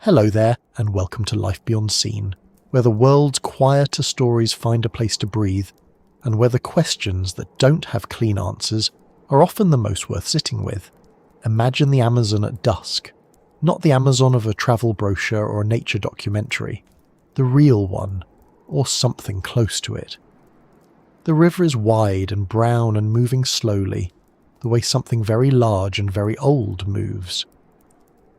Hello there, and welcome to Life Beyond Scene, where the world's quieter stories find a place to breathe, and where the questions that don't have clean answers are often the most worth sitting with. Imagine the Amazon at dusk, not the Amazon of a travel brochure or a nature documentary, the real one, or something close to it. The river is wide and brown and moving slowly, the way something very large and very old moves.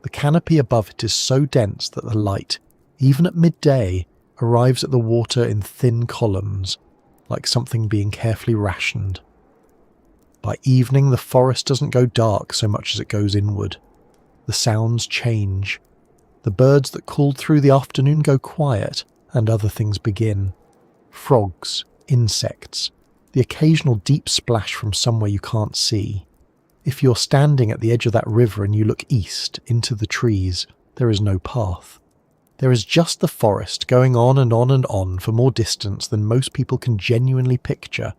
The canopy above it is so dense that the light, even at midday, arrives at the water in thin columns, like something being carefully rationed. By evening, the forest doesn't go dark so much as it goes inward. The sounds change. The birds that called through the afternoon go quiet, and other things begin. Frogs, insects, the occasional deep splash from somewhere you can't see. If you're standing at the edge of that river and you look east into the trees, there is no path. There is just the forest going on and on and on for more distance than most people can genuinely picture.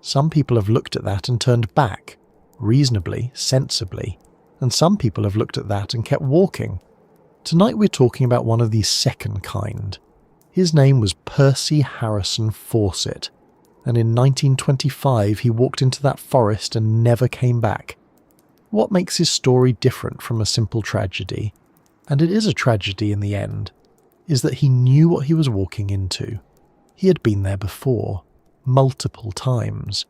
Some people have looked at that and turned back, reasonably, sensibly, and some people have looked at that and kept walking. Tonight we're talking about one of these second kind. His name was Percy Harrison Fawcett, and in 1925 he walked into that forest and never came back. What makes his story different from a simple tragedy, and it is a tragedy in the end, is that he knew what he was walking into. He had been there before, multiple times.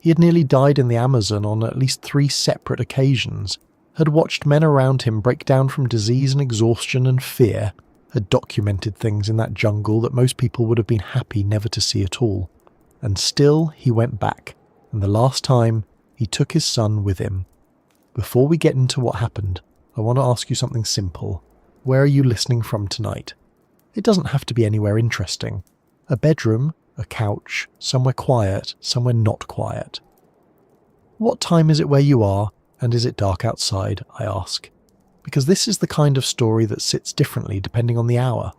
He had nearly died in the Amazon on at least 3 separate occasions, had watched men around him break down from disease and exhaustion and fear, had documented things in that jungle that most people would have been happy never to see at all. And still he went back, and the last time he took his son with him. Before we get into what happened, I want to ask you something simple. Where are you listening from tonight? It doesn't have to be anywhere interesting. A bedroom, a couch, somewhere quiet, somewhere not quiet. What time is it where you are, and is it dark outside, I ask? Because this is the kind of story that sits differently depending on the hour.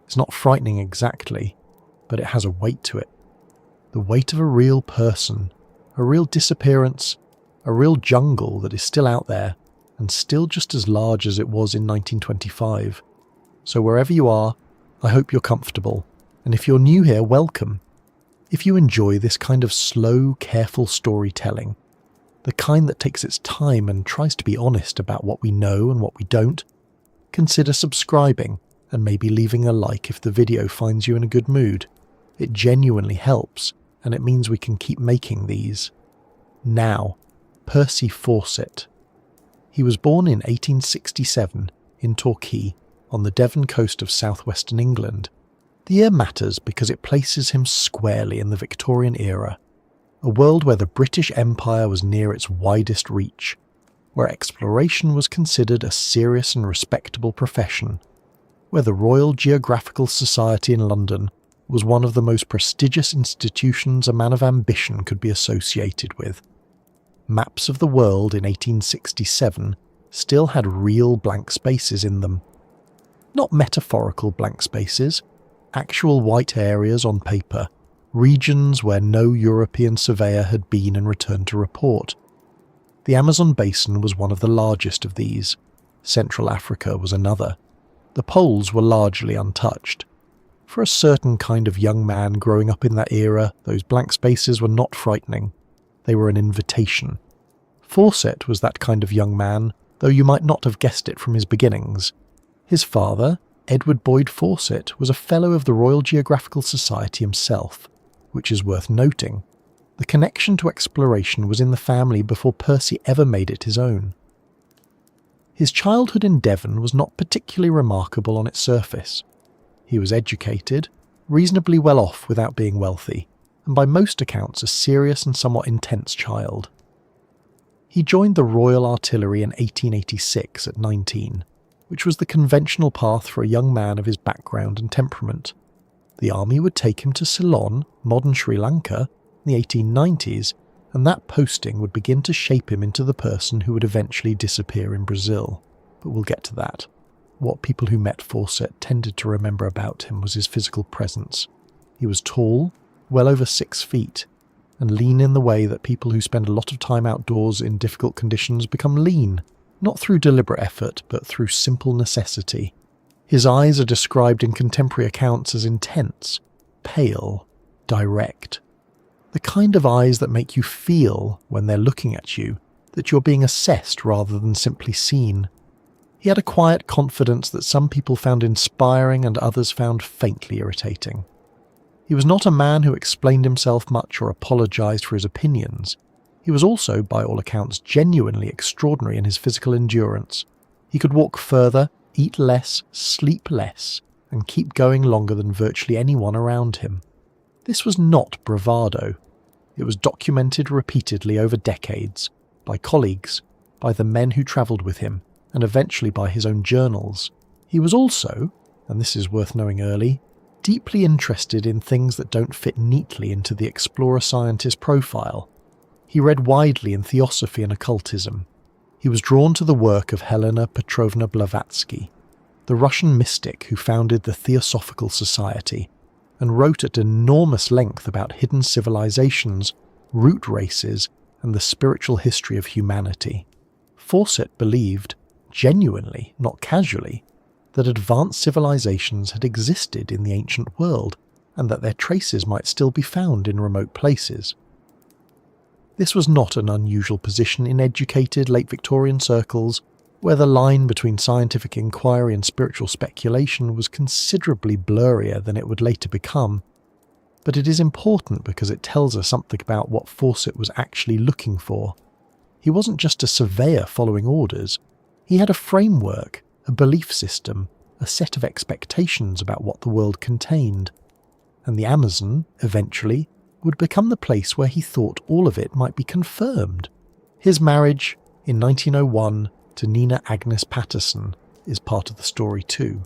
It's not frightening exactly, but it has a weight to it. The weight of a real person, a real disappearance, a real jungle that is still out there and still just as large as it was in 1925. So wherever you are, I hope you're comfortable, and if you're new here, welcome. If you enjoy this kind of slow, careful storytelling, the kind that takes its time and tries to be honest about what we know and what we don't, consider subscribing and maybe leaving a like if the video finds you in a good mood. It genuinely helps, and it means we can keep making these. Now, Percy Fawcett. He was born in 1867 in Torquay, on the Devon coast of southwestern England. The year matters because it places him squarely in the Victorian era, a world where the British Empire was near its widest reach, where exploration was considered a serious and respectable profession, where the Royal Geographical Society in London was one of the most prestigious institutions a man of ambition could be associated with. Maps of the world in 1867 still had real blank spaces in them. Not metaphorical blank spaces, actual white areas on paper, regions where no European surveyor had been and returned to report. The Amazon basin was one of the largest of these. Central Africa was another. The poles were largely untouched. For a certain kind of young man growing up in that era, those blank spaces were not frightening. They were an invitation. Fawcett was that kind of young man, though you might not have guessed it from his beginnings. His father, Edward Boyd Fawcett, was a Fellow of the Royal Geographical Society himself, which is worth noting. The connection to exploration was in the family before Percy ever made it his own. His childhood in Devon was not particularly remarkable on its surface. He was educated, reasonably well off without being wealthy, and by most accounts a serious and somewhat intense child. He joined the Royal Artillery in 1886 at 19, which was the conventional path for a young man of his background and temperament. The army would take him to Ceylon, modern Sri Lanka, in the 1890s, and that posting would begin to shape him into the person who would eventually disappear in Brazil. But we'll get to that. What people who met Fawcett tended to remember about him was his physical presence. He was tall, well over 6 feet, and lean in the way that people who spend a lot of time outdoors in difficult conditions become lean, not through deliberate effort, but through simple necessity. His eyes are described in contemporary accounts as intense, pale, direct. The kind of eyes that make you feel, when they're looking at you, that you're being assessed rather than simply seen. He had a quiet confidence that some people found inspiring and others found faintly irritating. He was not a man who explained himself much or apologised for his opinions. He was also, by all accounts, genuinely extraordinary in his physical endurance. He could walk further, eat less, sleep less, and keep going longer than virtually anyone around him. This was not bravado. It was documented repeatedly over decades, by colleagues, by the men who travelled with him, and eventually by his own journals. He was also, and this is worth knowing early, deeply interested in things that don't fit neatly into the explorer-scientist profile. He read widely in theosophy and occultism. He was drawn to the work of Helena Petrovna Blavatsky, the Russian mystic who founded the Theosophical Society, and wrote at enormous length about hidden civilizations, root races, and the spiritual history of humanity. Fawcett believed, genuinely, not casually, that advanced civilizations had existed in the ancient world, and that their traces might still be found in remote places. This was not an unusual position in educated late Victorian circles, where the line between scientific inquiry and spiritual speculation was considerably blurrier than it would later become. But it is important because it tells us something about what Fawcett was actually looking for. He wasn't just a surveyor following orders. He had a framework, a belief system, a set of expectations about what the world contained. And the Amazon, eventually, would become the place where he thought all of it might be confirmed. His marriage, in 1901, to Nina Agnes Patterson is part of the story too,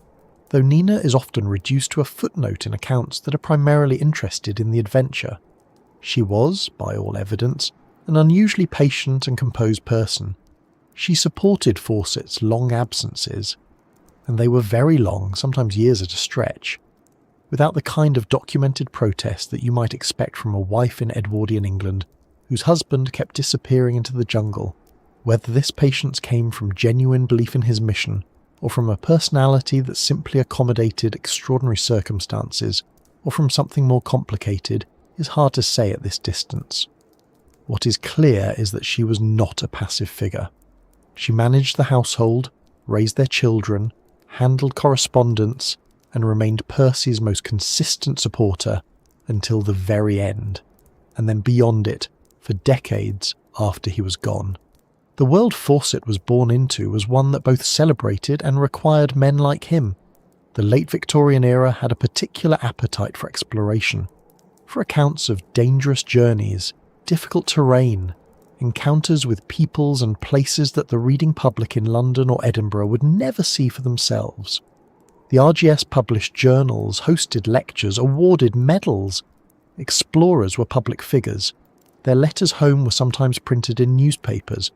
though Nina is often reduced to a footnote in accounts that are primarily interested in the adventure. She was, by all evidence, an unusually patient and composed person. She supported Fawcett's long absences, and they were very long, sometimes years at a stretch, without the kind of documented protest that you might expect from a wife in Edwardian England whose husband kept disappearing into the jungle, whether this patience came from genuine belief in his mission or from a personality that simply accommodated extraordinary circumstances, or from something more complicated, is hard to say at this distance. What is clear is that she was not a passive figure. She managed the household, raised their children, handled correspondence, and remained Percy's most consistent supporter until the very end, and then beyond it, for decades after he was gone. The world Fawcett was born into was one that both celebrated and required men like him. The late Victorian era had a particular appetite for exploration, for accounts of dangerous journeys, difficult terrain, encounters with peoples and places that the reading public in London or Edinburgh would never see for themselves. The RGS published journals, hosted lectures, awarded medals. Explorers were public figures. Their letters home were sometimes printed in newspapers.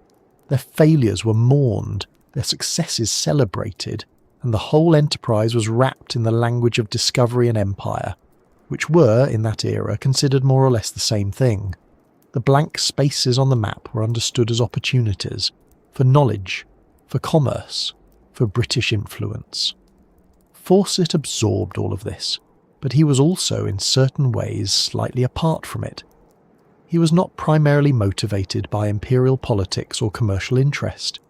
Their failures were mourned, their successes celebrated, and the whole enterprise was wrapped in the language of discovery and empire, which were, in that era, considered more or less the same thing. The blank spaces on the map were understood as opportunities, for knowledge, for commerce, for British influence. Fawcett absorbed all of this, but he was also in certain ways slightly apart from it. He was not primarily motivated by imperial politics or commercial interest.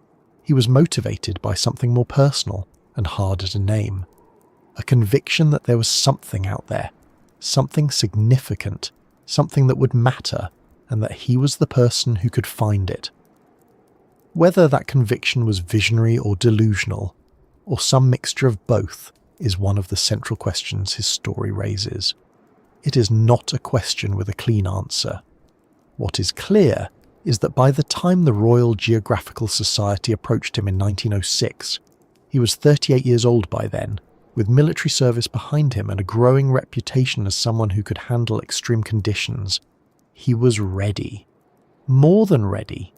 He was motivated by something more personal and harder to name. A conviction that there was something out there, something significant, something that would matter, and that he was the person who could find it. Whether that conviction was visionary or delusional, or some mixture of both, is one of the central questions his story raises. It is not a question with a clean answer. What is clear is that by the time the Royal Geographical Society approached him in 1906, he was 38 years old by then, with military service behind him and a growing reputation as someone who could handle extreme conditions. He was ready. More than ready.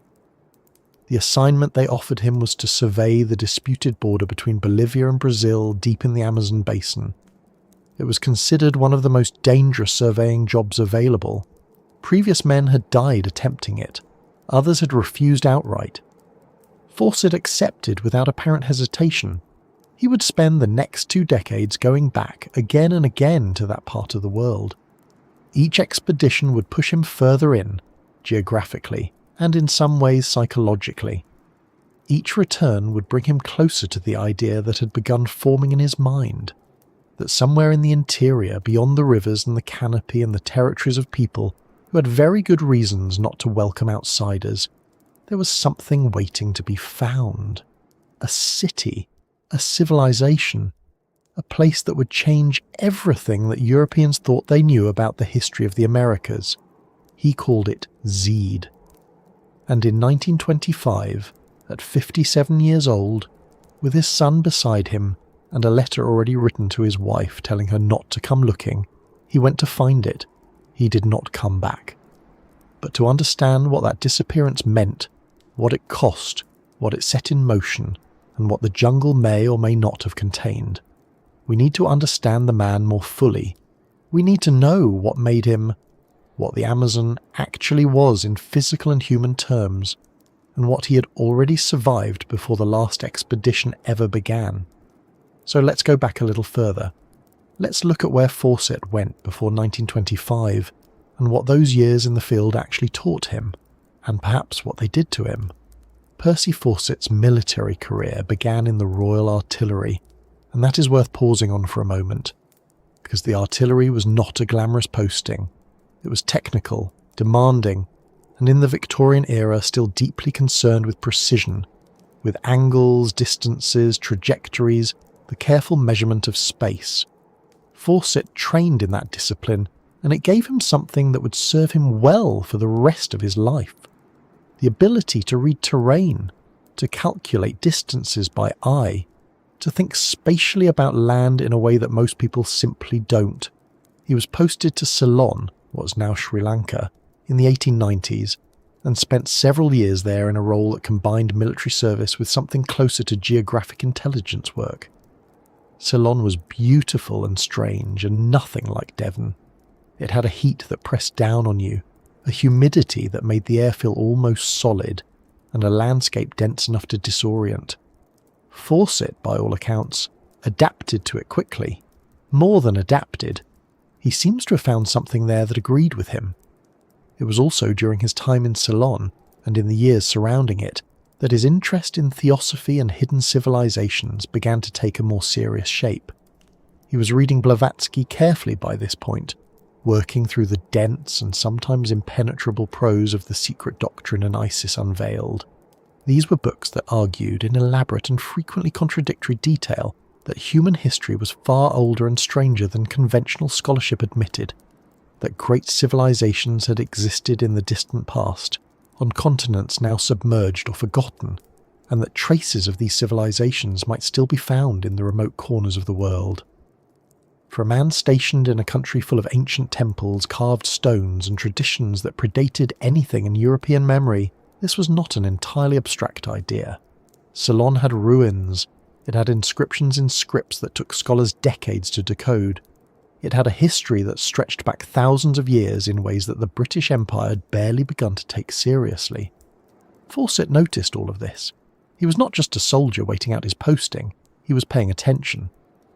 The assignment they offered him was to survey the disputed border between Bolivia and Brazil deep in the Amazon basin. It was considered one of the most dangerous surveying jobs available. Previous men had died attempting it. Others had refused outright. Fawcett accepted without apparent hesitation. He would spend the next 2 decades going back again and again to that part of the world. Each expedition would push him further in, geographically, and in some ways psychologically. Each return would bring him closer to the idea that had begun forming in his mind, that somewhere in the interior, beyond the rivers and the canopy and the territories of people who had very good reasons not to welcome outsiders, there was something waiting to be found. A city, a civilization, a place that would change everything that Europeans thought they knew about the history of the Americas. He called it Zeed. And in 1925, at 57 years old, with his son beside him and a letter already written to his wife telling her not to come looking, he went to find it. He did not come back. But to understand what that disappearance meant, what it cost, what it set in motion, and what the jungle may or may not have contained, we need to understand the man more fully. We need to know what made him, what the Amazon actually was in physical and human terms, and what he had already survived before the last expedition ever began. So let's go back a little further. Let's look at where Fawcett went before 1925, and what those years in the field actually taught him, and perhaps what they did to him. Percy Fawcett's military career began in the Royal Artillery, and that is worth pausing on for a moment, because the artillery was not a glamorous posting. It was technical, demanding, and in the Victorian era still deeply concerned with precision, with angles, distances, trajectories, the careful measurement of space. Fawcett trained in that discipline, and it gave him something that would serve him well for the rest of his life. The ability to read terrain, to calculate distances by eye, to think spatially about land in a way that most people simply don't. He was posted to Ceylon, what's now Sri Lanka, in the 1890s, and spent several years there in a role that combined military service with something closer to geographic intelligence work. Ceylon was beautiful and strange and nothing like Devon. It had a heat that pressed down on you, a humidity that made the air feel almost solid, and a landscape dense enough to disorient. Fawcett, by all accounts, adapted to it quickly. More than adapted. He seems to have found something there that agreed with him. It was also during his time in Ceylon, and in the years surrounding it, that his interest in theosophy and hidden civilizations began to take a more serious shape. He was reading Blavatsky carefully by this point, working through the dense and sometimes impenetrable prose of The Secret Doctrine and Isis Unveiled. These were books that argued in elaborate and frequently contradictory detail that human history was far older and stranger than conventional scholarship admitted, that great civilizations had existed in the distant past, on continents now submerged or forgotten, and that traces of these civilizations might still be found in the remote corners of the world. For a man stationed in a country full of ancient temples, carved stones, and traditions that predated anything in European memory, this was not an entirely abstract idea. Ceylon had ruins. It had inscriptions in scripts that took scholars decades to decode. It had a history that stretched back thousands of years in ways that the British Empire had barely begun to take seriously. Fawcett noticed all of this. He was not just a soldier waiting out his posting, he was paying attention.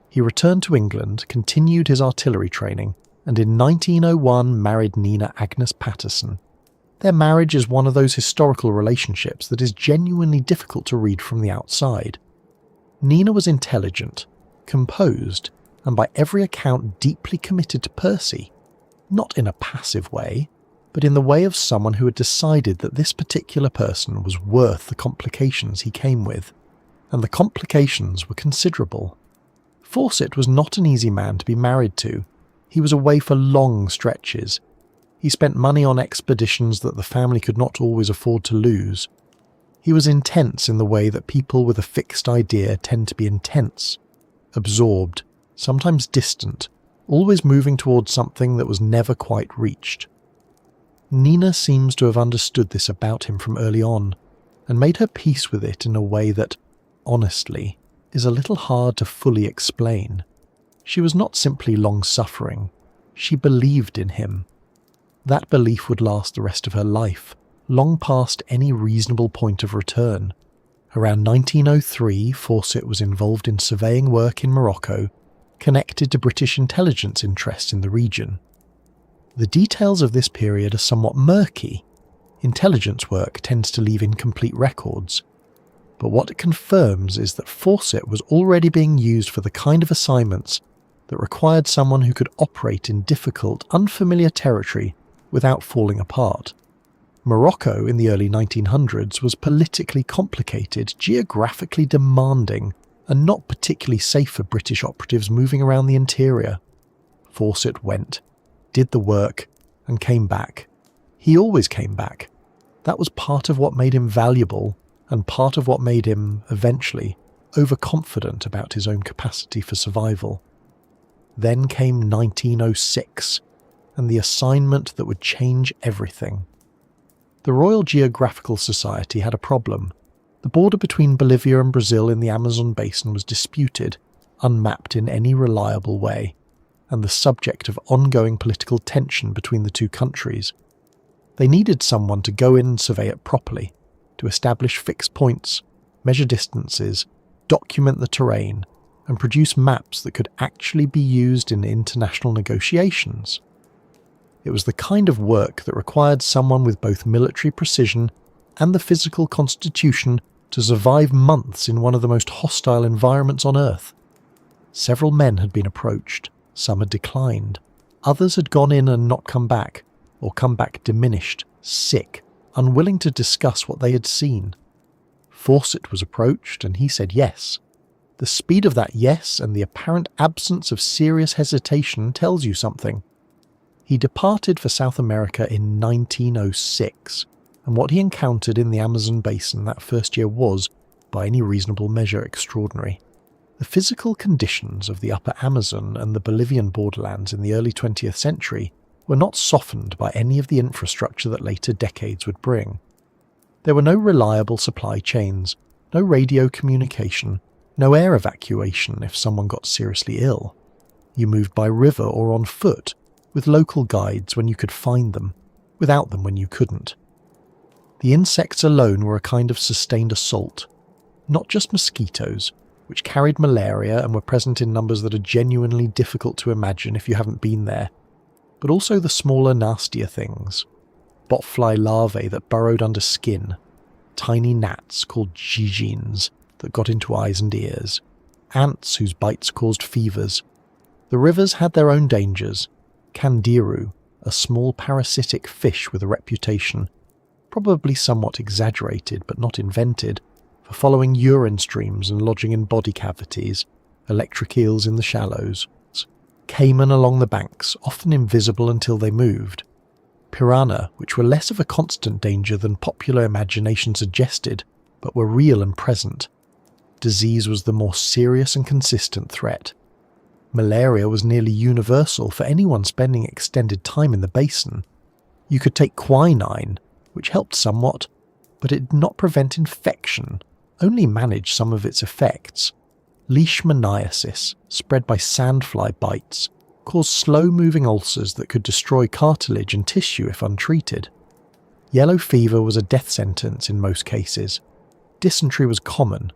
He returned to England, continued his artillery training, and in 1901 married Nina Agnes Patterson. Their marriage is one of those historical relationships that is genuinely difficult to read from the outside. Nina was intelligent, composed, and by every account deeply committed to Percy, not in a passive way, but in the way of someone who had decided that this particular person was worth the complications he came with, and the complications were considerable. Fawcett was not an easy man to be married to. He was away for long stretches. He spent money on expeditions that the family could not always afford to lose. He was intense in the way that people with a fixed idea tend to be intense, absorbed, sometimes distant, always moving towards something that was never quite reached. Nina seems to have understood this about him from early on, and made her peace with it in a way that, honestly, is a little hard to fully explain. She was not simply long-suffering. She believed in him. That belief would last the rest of her life, long past any reasonable point of return. Around 1903, Fawcett was involved in surveying work in Morocco, connected to British intelligence interests in the region. The details of this period are somewhat murky. Intelligence work tends to leave incomplete records. But what it confirms is that Fawcett was already being used for the kind of assignments that required someone who could operate in difficult, unfamiliar territory without falling apart. Morocco in the early 1900s was politically complicated, geographically demanding, and not particularly safe for British operatives moving around the interior. Fawcett went, did the work, and came back. He always came back. That was part of what made him valuable, and part of what made him, eventually, overconfident about his own capacity for survival. Then came 1906, and the assignment that would change everything. The Royal Geographical Society had a problem. The border between Bolivia and Brazil in the Amazon basin was disputed, unmapped in any reliable way, and the subject of ongoing political tension between the two countries. They needed someone to go in and survey it properly, to establish fixed points, measure distances, document the terrain, and produce maps that could actually be used in international negotiations. It was the kind of work that required someone with both military precision and the physical constitution to survive months in one of the most hostile environments on Earth. Several men had been approached, some had declined, others had gone in and not come back, or come back diminished, sick, unwilling to discuss what they had seen. Fawcett was approached and he said yes. The speed of that yes and the apparent absence of serious hesitation tells you something. He departed for South America in 1906, and what he encountered in the Amazon basin that first year was, by any reasonable measure, extraordinary. The physical conditions of the upper Amazon and the Bolivian borderlands in the early 20th century were not softened by any of the infrastructure that later decades would bring. There were no reliable supply chains, no radio communication, no air evacuation if someone got seriously ill. You moved by river or on foot, with local guides when you could find them, without them when you couldn't. The insects alone were a kind of sustained assault, not just mosquitoes, which carried malaria and were present in numbers that are genuinely difficult to imagine if you haven't been there, but also the smaller, nastier things. Botfly larvae that burrowed under skin, tiny gnats called jijins that got into eyes and ears, ants whose bites caused fevers. The rivers had their own dangers. Candiru, a small parasitic fish with a reputation, probably somewhat exaggerated but not invented, for following urine streams and lodging in body cavities, electric eels in the shallows, caiman along the banks, often invisible until they moved, piranha, which were less of a constant danger than popular imagination suggested, but were real and present. Disease was the more serious and consistent threat. Malaria was nearly universal for anyone spending extended time in the basin. You could take quinine, which helped somewhat, but it did not prevent infection, only managed some of its effects. Leishmaniasis, spread by sandfly bites, caused slow-moving ulcers that could destroy cartilage and tissue if untreated. Yellow fever was a death sentence in most cases. Dysentery was common.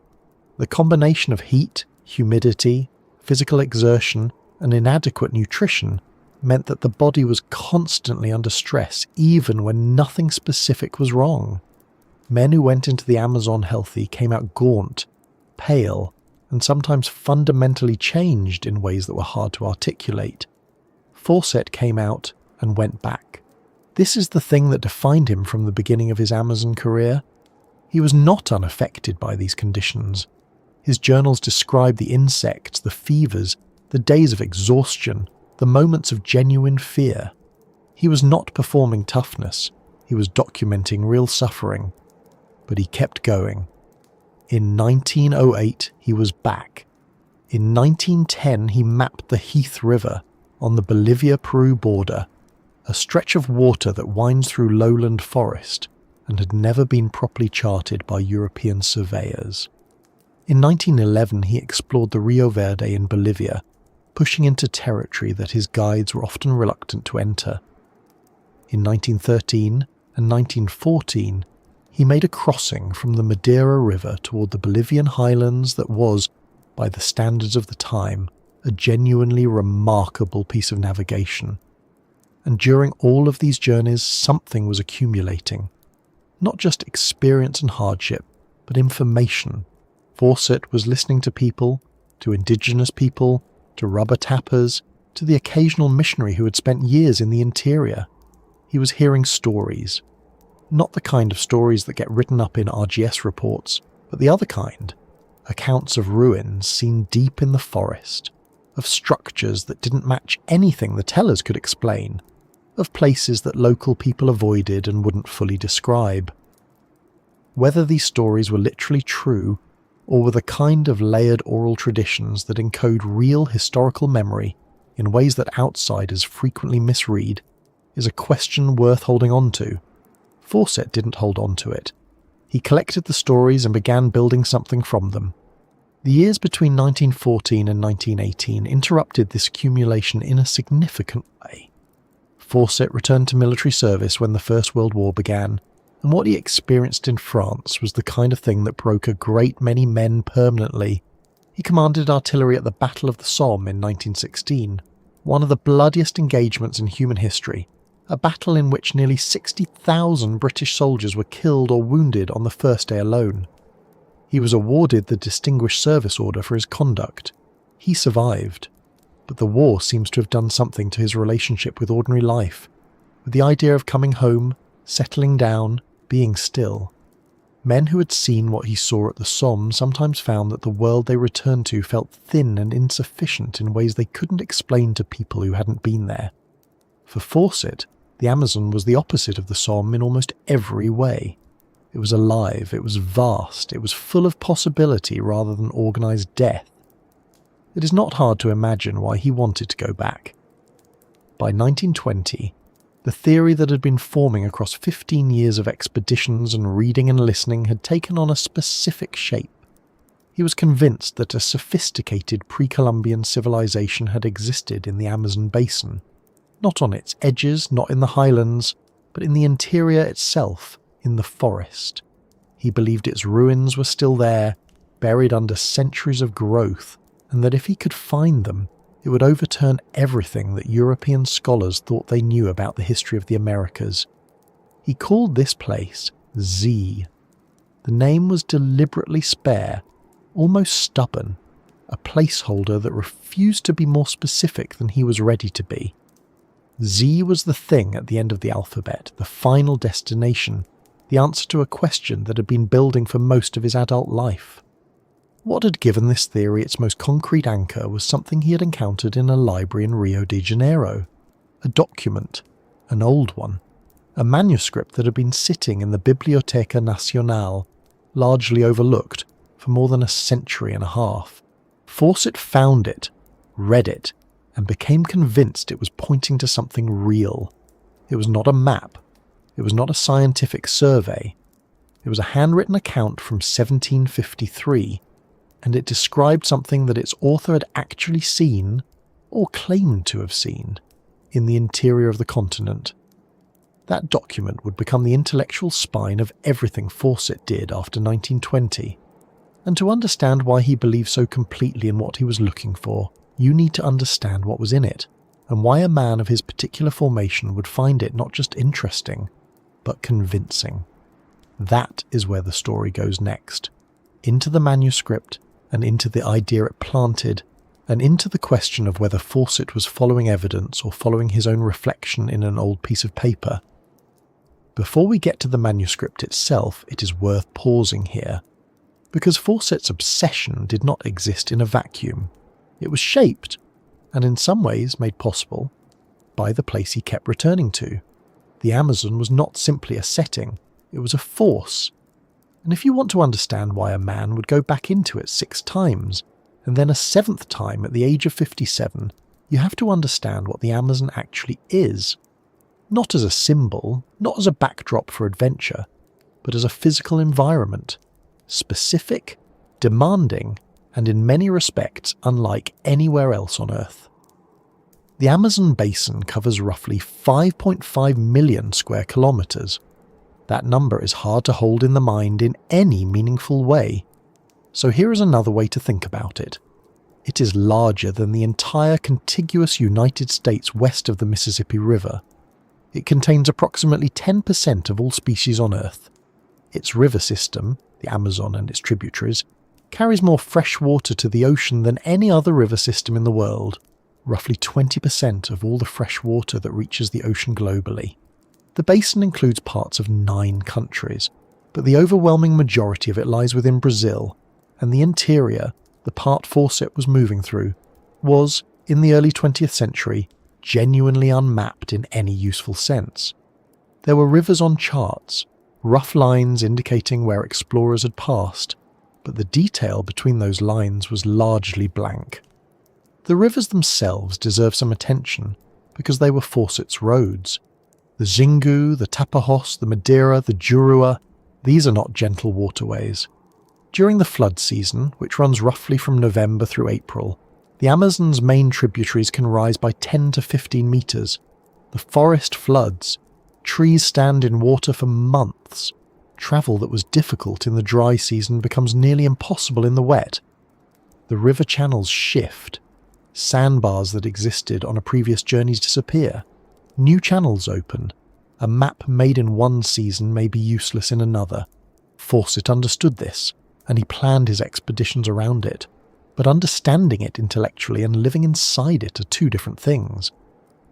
The combination of heat, humidity, physical exertion, and inadequate nutrition meant that the body was constantly under stress even when nothing specific was wrong. Men who went into the Amazon healthy came out gaunt, pale, and sometimes fundamentally changed in ways that were hard to articulate. Fawcett came out and went back. This is the thing that defined him from the beginning of his Amazon career. He was not unaffected by these conditions. His journals describe the insects, the fevers, the days of exhaustion, the moments of genuine fear. He was not performing toughness, he was documenting real suffering. But he kept going. In 1908 he was back. In 1910 he mapped the Heath River on the Bolivia-Peru border, a stretch of water that winds through lowland forest and had never been properly charted by European surveyors. In 1911 he explored the Rio Verde in Bolivia, pushing into territory that his guides were often reluctant to enter. In 1913 and 1914 He made a crossing from the Madeira River toward the Bolivian highlands that was, by the standards of the time, a genuinely remarkable piece of navigation. And during all of these journeys, something was accumulating. Not just experience and hardship, but information. Fawcett was listening to people, to indigenous people, to rubber tappers, to the occasional missionary who had spent years in the interior. He was hearing stories. Not the kind of stories that get written up in RGS reports, but the other kind. Accounts of ruins seen deep in the forest, of structures that didn't match anything the tellers could explain, of places that local people avoided and wouldn't fully describe. Whether these stories were literally true, or were the kind of layered oral traditions that encode real historical memory in ways that outsiders frequently misread, is a question worth holding on to. Fawcett didn't hold on to it. He collected the stories and began building something from them. The years between 1914 and 1918 interrupted this accumulation in a significant way. Fawcett returned to military service when the First World War began, and what he experienced in France was the kind of thing that broke a great many men permanently. He commanded artillery at the Battle of the Somme in 1916, one of the bloodiest engagements in human history, a battle in which nearly 60,000 British soldiers were killed or wounded on the first day alone. He was awarded the Distinguished Service Order for his conduct. He survived, but the war seems to have done something to his relationship with ordinary life, with the idea of coming home, settling down, being still. Men who had seen what he saw at the Somme sometimes found that the world they returned to felt thin and insufficient in ways they couldn't explain to people who hadn't been there. For Fawcett, the Amazon was the opposite of the Somme in almost every way. It was alive, it was vast, it was full of possibility rather than organised death. It is not hard to imagine why he wanted to go back. By 1920, the theory that had been forming across 15 years of expeditions and reading and listening had taken on a specific shape. He was convinced that a sophisticated pre-Columbian civilization had existed in the Amazon basin, not on its edges, not in the highlands, but in the interior itself, in the forest. He believed its ruins were still there, buried under centuries of growth, and that if he could find them, it would overturn everything that European scholars thought they knew about the history of the Americas. He called this place Z. The name was deliberately spare, almost stubborn, a placeholder that refused to be more specific than he was ready to be. Z was the thing at the end of the alphabet, the final destination, the answer to a question that had been building for most of his adult life. What had given this theory its most concrete anchor was something he had encountered in a library in Rio de Janeiro. A document, an old one, a manuscript that had been sitting in the Biblioteca Nacional, largely overlooked, for more than a century and a half. Fawcett found it, read it, and became convinced it was pointing to something real. It was not a map. It was not a scientific survey. It was a handwritten account from 1753, and it described something that its author had actually seen, or claimed to have seen, in the interior of the continent. That document would become the intellectual spine of everything Fawcett did after 1920. And to understand why he believed so completely in what he was looking for, you need to understand what was in it, and why a man of his particular formation would find it not just interesting, but convincing. That is where the story goes next. Into the manuscript, and into the idea it planted, and into the question of whether Fawcett was following evidence or following his own reflection in an old piece of paper. Before we get to the manuscript itself, it is worth pausing here, because Fawcett's obsession did not exist in a vacuum. It was shaped, and in some ways made possible, by the place he kept returning to. The Amazon was not simply a setting, it was a force. And if you want to understand why a man would go back into it 6 times, and then a 7th time at the age of 57, you have to understand what the Amazon actually is. Not as a symbol, not as a backdrop for adventure, but as a physical environment. Specific, demanding, and in many respects unlike anywhere else on Earth. The Amazon basin covers roughly 5.5 million square kilometres. That number is hard to hold in the mind in any meaningful way. So here is another way to think about it. It is larger than the entire contiguous United States west of the Mississippi River. It contains approximately 10% of all species on Earth. Its river system, the Amazon and its tributaries, carries more fresh water to the ocean than any other river system in the world, roughly 20% of all the fresh water that reaches the ocean globally. The basin includes parts of 9 countries, but the overwhelming majority of it lies within Brazil, and the interior, the part Fawcett was moving through, was, in the early 20th century, genuinely unmapped in any useful sense. There were rivers on charts, rough lines indicating where explorers had passed, but the detail between those lines was largely blank. The rivers themselves deserve some attention because they were Fawcett's roads. The Xingu, the Tapajos, the Madeira, the Jurua, these are not gentle waterways. During the flood season, which runs roughly from November through April, the Amazon's main tributaries can rise by 10 to 15 metres. The forest floods. Trees stand in water for months. Travel that was difficult in the dry season becomes nearly impossible in the wet. The river channels shift. Sandbars that existed on a previous journey disappear. New channels open. A map made in one season may be useless in another. Fawcett understood this, and he planned his expeditions around it. But understanding it intellectually and living inside it are two different things.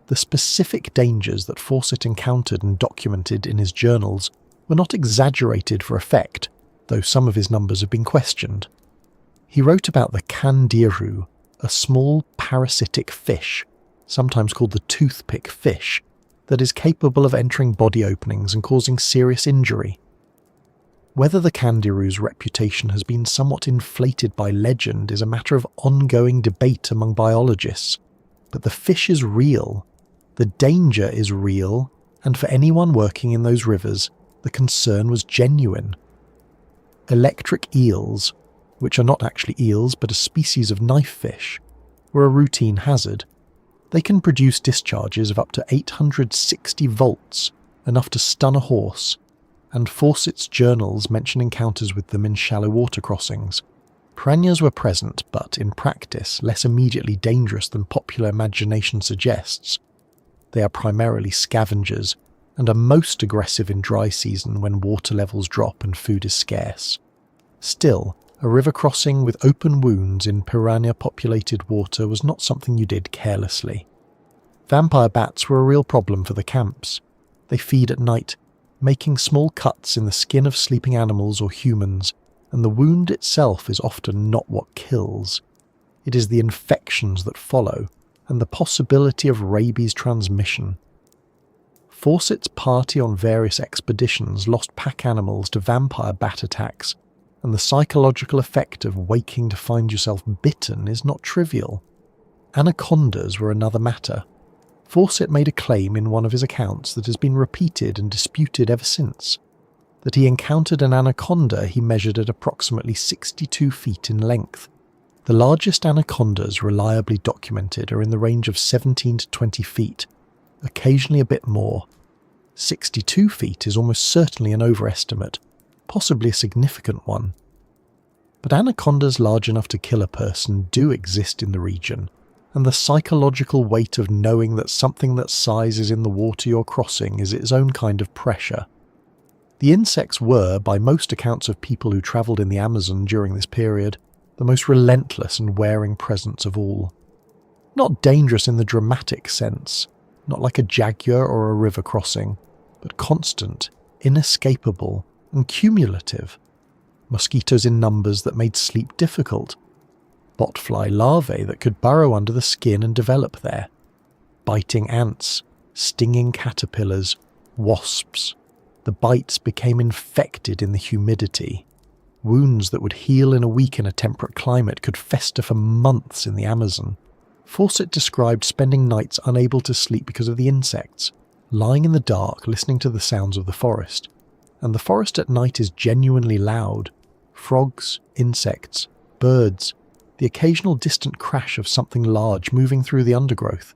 The specific dangers that Fawcett encountered and documented in his journals were not exaggerated for effect, though some of his numbers have been questioned. He wrote about the candiru, a small parasitic fish, sometimes called the toothpick fish, that is capable of entering body openings and causing serious injury. Whether the candiru's reputation has been somewhat inflated by legend is a matter of ongoing debate among biologists, but the fish is real, the danger is real, and for anyone working in those rivers, the concern was genuine. Electric eels, which are not actually eels but a species of knife fish, were a routine hazard. They can produce discharges of up to 860 volts, enough to stun a horse, and Fawcett's journals mention encounters with them in shallow water crossings. Piranhas were present, but in practice less immediately dangerous than popular imagination suggests. They are primarily scavengers, and are most aggressive in dry season when water levels drop and food is scarce. Still, a river crossing with open wounds in piranha-populated water was not something you did carelessly. Vampire bats were a real problem for the camps. They feed at night, making small cuts in the skin of sleeping animals or humans, and the wound itself is often not what kills. It is the infections that follow, and the possibility of rabies transmission. Fawcett's party on various expeditions lost pack animals to vampire bat attacks, and the psychological effect of waking to find yourself bitten is not trivial. Anacondas were another matter. Fawcett made a claim in one of his accounts that has been repeated and disputed ever since, that he encountered an anaconda he measured at approximately 62 feet in length. The largest anacondas reliably documented are in the range of 17 to 20 feet, occasionally a bit more. 62 feet is almost certainly an overestimate, possibly a significant one. But anacondas large enough to kill a person do exist in the region, and the psychological weight of knowing that something that size is in the water you're crossing is its own kind of pressure. The insects were, by most accounts of people who travelled in the Amazon during this period, the most relentless and wearing presence of all. Not dangerous in the dramatic sense, not like a jaguar or a river crossing, but constant, inescapable, and cumulative. Mosquitoes in numbers that made sleep difficult. Botfly larvae that could burrow under the skin and develop there. Biting ants, stinging caterpillars, wasps. The bites became infected in the humidity. Wounds that would heal in a week in a temperate climate could fester for months in the Amazon. Fawcett described spending nights unable to sleep because of the insects, lying in the dark listening to the sounds of the forest. And the forest at night is genuinely loud. Frogs, insects, birds, the occasional distant crash of something large moving through the undergrowth.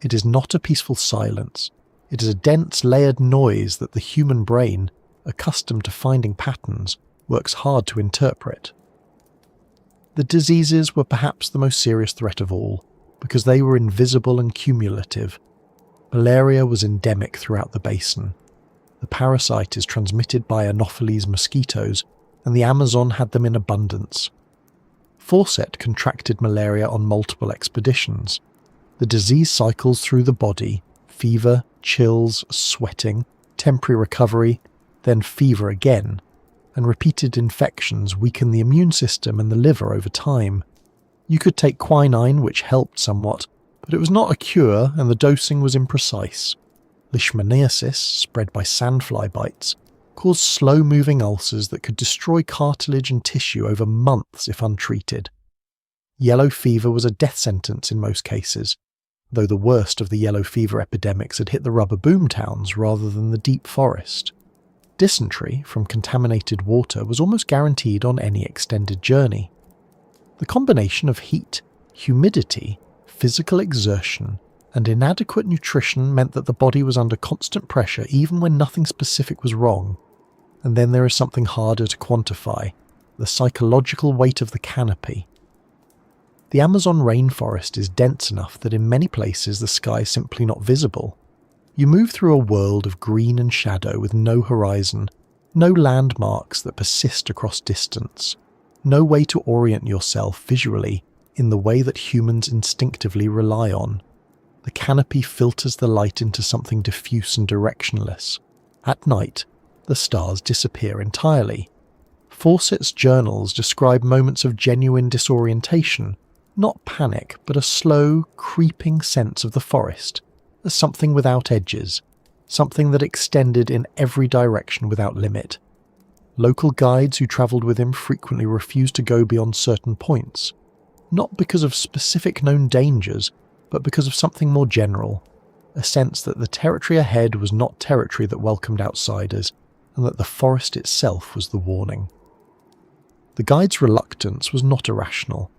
It is not a peaceful silence. It is a dense, layered noise that the human brain, accustomed to finding patterns, works hard to interpret. The diseases were perhaps the most serious threat of all, because they were invisible and cumulative. Malaria was endemic throughout the basin. The parasite is transmitted by Anopheles mosquitoes, and the Amazon had them in abundance. Fawcett contracted malaria on multiple expeditions. The disease cycles through the body: fever, chills, sweating, temporary recovery, then fever again, and repeated infections weaken the immune system and the liver over time. You could take quinine, which helped somewhat, but it was not a cure and the dosing was imprecise. Leishmaniasis, spread by sandfly bites, caused slow-moving ulcers that could destroy cartilage and tissue over months if untreated. Yellow fever was a death sentence in most cases, though the worst of the yellow fever epidemics had hit the rubber boom towns rather than the deep forest. Dysentery from contaminated water was almost guaranteed on any extended journey. The combination of heat, humidity, physical exertion, and inadequate nutrition meant that the body was under constant pressure even when nothing specific was wrong. And then there is something harder to quantify: the psychological weight of the canopy. The Amazon rainforest is dense enough that in many places the sky is simply not visible. You move through a world of green and shadow with no horizon, no landmarks that persist across distance, no way to orient yourself visually in the way that humans instinctively rely on. The canopy filters the light into something diffuse and directionless. At night, the stars disappear entirely. Fawcett's journals describe moments of genuine disorientation, not panic, but a slow, creeping sense of the forest as something without edges, something that extended in every direction without limit. Local guides who travelled with him frequently refused to go beyond certain points, not because of specific known dangers, but because of something more general, a sense that the territory ahead was not territory that welcomed outsiders, and that the forest itself was the warning. The guide's reluctance was not irrational.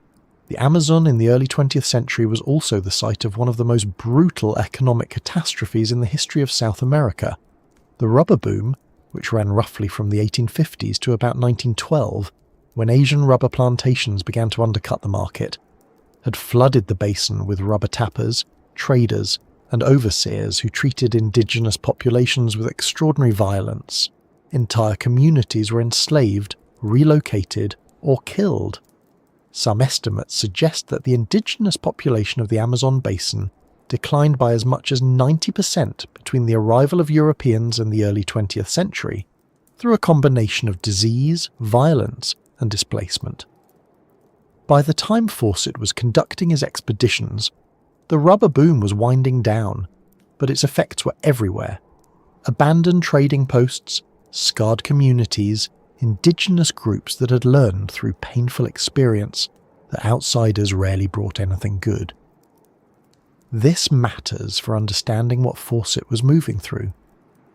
The Amazon in the early 20th century was also the site of one of the most brutal economic catastrophes in the history of South America. The rubber boom, which ran roughly from the 1850s to about 1912, when Asian rubber plantations began to undercut the market, had flooded the basin with rubber tappers, traders, and overseers who treated indigenous populations with extraordinary violence. Entire communities were enslaved, relocated, or killed. Some estimates suggest that the indigenous population of the Amazon basin declined by as much as 90% between the arrival of Europeans and the early 20th century, through a combination of disease, violence, and displacement. By the time Fawcett was conducting his expeditions, the rubber boom was winding down, but its effects were everywhere. Abandoned trading posts, scarred communities, indigenous groups that had learned through painful experience that outsiders rarely brought anything good. This matters for understanding what Fawcett was moving through.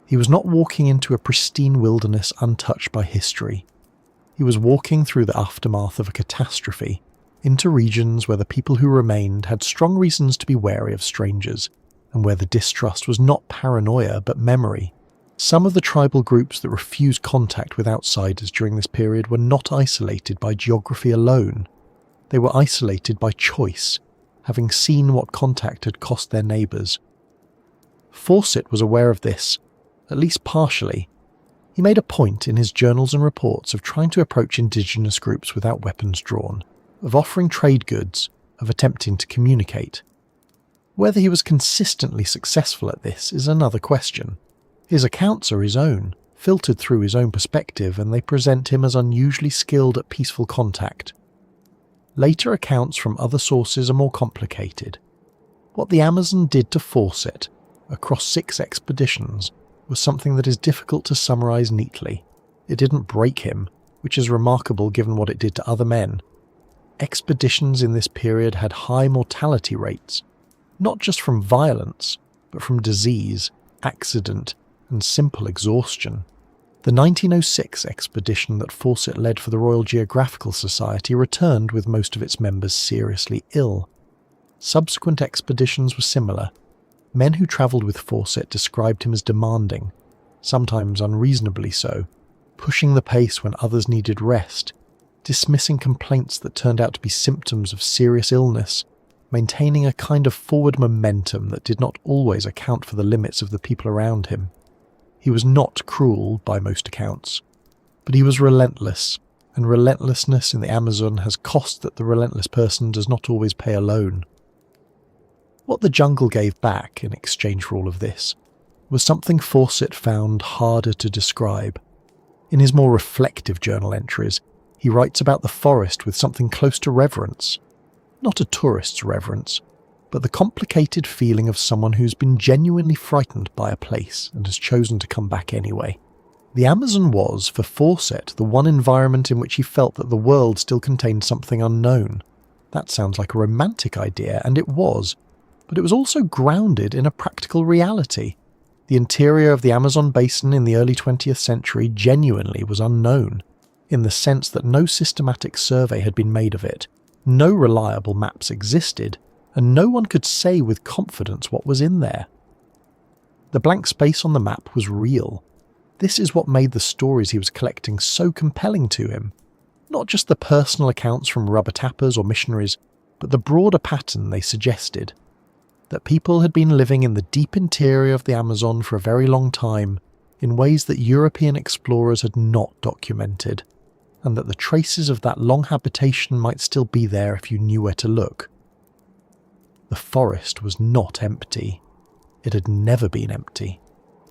He was not walking into a pristine wilderness untouched by history. He was walking through the aftermath of a catastrophe, into regions where the people who remained had strong reasons to be wary of strangers, and where the distrust was not paranoia but memory. Some of the tribal groups that refused contact with outsiders during this period were not isolated by geography alone. They were isolated by choice, having seen what contact had cost their neighbours. Fawcett was aware of this, at least partially. He made a point in his journals and reports of trying to approach indigenous groups without weapons drawn, of offering trade goods, of attempting to communicate. Whether he was consistently successful at this is another question. His accounts are his own, filtered through his own perspective, and they present him as unusually skilled at peaceful contact. Later accounts from other sources are more complicated. What the Amazon did to Fawcett, across 6 expeditions, was something that is difficult to summarise neatly. It didn't break him, which is remarkable given what it did to other men. Expeditions in this period had high mortality rates, not just from violence, but from disease, accident, and simple exhaustion. The 1906 expedition that Fawcett led for the Royal Geographical Society returned with most of its members seriously ill. Subsequent expeditions were similar. Men who travelled with Fawcett described him as demanding, sometimes unreasonably so, pushing the pace when others needed rest, dismissing complaints that turned out to be symptoms of serious illness, maintaining a kind of forward momentum that did not always account for the limits of the people around him. He was not cruel by most accounts, but he was relentless, and relentlessness in the Amazon has cost that the relentless person does not always pay alone. What the jungle gave back in exchange for all of this was something Fawcett found harder to describe. In his more reflective journal entries, he writes about the forest with something close to reverence. Not a tourist's reverence, but the complicated feeling of someone who's been genuinely frightened by a place and has chosen to come back anyway. The Amazon was, for Fawcett, the one environment in which he felt that the world still contained something unknown. That sounds like a romantic idea, and it was, but it was also grounded in a practical reality. The interior of the Amazon basin in the early 20th century genuinely was unknown, in the sense that no systematic survey had been made of it, no reliable maps existed, and no one could say with confidence what was in there. The blank space on the map was real. This is what made the stories he was collecting so compelling to him. Not just the personal accounts from rubber tappers or missionaries, but the broader pattern they suggested. That people had been living in the deep interior of the Amazon for a very long time, in ways that European explorers had not documented, and that the traces of that long habitation might still be there if you knew where to look. The forest was not empty. It had never been empty.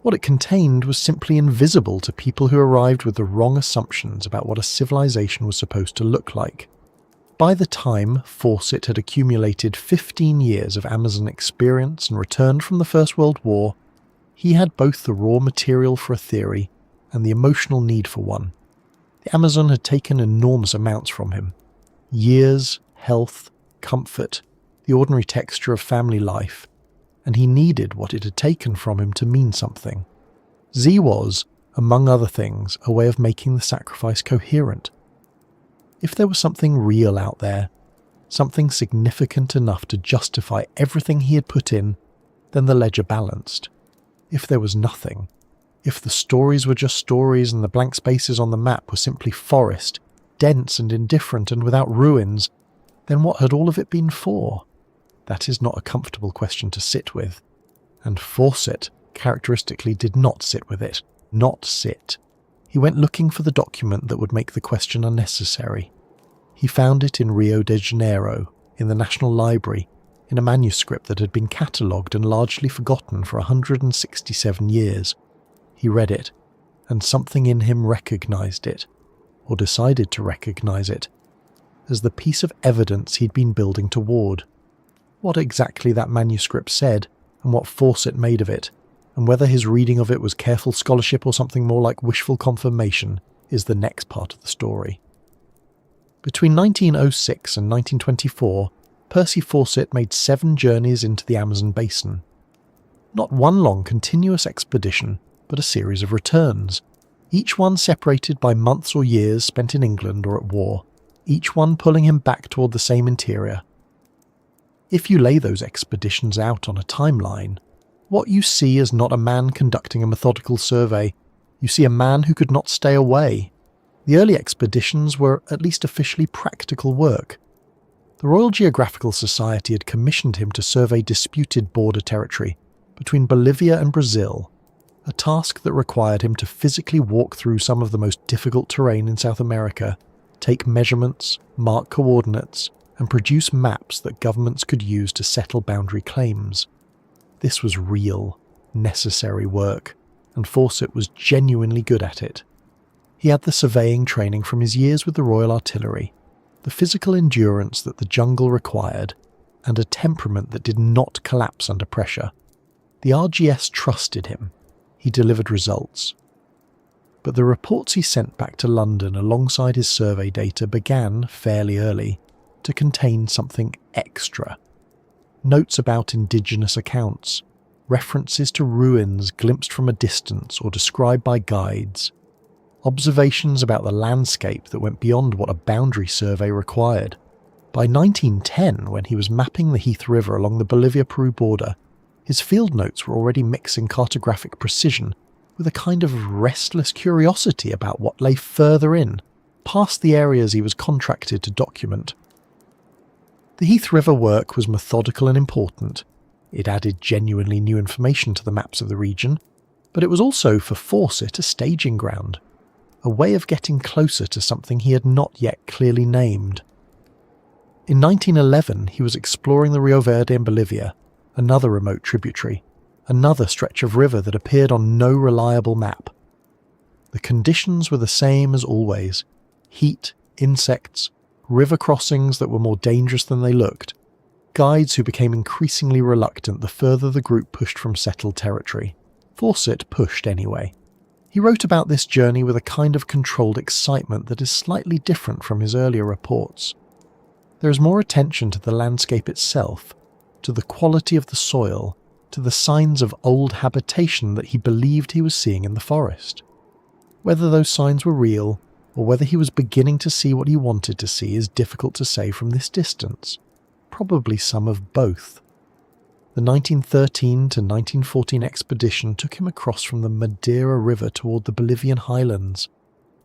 What it contained was simply invisible to people who arrived with the wrong assumptions about what a civilization was supposed to look like. By the time Fawcett had accumulated 15 years of Amazon experience and returned from the First World War, he had both the raw material for a theory and the emotional need for one. The Amazon had taken enormous amounts from him. Years, health, comfort, the ordinary texture of family life, and he needed what it had taken from him to mean something. Z was, among other things, a way of making the sacrifice coherent. If there was something real out there, something significant enough to justify everything he had put in, then the ledger balanced. If there was nothing, if the stories were just stories and the blank spaces on the map were simply forest, dense and indifferent and without ruins, then what had all of it been for? That is not a comfortable question to sit with, and Fawcett characteristically did not sit with it. Not sit. He went looking for the document that would make the question unnecessary. He found it in Rio de Janeiro, in the National Library, in a manuscript that had been catalogued and largely forgotten for 167 years. He read it, and something in him recognized it, or decided to recognize it, as the piece of evidence he'd been building toward. What exactly that manuscript said, and what Fawcett made of it, and whether his reading of it was careful scholarship or something more like wishful confirmation, is the next part of the story. Between 1906 and 1924, Percy Fawcett made 7 journeys into the Amazon basin. Not one long continuous expedition, but a series of returns, each one separated by months or years spent in England or at war, each one pulling him back toward the same interior. If you lay those expeditions out on a timeline, what you see is not a man conducting a methodical survey. You see a man who could not stay away. The early expeditions were at least officially practical work. The Royal Geographical Society had commissioned him to survey disputed border territory between Bolivia and Brazil, a task that required him to physically walk through some of the most difficult terrain in South America, take measurements, mark coordinates, and produce maps that governments could use to settle boundary claims. This was real, necessary work, and Fawcett was genuinely good at it. He had the surveying training from his years with the Royal Artillery, the physical endurance that the jungle required, and a temperament that did not collapse under pressure. The RGS trusted him. He delivered results. But the reports he sent back to London alongside his survey data began, fairly early, to contain something extra. Notes about indigenous accounts, references to ruins glimpsed from a distance or described by guides, observations about the landscape that went beyond what a boundary survey required. By 1910, when he was mapping the Heath River along the Bolivia-Peru border, his field notes were already mixing cartographic precision with a kind of restless curiosity about what lay further in, past the areas he was contracted to document. The Heath River work was methodical and important. It added genuinely new information to the maps of the region, but it was also for Fawcett a staging ground, a way of getting closer to something he had not yet clearly named. In 1911, he was exploring the Rio Verde in Bolivia, another remote tributary, another stretch of river that appeared on no reliable map. The conditions were the same as always: heat, insects, river crossings that were more dangerous than they looked, guides who became increasingly reluctant the further the group pushed from settled territory. Fawcett pushed anyway. He wrote about this journey with a kind of controlled excitement that is slightly different from his earlier reports. There is more attention to the landscape itself, to the quality of the soil, to the signs of old habitation that he believed he was seeing in the forest. Whether those signs were real, or whether he was beginning to see what he wanted to see, is difficult to say from this distance. Probably some of both. The 1913 to 1914 expedition took him across from the Madeira River toward the Bolivian highlands,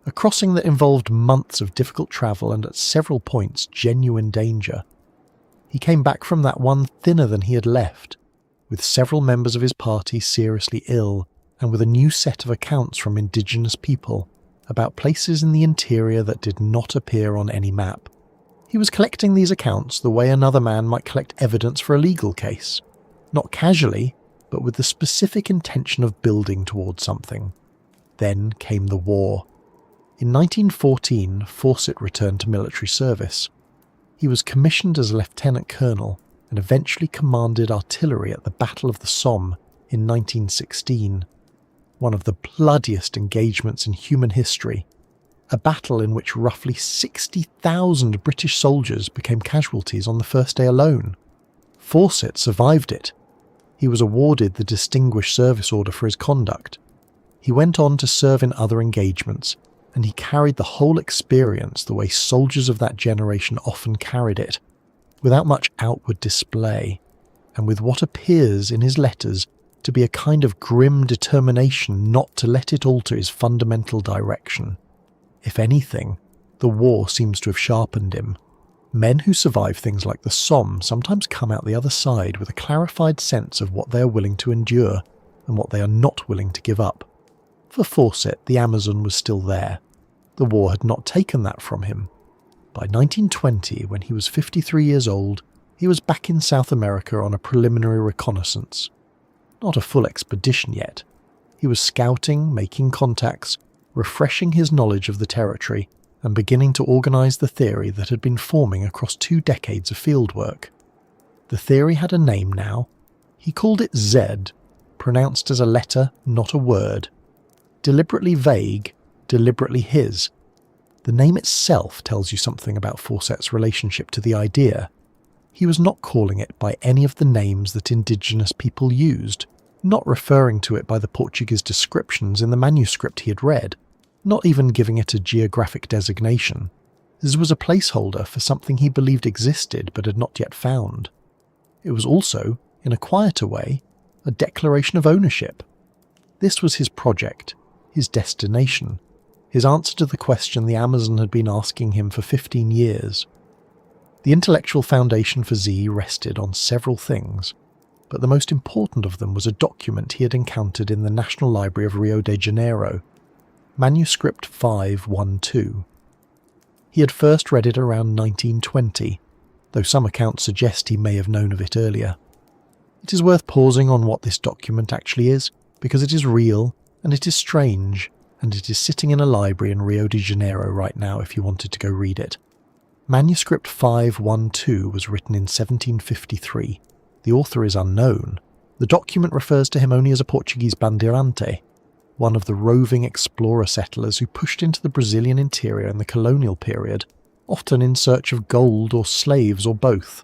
a crossing that involved months of difficult travel and at several points genuine danger. He came back from that one thinner than he had left, with several members of his party seriously ill, and with a new set of accounts from indigenous people about places in the interior that did not appear on any map. He was collecting these accounts the way another man might collect evidence for a legal case, not casually, but with the specific intention of building towards something. Then came the war. In 1914, Fawcett returned to military service. He was commissioned as a lieutenant colonel and eventually commanded artillery at the Battle of the Somme in 1916, one of the bloodiest engagements in human history, a battle in which roughly 60,000 British soldiers became casualties on the first day alone. Fawcett survived it. He was awarded the Distinguished Service Order for his conduct. He went on to serve in other engagements, and he carried the whole experience the way soldiers of that generation often carried it, without much outward display, and with what appears in his letters to be a kind of grim determination not to let it alter his fundamental direction. If anything, the war seems to have sharpened him. Men who survive things like the Somme sometimes come out the other side with a clarified sense of what they are willing to endure and what they are not willing to give up. For Fawcett, the Amazon was still there. The war had not taken that from him. By 1920, when he was 53 years old, he was back in South America on a preliminary reconnaissance. Not a full expedition yet. He was scouting, making contacts, refreshing his knowledge of the territory, and beginning to organise the theory that had been forming across 2 decades of fieldwork. The theory had a name now. He called it Z, pronounced as a letter, not a word. Deliberately vague, deliberately his. The name itself tells you something about Fawcett's relationship to the idea. He was not calling it by any of the names that indigenous people used, not referring to it by the Portuguese descriptions in the manuscript he had read, not even giving it a geographic designation. This was a placeholder for something he believed existed but had not yet found. It was also, in a quieter way, a declaration of ownership. This was his project, his destination, his answer to the question the Amazon had been asking him for 15 years. The intellectual foundation for Z rested on several things, but the most important of them was a document he had encountered in the National Library of Rio de Janeiro, Manuscript 512. He had first read it around 1920, though some accounts suggest he may have known of it earlier. It is worth pausing on what this document actually is, because it is real, and it is strange, and it is sitting in a library in Rio de Janeiro right now if you wanted to go read it. Manuscript 512 was written in 1753. The author is unknown. The document refers to him only as a Portuguese bandeirante, one of the roving explorer settlers who pushed into the Brazilian interior in the colonial period, often in search of gold or slaves or both.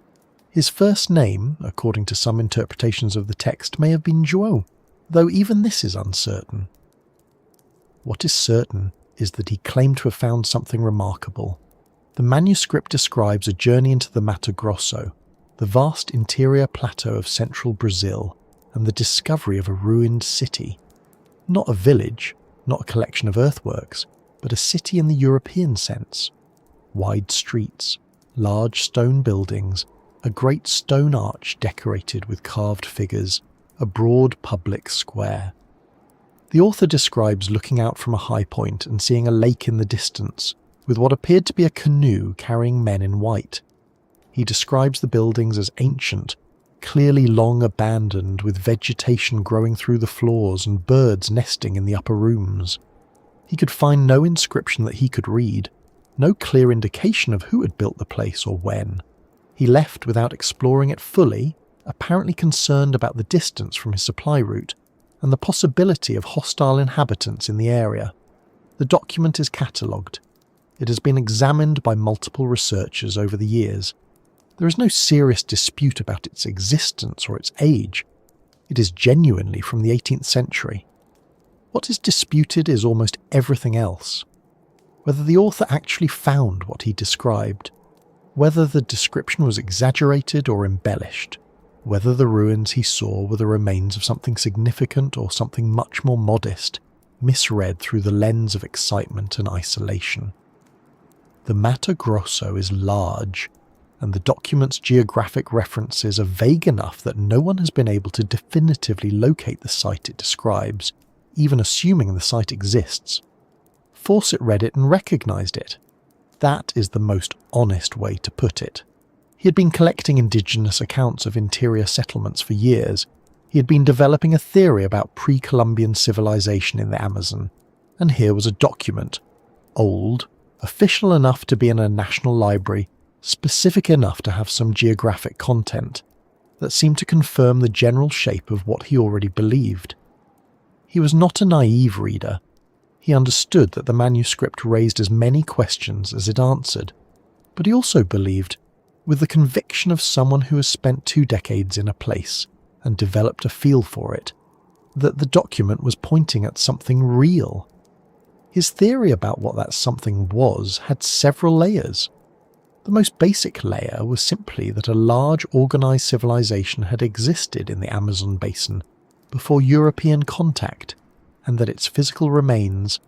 His first name, according to some interpretations of the text, may have been João, though even this is uncertain. What is certain is that he claimed to have found something remarkable. The manuscript describes a journey into the Mato Grosso, the vast interior plateau of central Brazil, and the discovery of a ruined city. Not a village, not a collection of earthworks, but a city in the European sense. Wide streets, large stone buildings, a great stone arch decorated with carved figures, a broad public square. The author describes looking out from a high point and seeing a lake in the distance, with what appeared to be a canoe carrying men in white. He describes the buildings as ancient, clearly long abandoned, with vegetation growing through the floors and birds nesting in the upper rooms. He could find no inscription that he could read, no clear indication of who had built the place or when. He left without exploring it fully, apparently concerned about the distance from his supply route and the possibility of hostile inhabitants in the area. The document is catalogued. It has been examined by multiple researchers over the years. There is no serious dispute about its existence or its age. It is genuinely from the 18th century. What is disputed is almost everything else. Whether the author actually found what he described, whether the description was exaggerated or embellished, whether the ruins he saw were the remains of something significant or something much more modest, misread through the lens of excitement and isolation. The Mato Grosso is large, and the document's geographic references are vague enough that no one has been able to definitively locate the site it describes, even assuming the site exists. Fawcett read it and recognised it. That is the most honest way to put it. He had been collecting indigenous accounts of interior settlements for years. He had been developing a theory about pre-Columbian civilization in the Amazon, and here was a document, old, official enough to be in a national library, specific enough to have some geographic content, that seemed to confirm the general shape of what he already believed. He was not a naive reader. He understood that the manuscript raised as many questions as it answered, but he also believed, with the conviction of someone who has spent 2 decades in a place and developed a feel for it, that the document was pointing at something real. His theory about what that something was had several layers. The most basic layer was simply that a large organised civilization had existed in the Amazon basin before European contact, and that its physical remains,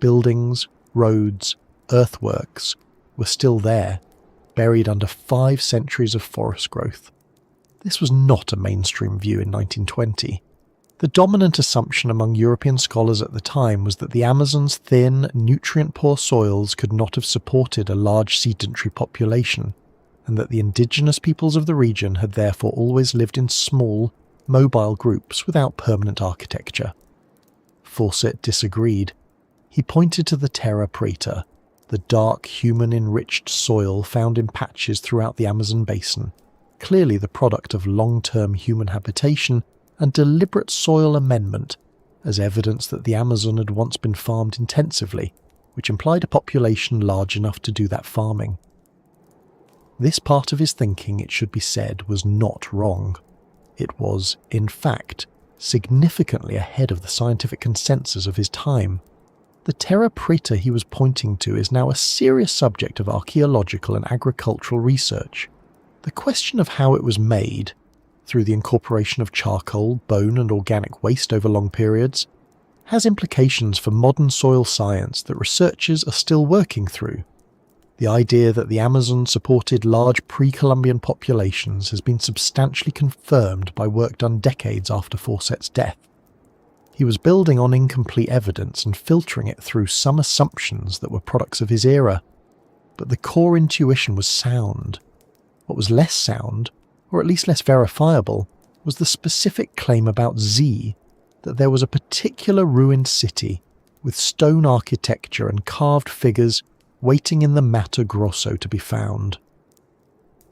buildings, roads, earthworks, were still there, buried under 5 centuries of forest growth. This was not a mainstream view in 1920. The dominant assumption among European scholars at the time was that the Amazon's thin, nutrient-poor soils could not have supported a large sedentary population, and that the indigenous peoples of the region had therefore always lived in small, mobile groups without permanent architecture. Fawcett disagreed. He pointed to the terra preta, the dark, human-enriched soil found in patches throughout the Amazon basin, clearly the product of long-term human habitation and deliberate soil amendment, as evidence that the Amazon had once been farmed intensively, which implied a population large enough to do that farming. This part of his thinking, it should be said, was not wrong. It was, in fact, significantly ahead of the scientific consensus of his time. The terra preta he was pointing to is now a serious subject of archaeological and agricultural research. The question of how it was made, through the incorporation of charcoal, bone and organic waste over long periods, has implications for modern soil science that researchers are still working through. The idea that the Amazon supported large pre-Columbian populations has been substantially confirmed by work done decades after Fawcett's death. He was building on incomplete evidence and filtering it through some assumptions that were products of his era, but the core intuition was sound. What was less sound, or at least less verifiable, was the specific claim about Z, that there was a particular ruined city with stone architecture and carved figures waiting in the Mato Grosso to be found.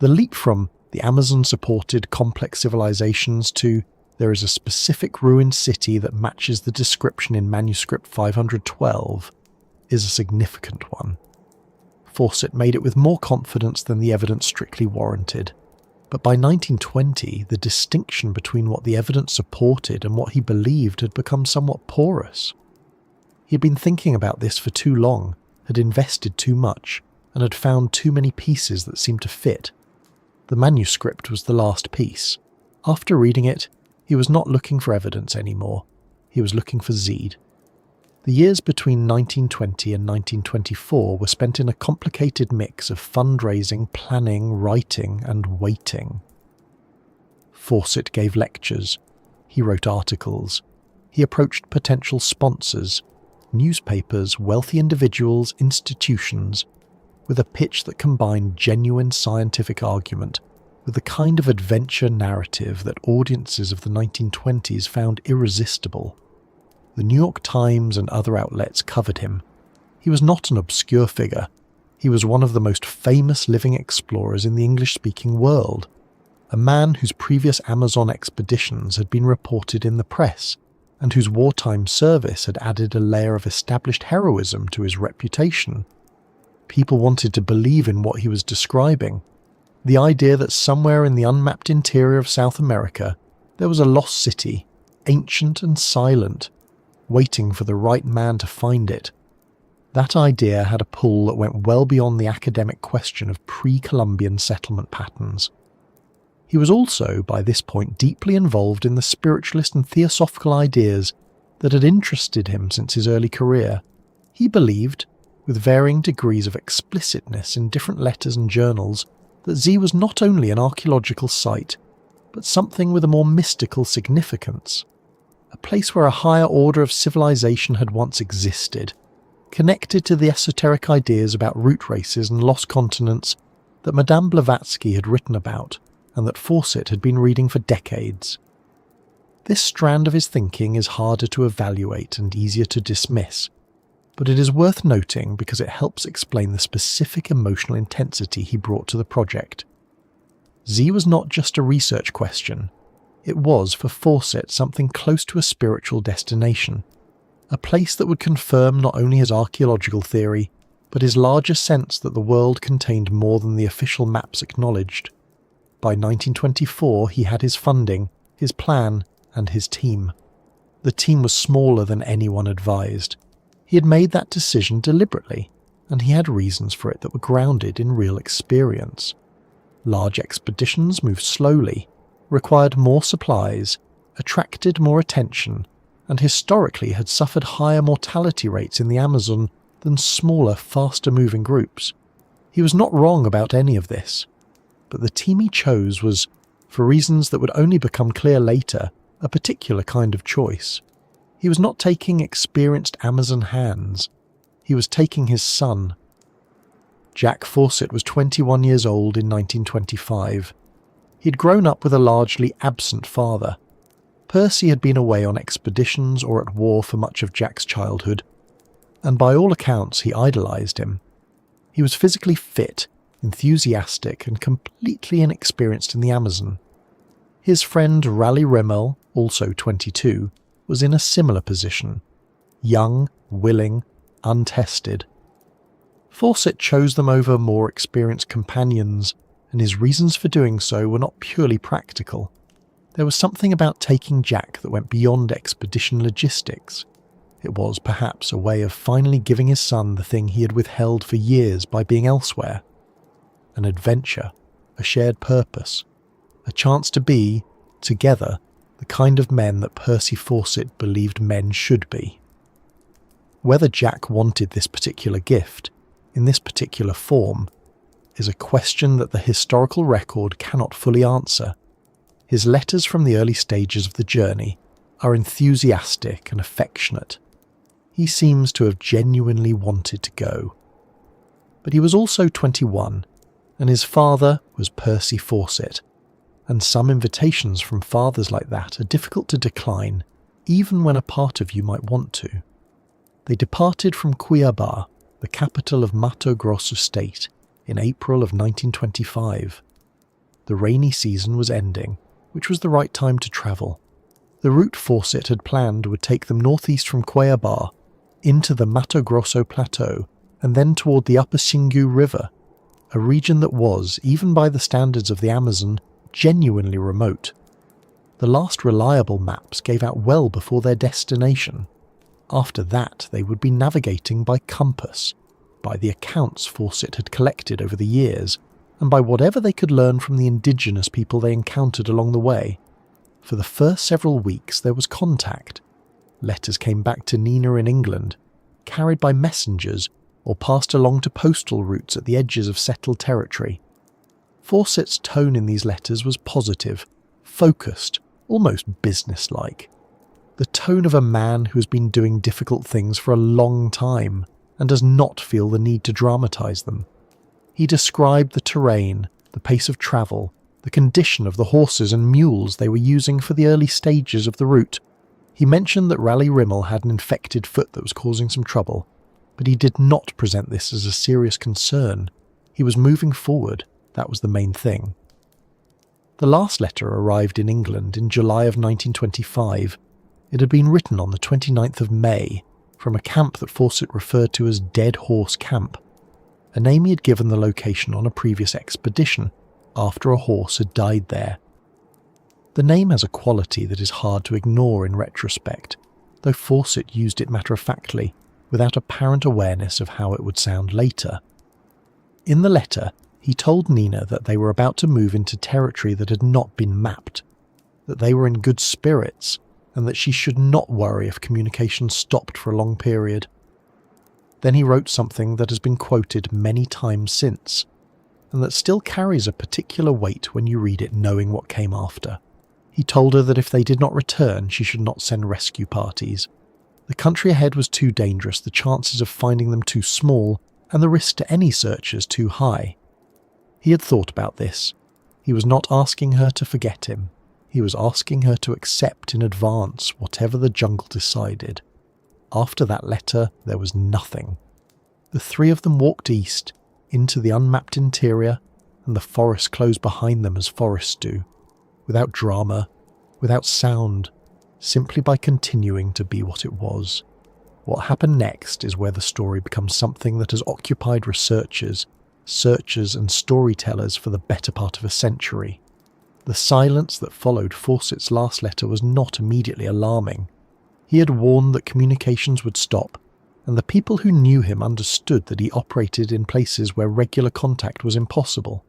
The leap from the Amazon-supported complex civilizations to there is a specific ruined city that matches the description in manuscript 512 is a significant one. Fawcett made it with more confidence than the evidence strictly warranted, but by 1920 the distinction between what the evidence supported and what he believed had become somewhat porous. He had been thinking about this for too long, had invested too much, and had found too many pieces that seemed to fit. The manuscript was the last piece. After reading it, he was not looking for evidence anymore. He was looking for Zeed. The years between 1920 and 1924 were spent in a complicated mix of fundraising, planning, writing, and waiting. Fawcett gave lectures. He wrote articles. He approached potential sponsors, newspapers, wealthy individuals, institutions, with a pitch that combined genuine scientific argument with the kind of adventure narrative that audiences of the 1920s found irresistible. The New York Times and other outlets covered him. He was not an obscure figure. He was one of the most famous living explorers in the English-speaking world, a man whose previous Amazon expeditions had been reported in the press, and whose wartime service had added a layer of established heroism to his reputation. People wanted to believe in what he was describing, the idea that somewhere in the unmapped interior of South America there was a lost city, ancient and silent, waiting for the right man to find it. That idea had a pull that went well beyond the academic question of pre-Columbian settlement patterns. He was also, by this point, deeply involved in the spiritualist and theosophical ideas that had interested him since his early career. He believed, with varying degrees of explicitness in different letters and journals, that Z was not only an archaeological site, but something with a more mystical significance. A place where a higher order of civilization had once existed, connected to the esoteric ideas about root races and lost continents that Madame Blavatsky had written about and that Fawcett had been reading for decades. This strand of his thinking is harder to evaluate and easier to dismiss, but it is worth noting because it helps explain the specific emotional intensity he brought to the project. Z was not just a research question. It was, for Fawcett, something close to a spiritual destination, a place that would confirm not only his archaeological theory, but his larger sense that the world contained more than the official maps acknowledged. By 1924, he had his funding, his plan, and his team. The team was smaller than anyone advised. He had made that decision deliberately, and he had reasons for it that were grounded in real experience. Large expeditions moved slowly, required more supplies, attracted more attention, and historically had suffered higher mortality rates in the Amazon than smaller, faster-moving groups. He was not wrong about any of this, but the team he chose was, for reasons that would only become clear later, a particular kind of choice. He was not taking experienced Amazon hands. He was taking his son. Jack Fawcett was 21 years old in 1925. He'd grown up with a largely absent father. Percy had been away on expeditions or at war for much of Jack's childhood, and by all accounts he idolized him. He was physically fit, enthusiastic, and completely inexperienced in the Amazon. His friend Raleigh Rimmell, also 22, was in a similar position. Young, willing, untested. Fawcett chose them over more experienced companions, and his reasons for doing so were not purely practical. There was something about taking Jack that went beyond expedition logistics. It was, perhaps, a way of finally giving his son the thing he had withheld for years by being elsewhere. An adventure, a shared purpose, a chance to be, together, the kind of men that Percy Fawcett believed men should be. Whether Jack wanted this particular gift, in this particular form, is a question that the historical record cannot fully answer. His letters from the early stages of the journey are enthusiastic and affectionate. He seems to have genuinely wanted to go. But he was also 21, and his father was Percy Fawcett, and some invitations from fathers like that are difficult to decline, even when a part of you might want to. They departed from Cuiabá, the capital of Mato Grosso state, in April of 1925. The rainy season was ending, which was the right time to travel. The route Fawcett had planned would take them northeast from Cuiabá, into the Mato Grosso plateau, and then toward the upper Xingu River, a region that was, even by the standards of the Amazon, genuinely remote. The last reliable maps gave out well before their destination. After that, they would be navigating by compass, by the accounts Fawcett had collected over the years, and by whatever they could learn from the indigenous people they encountered along the way. For the first several weeks there was contact. letters came back to Nina in England, carried by messengers or passed along to postal routes at the edges of settled territory. Fawcett's tone in these letters was positive, focused, almost businesslike. The tone of a man who has been doing difficult things for a long time and does not feel the need to dramatise them. He described the terrain, the pace of travel, the condition of the horses and mules they were using for the early stages of the route. He mentioned that Raleigh Rimmell had an infected foot that was causing some trouble, but he did not present this as a serious concern. He was moving forward, that was the main thing. The last letter arrived in England in July of 1925. It had been written on the 29th of May from a camp that Fawcett referred to as Dead Horse Camp, a name he had given the location on a previous expedition after a horse had died there. The name has a quality that is hard to ignore in retrospect, though Fawcett used it matter-of-factly, without apparent awareness of how it would sound later. In the letter, he told Nina that they were about to move into territory that had not been mapped, that they were in good spirits, and that she should not worry if communication stopped for a long period. Then he wrote something that has been quoted many times since, and that still carries a particular weight when you read it knowing what came after. He told her that if they did not return, she should not send rescue parties. The country ahead was too dangerous, the chances of finding them too small, and the risk to any searchers too high. He had thought about this. He was not asking her to forget him. He was asking her to accept in advance whatever the jungle decided. After that letter, there was nothing. The three of them walked east, into the unmapped interior, and the forest closed behind them as forests do, without drama, without sound, simply by continuing to be what it was. What happened next is where the story becomes something that has occupied researchers, searchers and storytellers for the better part of a century. The silence that followed Fawcett's last letter was not immediately alarming. He had warned that communications would stop, and the people who knew him understood that he operated in places where regular contact was impossible.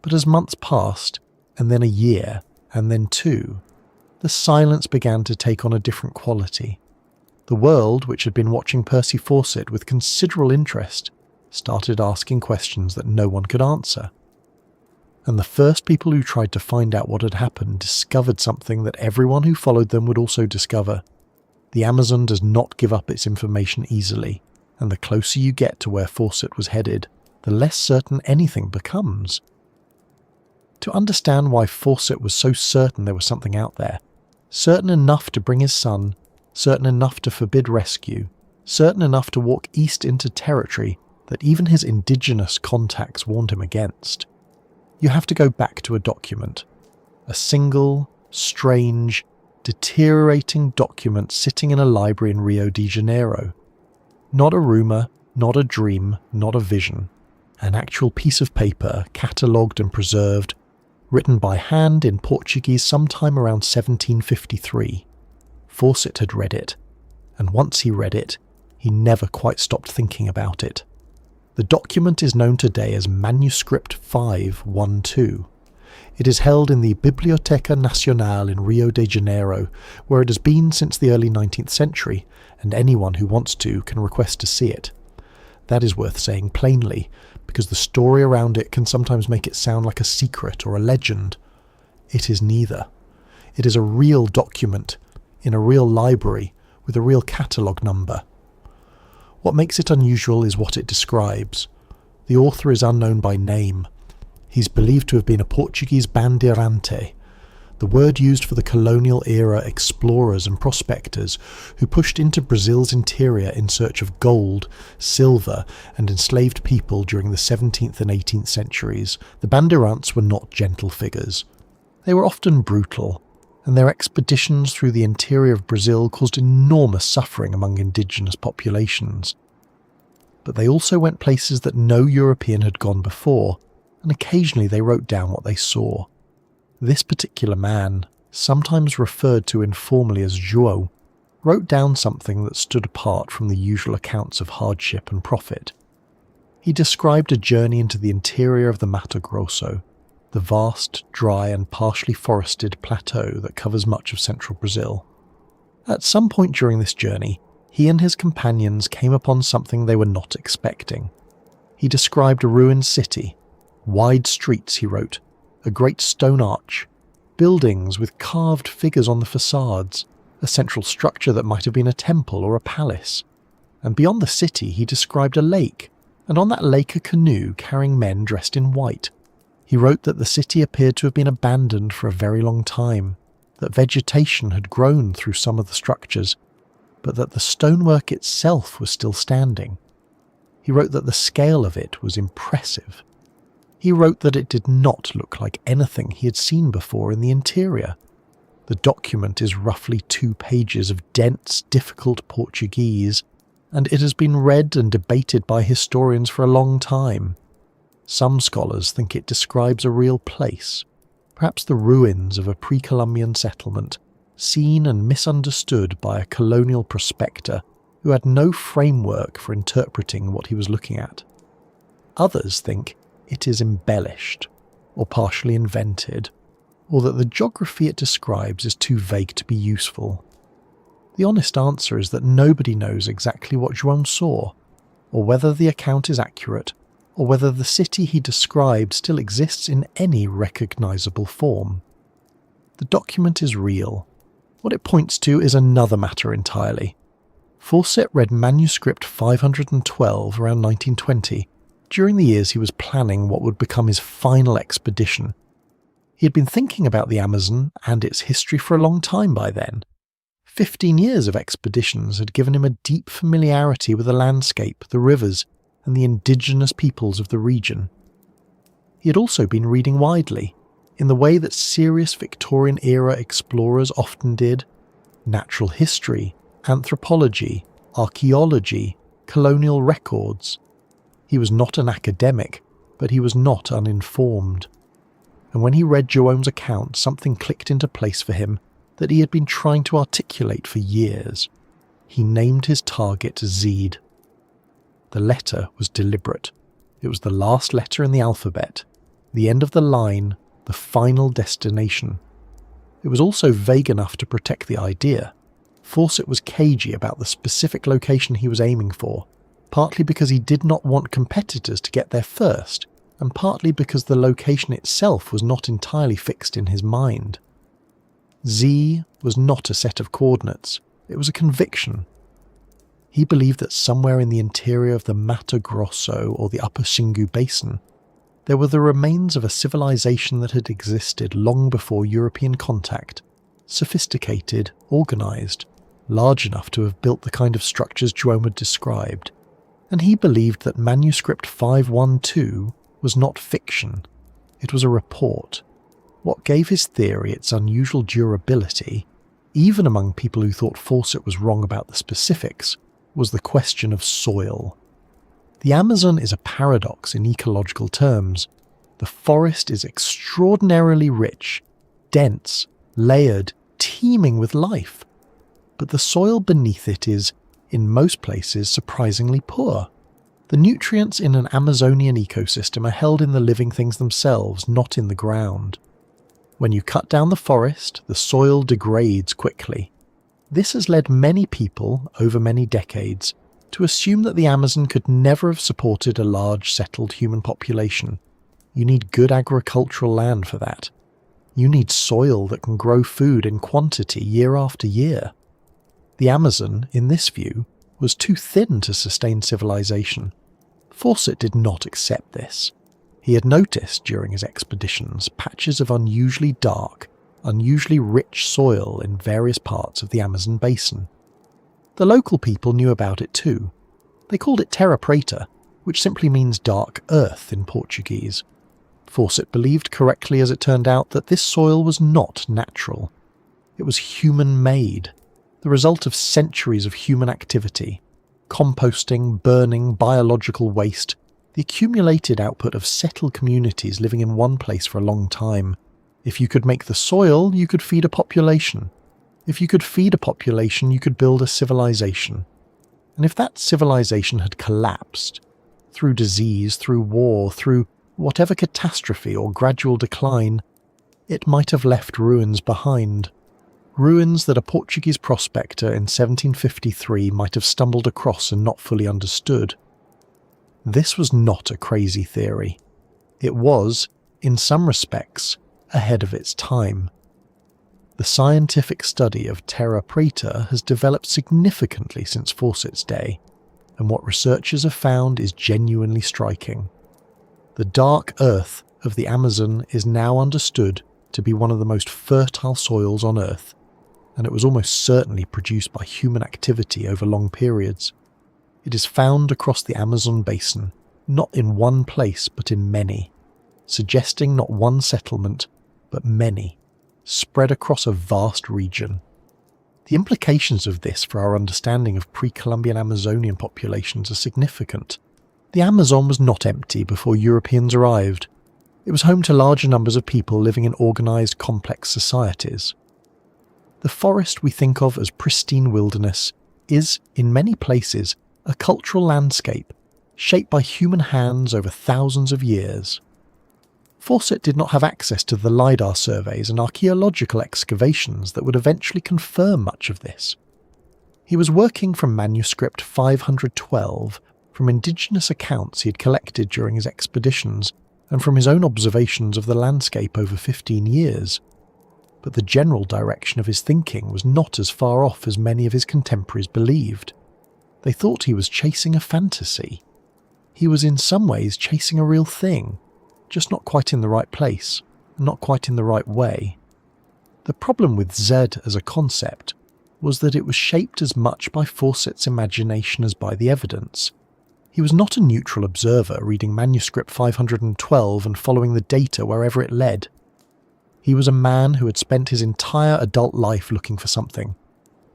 But as months passed, and then a year, and then two, the silence began to take on a different quality. The world, which had been watching Percy Fawcett with considerable interest, started asking questions that no one could answer. And the first people who tried to find out what had happened discovered something that everyone who followed them would also discover. The Amazon does not give up its information easily, and the closer you get to where Fawcett was headed, the less certain anything becomes. To understand why Fawcett was so certain there was something out there, certain enough to bring his son, certain enough to forbid rescue, certain enough to walk east into territory that even his indigenous contacts warned him against, you have to go back to a document. A single, strange, deteriorating document sitting in a library in Rio de Janeiro. Not a rumour, not a dream, not a vision. An actual piece of paper, catalogued and preserved, written by hand in Portuguese sometime around 1753. Fawcett had read it, and once he read it, he never quite stopped thinking about it. The document is known today as Manuscript 512. It is held in the Biblioteca Nacional in Rio de Janeiro, where it has been since the early 19th century, and anyone who wants to can request to see it. That is worth saying plainly, because the story around it can sometimes make it sound like a secret or a legend. It is neither. It is a real document, in a real library, with a real catalogue number. What makes it unusual is what it describes. The author is unknown by name. He's believed to have been a Portuguese bandeirante, the word used for the colonial-era explorers and prospectors who pushed into Brazil's interior in search of gold, silver, and enslaved people during the 17th and 18th centuries. The bandeirantes were not gentle figures. They were often brutal, and their expeditions through the interior of Brazil caused enormous suffering among indigenous populations. But they also went places that no European had gone before, and occasionally they wrote down what they saw. This particular man, sometimes referred to informally as João, wrote down something that stood apart from the usual accounts of hardship and profit. He described a journey into the interior of the Mato Grosso, the vast, dry and partially forested plateau that covers much of central Brazil. At some point during this journey, he and his companions came upon something they were not expecting. He described a ruined city, wide streets, he wrote, a great stone arch, buildings with carved figures on the facades, a central structure that might have been a temple or a palace. And beyond the city he described a lake, and on that lake a canoe carrying men dressed in white. He wrote that the city appeared to have been abandoned for a very long time, that vegetation had grown through some of the structures, but that the stonework itself was still standing. He wrote that the scale of it was impressive. He wrote that it did not look like anything he had seen before in the interior. The document is roughly 2 pages of dense, difficult Portuguese, and it has been read and debated by historians for a long time. Some scholars think it describes a real place, perhaps the ruins of a pre-Columbian settlement, seen and misunderstood by a colonial prospector who had no framework for interpreting what he was looking at. Others think it is embellished, or partially invented, or that the geography it describes is too vague to be useful. The honest answer is that nobody knows exactly what João saw, or whether the account is accurate, or whether the city he described still exists in any recognisable form. The document is real. What it points to is another matter entirely. Fawcett read manuscript 512 around 1920, during the years he was planning what would become his final expedition. He had been thinking about the Amazon and its history for a long time by then. 15 years of expeditions had given him a deep familiarity with the landscape, the rivers, and the indigenous peoples of the region. He had also been reading widely, in the way that serious Victorian-era explorers often did: natural history, anthropology, archaeology, colonial records. He was not an academic, but he was not uninformed. And when he read João's account, something clicked into place for him that he had been trying to articulate for years. He named his target Zed. The letter was deliberate. It was the last letter in the alphabet, the end of the line, the final destination. It was also vague enough to protect the idea. Fawcett was cagey about the specific location he was aiming for, partly because he did not want competitors to get there first, and partly because the location itself was not entirely fixed in his mind. Z was not a set of coordinates, it was a conviction. He believed that somewhere in the interior of the Mato Grosso or the Upper Xingu Basin, there were the remains of a civilization that had existed long before European contact, sophisticated, organised, large enough to have built the kind of structures João had described, and he believed that manuscript 512 was not fiction, it was a report. What gave his theory its unusual durability, even among people who thought Fawcett was wrong about the specifics, was the question of soil. The Amazon is a paradox in ecological terms. The forest is extraordinarily rich, dense, layered, teeming with life. But the soil beneath it is, in most places, surprisingly poor. The nutrients in an Amazonian ecosystem are held in the living things themselves, not in the ground. When you cut down the forest, the soil degrades quickly. This has led many people, over many decades, to assume that the Amazon could never have supported a large settled human population. You need good agricultural land for that. You need soil that can grow food in quantity year after year. The Amazon, in this view, was too thin to sustain civilization. Fawcett did not accept this. He had noticed during his expeditions patches of unusually dark, unusually rich soil in various parts of the Amazon basin. The local people knew about it too. They called it terra preta, which simply means dark earth in Portuguese. Fawcett believed, correctly as it turned out, that this soil was not natural. It was human-made, the result of centuries of human activity, composting, burning, biological waste, the accumulated output of settled communities living in one place for a long time. If you could make the soil, you could feed a population. If you could feed a population, you could build a civilization. And if that civilization had collapsed, through disease, through war, through whatever catastrophe or gradual decline, it might have left ruins behind. ruins that a Portuguese prospector in 1753 might have stumbled across and not fully understood. This was not a crazy theory. It was, in some respects, ahead of its time. The scientific study of terra preta has developed significantly since Fawcett's day, and what researchers have found is genuinely striking. The dark earth of the Amazon is now understood to be one of the most fertile soils on Earth, and it was almost certainly produced by human activity over long periods. It is found across the Amazon basin, not in one place but in many, suggesting not one settlement, but many, spread across a vast region. The implications of this for our understanding of pre-Columbian Amazonian populations are significant. The Amazon was not empty before Europeans arrived. It was home to larger numbers of people living in organised, complex societies. The forest we think of as pristine wilderness is, in many places, a cultural landscape shaped by human hands over thousands of years. Fawcett did not have access to the LiDAR surveys and archaeological excavations that would eventually confirm much of this. He was working from manuscript 512 from indigenous accounts he had collected during his expeditions and from his own observations of the landscape over 15 years. But the general direction of his thinking was not as far off as many of his contemporaries believed. They thought he was chasing a fantasy. He was in some ways chasing a real thing, just not quite in the right place, and not quite in the right way. The problem with Z as a concept was that it was shaped as much by Fawcett's imagination as by the evidence. He was not a neutral observer reading manuscript 512 and following the data wherever it led. He was a man who had spent his entire adult life looking for something,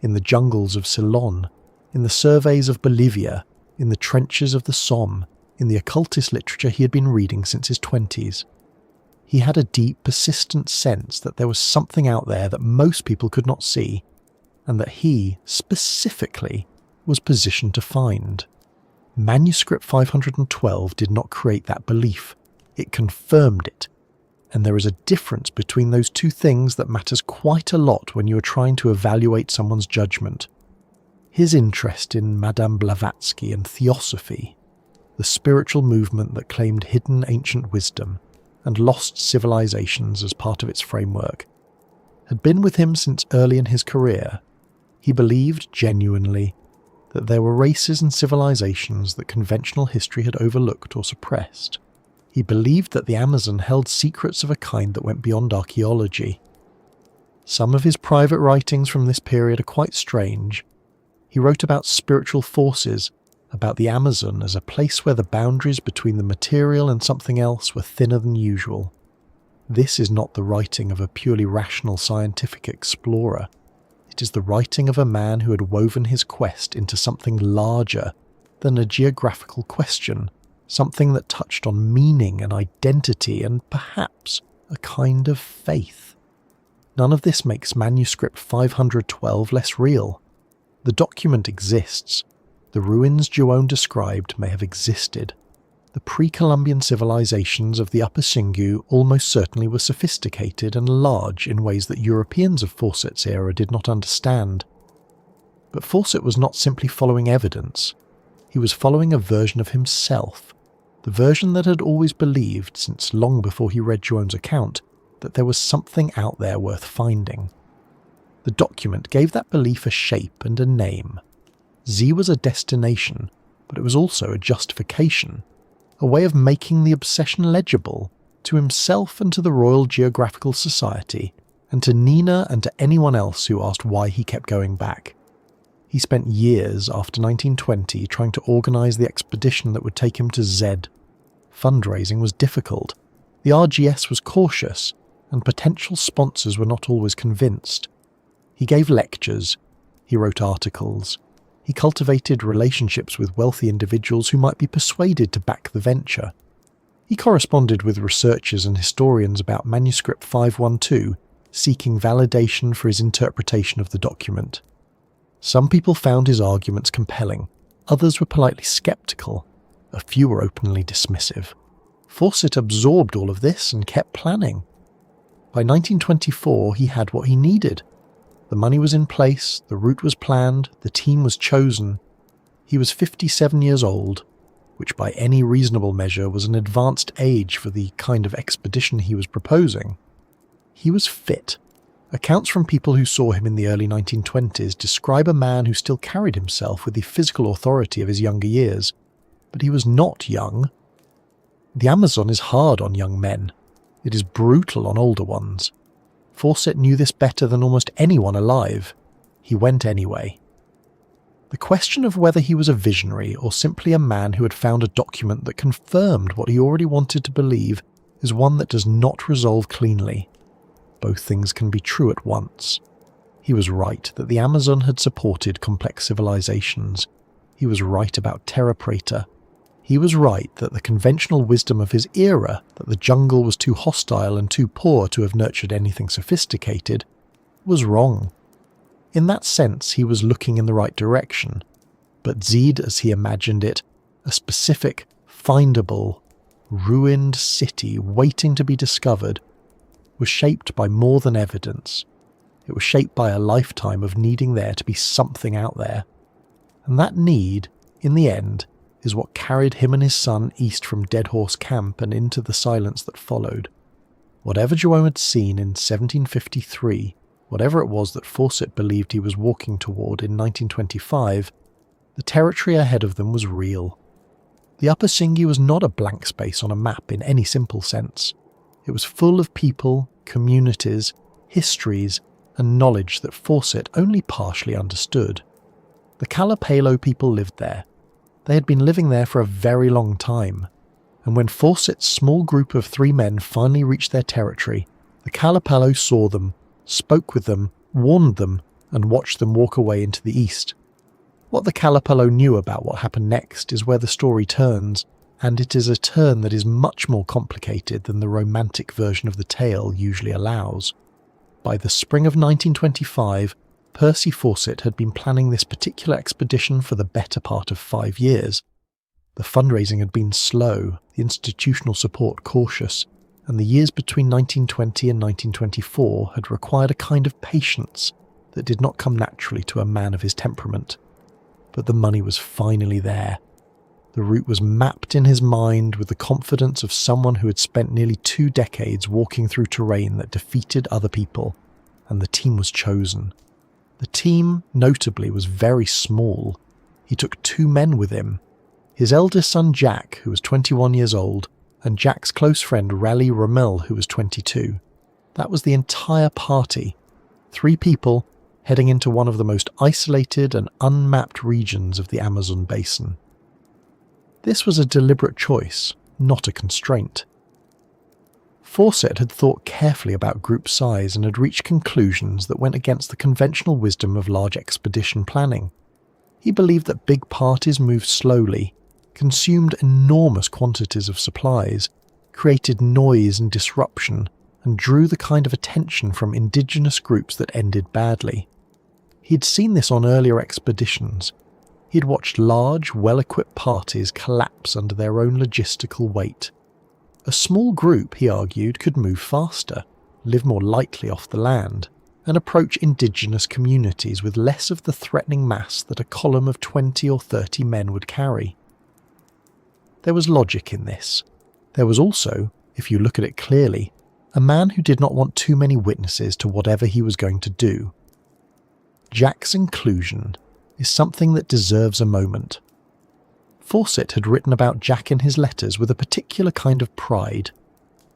in the jungles of Ceylon, in the surveys of Bolivia, in the trenches of the Somme, in the occultist literature he had been reading since his 20s. He had a deep, persistent sense that there was something out there that most people could not see, and that he, specifically, was positioned to find. Manuscript 512 did not create that belief, it confirmed it, and there is a difference between those two things that matters quite a lot when you are trying to evaluate someone's judgment. His interest in Madame Blavatsky and theosophy, the spiritual movement that claimed hidden ancient wisdom and lost civilizations as part of its framework, had been with him since early in his career. He believed genuinely that there were races and civilizations that conventional history had overlooked or suppressed. He believed that the Amazon held secrets of a kind that went beyond archaeology. Some of his private writings from this period are quite strange. He wrote about spiritual forces, about the Amazon as a place where the boundaries between the material and something else were thinner than usual. This is not the writing of a purely rational scientific explorer. It is the writing of a man who had woven his quest into something larger than a geographical question, something that touched on meaning and identity and perhaps a kind of faith. None of this makes manuscript 512 less real. The document exists. The ruins Juon described may have existed. The pre-Columbian civilizations of the Upper Xingu almost certainly were sophisticated and large in ways that Europeans of Fawcett's era did not understand. But Fawcett was not simply following evidence. He was following a version of himself, the version that had always believed, since long before he read Juon's account, that there was something out there worth finding. The document gave that belief a shape and a name. Z was a destination, but it was also a justification, a way of making the obsession legible to himself and to the Royal Geographical Society, and to Nina and to anyone else who asked why he kept going back. He spent years after 1920 trying to organise the expedition that would take him to Z. Fundraising was difficult, the RGS was cautious, and potential sponsors were not always convinced. He gave lectures, he wrote articles, he cultivated relationships with wealthy individuals who might be persuaded to back the venture. He corresponded with researchers and historians about manuscript 512, seeking validation for his interpretation of the document. Some people found his arguments compelling, others were politely sceptical, a few were openly dismissive. Fawcett absorbed all of this and kept planning. By 1924 he had what he needed. The money was in place, the route was planned, the team was chosen. He was 57 years old, which by any reasonable measure was an advanced age for the kind of expedition he was proposing. He was fit. Accounts from people who saw him in the early 1920s describe a man who still carried himself with the physical authority of his younger years, but he was not young. The Amazon is hard on young men. It is brutal on older ones. Fawcett knew this better than almost anyone alive. He went anyway. The question of whether he was a visionary or simply a man who had found a document that confirmed what he already wanted to believe is one that does not resolve cleanly. Both things can be true at once. He was right that the Amazon had supported complex civilizations. He was right about terra preta. He was right that the conventional wisdom of his era, that the jungle was too hostile and too poor to have nurtured anything sophisticated, was wrong. In that sense, he was looking in the right direction. But Zeed, as he imagined it, a specific, findable, ruined city waiting to be discovered, was shaped by more than evidence. It was shaped by a lifetime of needing there to be something out there. And that need, in the end, is what carried him and his son east from Dead Horse Camp and into the silence that followed. Whatever Jerome had seen in 1753, whatever it was that Fawcett believed he was walking toward in 1925, the territory ahead of them was real. The Upper Singhi was not a blank space on a map in any simple sense. It was full of people, communities, histories, and knowledge that Fawcett only partially understood. The Kalapalo people lived there. They had been living there for a very long time, and when Fawcett's small group of 3 men finally reached their territory, the Kalapalo saw them, spoke with them, warned them, and watched them walk away into the east. What the Kalapalo knew about what happened next is where the story turns, and it is a turn that is much more complicated than the romantic version of the tale usually allows. By the spring of 1925, Percy Fawcett had been planning this particular expedition for the better part of 5 years. The fundraising had been slow, the institutional support cautious, and the years between 1920 and 1924 had required a kind of patience that did not come naturally to a man of his temperament. But the money was finally there. The route was mapped in his mind with the confidence of someone who had spent nearly 2 decades walking through terrain that defeated other people, and the team was chosen. The team, notably, was very small. He took 2 men with him. His eldest son Jack, who was 21 years old, and Jack's close friend Raleigh Rimmell, who was 22. That was the entire party. 3 people heading into one of the most isolated and unmapped regions of the Amazon basin. This was a deliberate choice, not a constraint. Fawcett had thought carefully about group size and had reached conclusions that went against the conventional wisdom of large expedition planning. He believed that big parties moved slowly, consumed enormous quantities of supplies, created noise and disruption, and drew the kind of attention from indigenous groups that ended badly. He had seen this on earlier expeditions. He had watched large, well-equipped parties collapse under their own logistical weight. A small group, he argued, could move faster, live more lightly off the land, and approach indigenous communities with less of the threatening mass that a column of 20 or 30 men would carry. There was logic in this. There was also, if you look at it clearly, a man who did not want too many witnesses to whatever he was going to do. Jack's inclusion is something that deserves a moment. Fawcett had written about Jack in his letters with a particular kind of pride.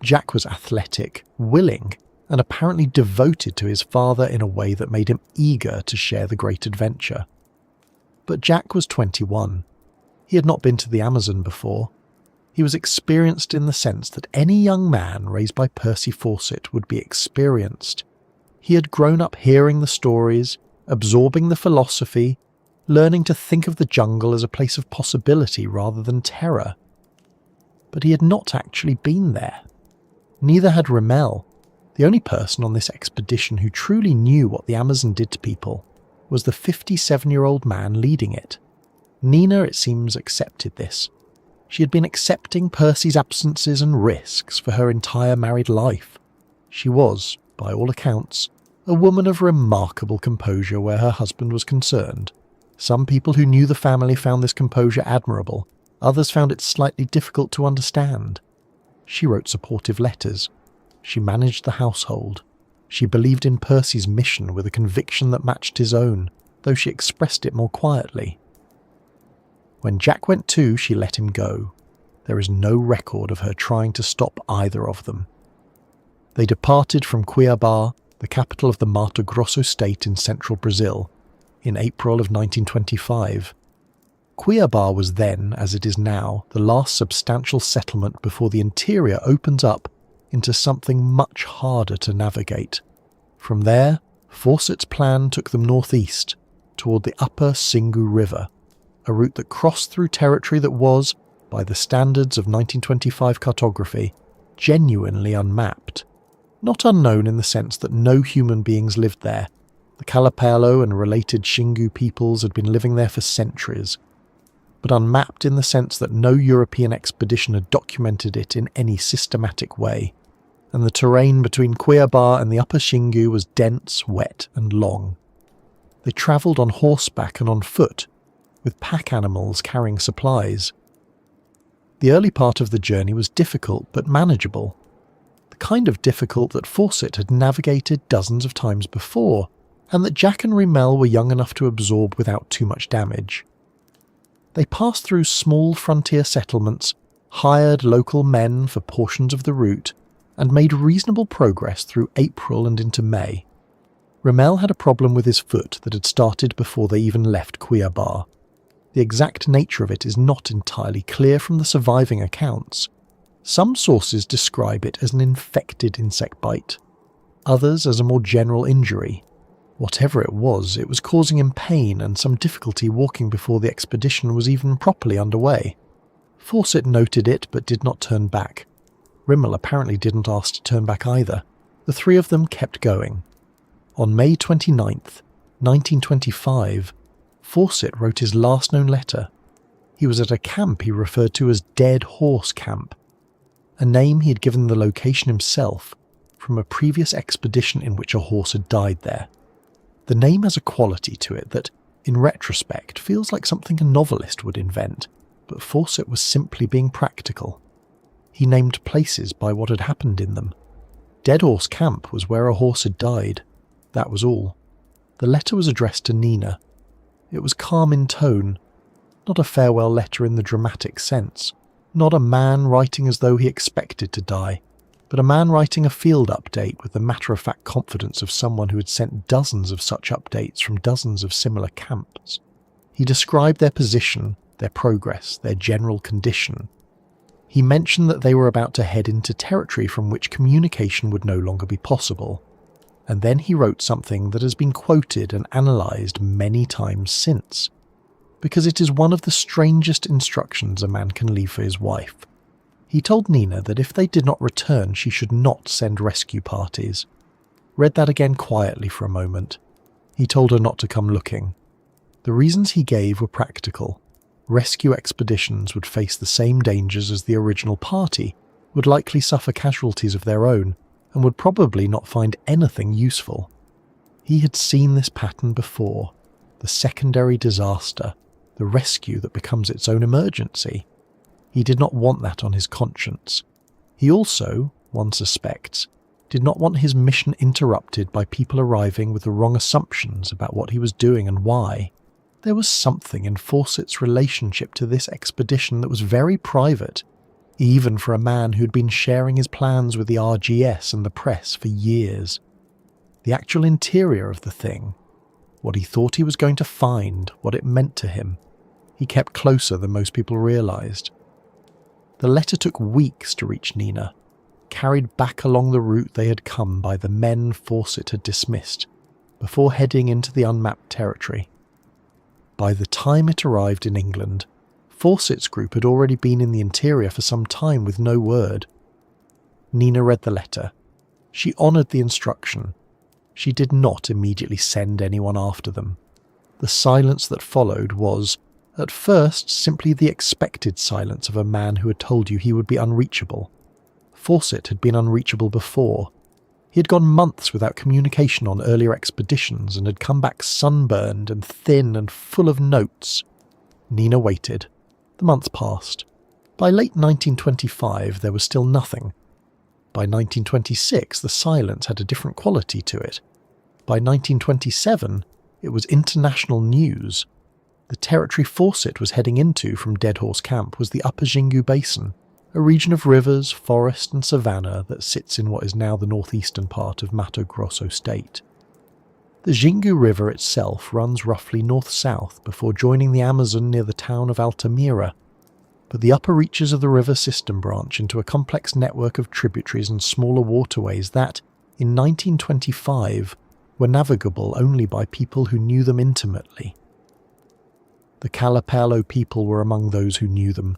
Jack was athletic, willing, and apparently devoted to his father in a way that made him eager to share the great adventure. But Jack was 21. He had not been to the Amazon before. He was experienced in the sense that any young man raised by Percy Fawcett would be experienced. He had grown up hearing the stories, absorbing the philosophy, learning to think of the jungle as a place of possibility rather than terror. But he had not actually been there. Neither had Rimmell. The only person on this expedition who truly knew what the Amazon did to people was the 57-year-old man leading it. Nina, it seems, accepted this. She had been accepting Percy's absences and risks for her entire married life. She was, by all accounts, a woman of remarkable composure where her husband was concerned. Some people who knew the family found this composure admirable, others found it slightly difficult to understand. She wrote supportive letters. She managed the household. She believed in Percy's mission with a conviction that matched his own, though she expressed it more quietly. When Jack went too, she let him go. There is no record of her trying to stop either of them. They departed from Cuiabá, the capital of the Mato Grosso state in central Brazil, in April of 1925. Cuiabá was then, as it is now, the last substantial settlement before the interior opens up into something much harder to navigate. From there, Fawcett's plan took them northeast, toward the upper Xingu River, a route that crossed through territory that was, by the standards of 1925 cartography, genuinely unmapped. Not unknown in the sense that no human beings lived there. The Kalapalo and related Xingu peoples had been living there for centuries, but unmapped in the sense that no European expedition had documented it in any systematic way, and the terrain between Cuiabá and the upper Xingu was dense, wet and long. They travelled on horseback and on foot, with pack animals carrying supplies. The early part of the journey was difficult but manageable, the kind of difficult that Fawcett had navigated dozens of times before, and that Jack and Rimmell were young enough to absorb without too much damage. They passed through small frontier settlements, hired local men for portions of the route, and made reasonable progress through April and into May. Rimmell had a problem with his foot that had started before they even left Cuiabá. The exact nature of it is not entirely clear from the surviving accounts. Some sources describe it as an infected insect bite, others as a more general injury. Whatever it was causing him pain and some difficulty walking before the expedition was even properly underway. Fawcett noted it but did not turn back. Rimmell apparently didn't ask to turn back either. The three of them kept going. On May 29th, 1925, Fawcett wrote his last known letter. He was at a camp he referred to as Dead Horse Camp, a name he had given the location himself from a previous expedition in which a horse had died there. The name has a quality to it that, in retrospect, feels like something a novelist would invent, but Fawcett was simply being practical. He named places by what had happened in them. Dead Horse Camp was where a horse had died. That was all. The letter was addressed to Nina. It was calm in tone, not a farewell letter in the dramatic sense, not a man writing as though he expected to die, but a man writing a field update with the matter-of-fact confidence of someone who had sent dozens of such updates from dozens of similar camps. He described their position, their progress, their general condition. He mentioned that they were about to head into territory from which communication would no longer be possible. And then he wrote something that has been quoted and analysed many times since, because it is one of the strangest instructions a man can leave for his wife. He told Nina that if they did not return, she should not send rescue parties. Read that again quietly for a moment. He told her not to come looking. The reasons he gave were practical. Rescue expeditions would face the same dangers as the original party, would likely suffer casualties of their own, and would probably not find anything useful. He had seen this pattern before, the secondary disaster, the rescue that becomes its own emergency. He did not want that on his conscience. He also, one suspects, did not want his mission interrupted by people arriving with the wrong assumptions about what he was doing and why. There was something in Fawcett's relationship to this expedition that was very private, even for a man who'd been sharing his plans with the RGS and the press for years. The actual interior of the thing, what he thought he was going to find, what it meant to him, he kept closer than most people realised. The letter took weeks to reach Nina, carried back along the route they had come by the men Fawcett had dismissed, before heading into the unmapped territory. By the time it arrived in England, Fawcett's group had already been in the interior for some time with no word. Nina read the letter. She honoured the instruction. She did not immediately send anyone after them. The silence that followed was, at first, simply the expected silence of a man who had told you he would be unreachable. Fawcett had been unreachable before. He had gone months without communication on earlier expeditions and had come back sunburned and thin and full of notes. Nina waited. The months passed. By late 1925 there was still nothing. By 1926 the silence had a different quality to it. By 1927 it was international news. The territory Fawcett was heading into from Dead Horse Camp was the Upper Xingu Basin, a region of rivers, forest and savanna that sits in what is now the northeastern part of Mato Grosso state. The Xingu River itself runs roughly north-south before joining the Amazon near the town of Altamira, but the upper reaches of the river system branch into a complex network of tributaries and smaller waterways that, in 1925, were navigable only by people who knew them intimately. The Kalapalo people were among those who knew them.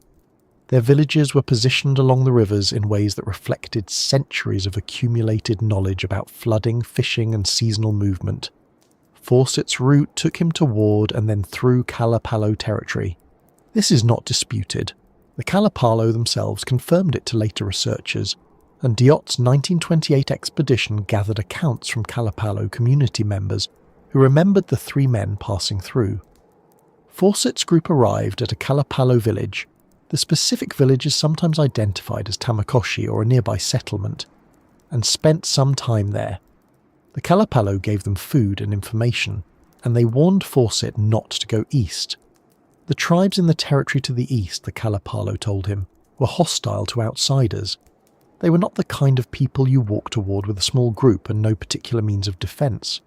Their villages were positioned along the rivers in ways that reflected centuries of accumulated knowledge about flooding, fishing and seasonal movement. Fawcett's route took him toward and then through Kalapalo territory. This is not disputed. The Kalapalo themselves confirmed it to later researchers, and Diot's 1928 expedition gathered accounts from Kalapalo community members who remembered the three men passing through. Fawcett's group arrived at a Kalapalo village. The specific village is sometimes identified as Tamakoshi or a nearby settlement, and spent some time there. The Kalapalo gave them food and information, and they warned Fawcett not to go east. The tribes in the territory to the east, the Kalapalo told him, were hostile to outsiders. They were not the kind of people you walk toward with a small group and no particular means of defence.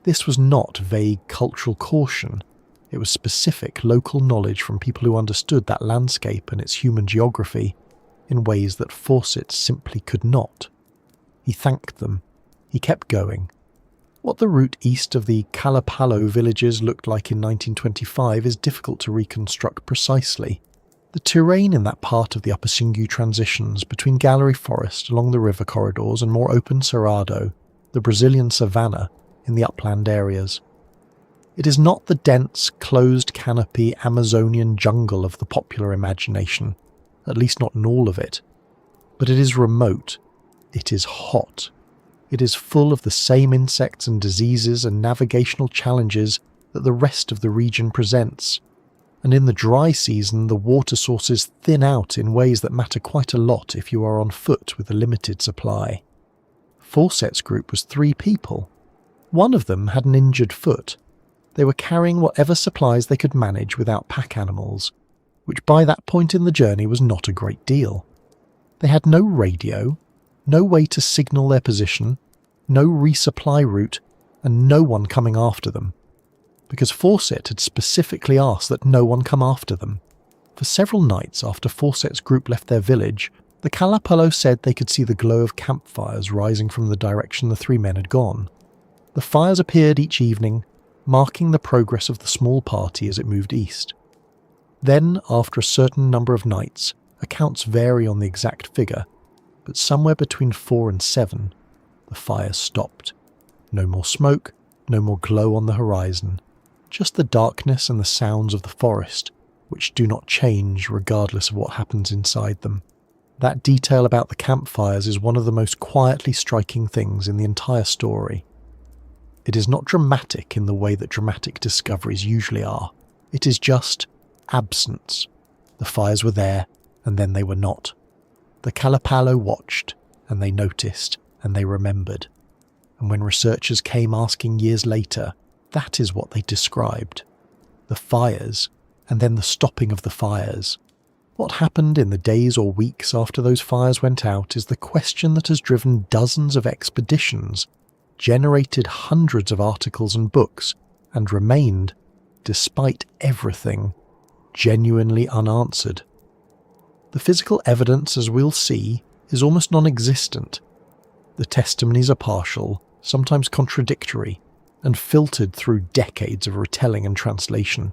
This was not vague cultural caution. It was specific local knowledge from people who understood that landscape and its human geography in ways that Fawcett simply could not. He thanked them. He kept going. What the route east of the Kalapalo villages looked like in 1925 is difficult to reconstruct precisely. The terrain in that part of the Upper Xingu transitions between gallery forest along the river corridors and more open cerrado, the Brazilian savanna, in the upland areas. It is not the dense, closed canopy Amazonian jungle of the popular imagination, at least not in all of it. But it is remote. It is hot. It is full of the same insects and diseases and navigational challenges that the rest of the region presents. And in the dry season, the water sources thin out in ways that matter quite a lot if you are on foot with a limited supply. Fawcett's group was 3 people. One of them had an injured foot. They were carrying whatever supplies they could manage without pack animals, which by that point in the journey was not a great deal. They had no radio, no way to signal their position, no resupply route, and no one coming after them, because Fawcett had specifically asked that no one come after them. For several nights after Fawcett's group left their village, the Kalapalo said they could see the glow of campfires rising from the direction the 3 men had gone. The fires appeared each evening, marking the progress of the small party as it moved east. Then, after a certain number of nights, accounts vary on the exact figure, but somewhere between 4 and 7, the fires stopped. No more smoke, no more glow on the horizon, just the darkness and the sounds of the forest, which do not change regardless of what happens inside them. That detail about the campfires is one of the most quietly striking things in the entire story. It is not dramatic in the way that dramatic discoveries usually are. It is just absence. The fires were there, and then they were not. The Kalapalo watched, and they noticed, and they remembered. And when researchers came asking years later, that is what they described. The fires, and then the stopping of the fires. What happened in the days or weeks after those fires went out is the question that has driven dozens of expeditions, generated hundreds of articles and books, and remained, despite everything, genuinely unanswered. The physical evidence, as we'll see, is almost non-existent. The testimonies are partial, sometimes contradictory, and filtered through decades of retelling and translation.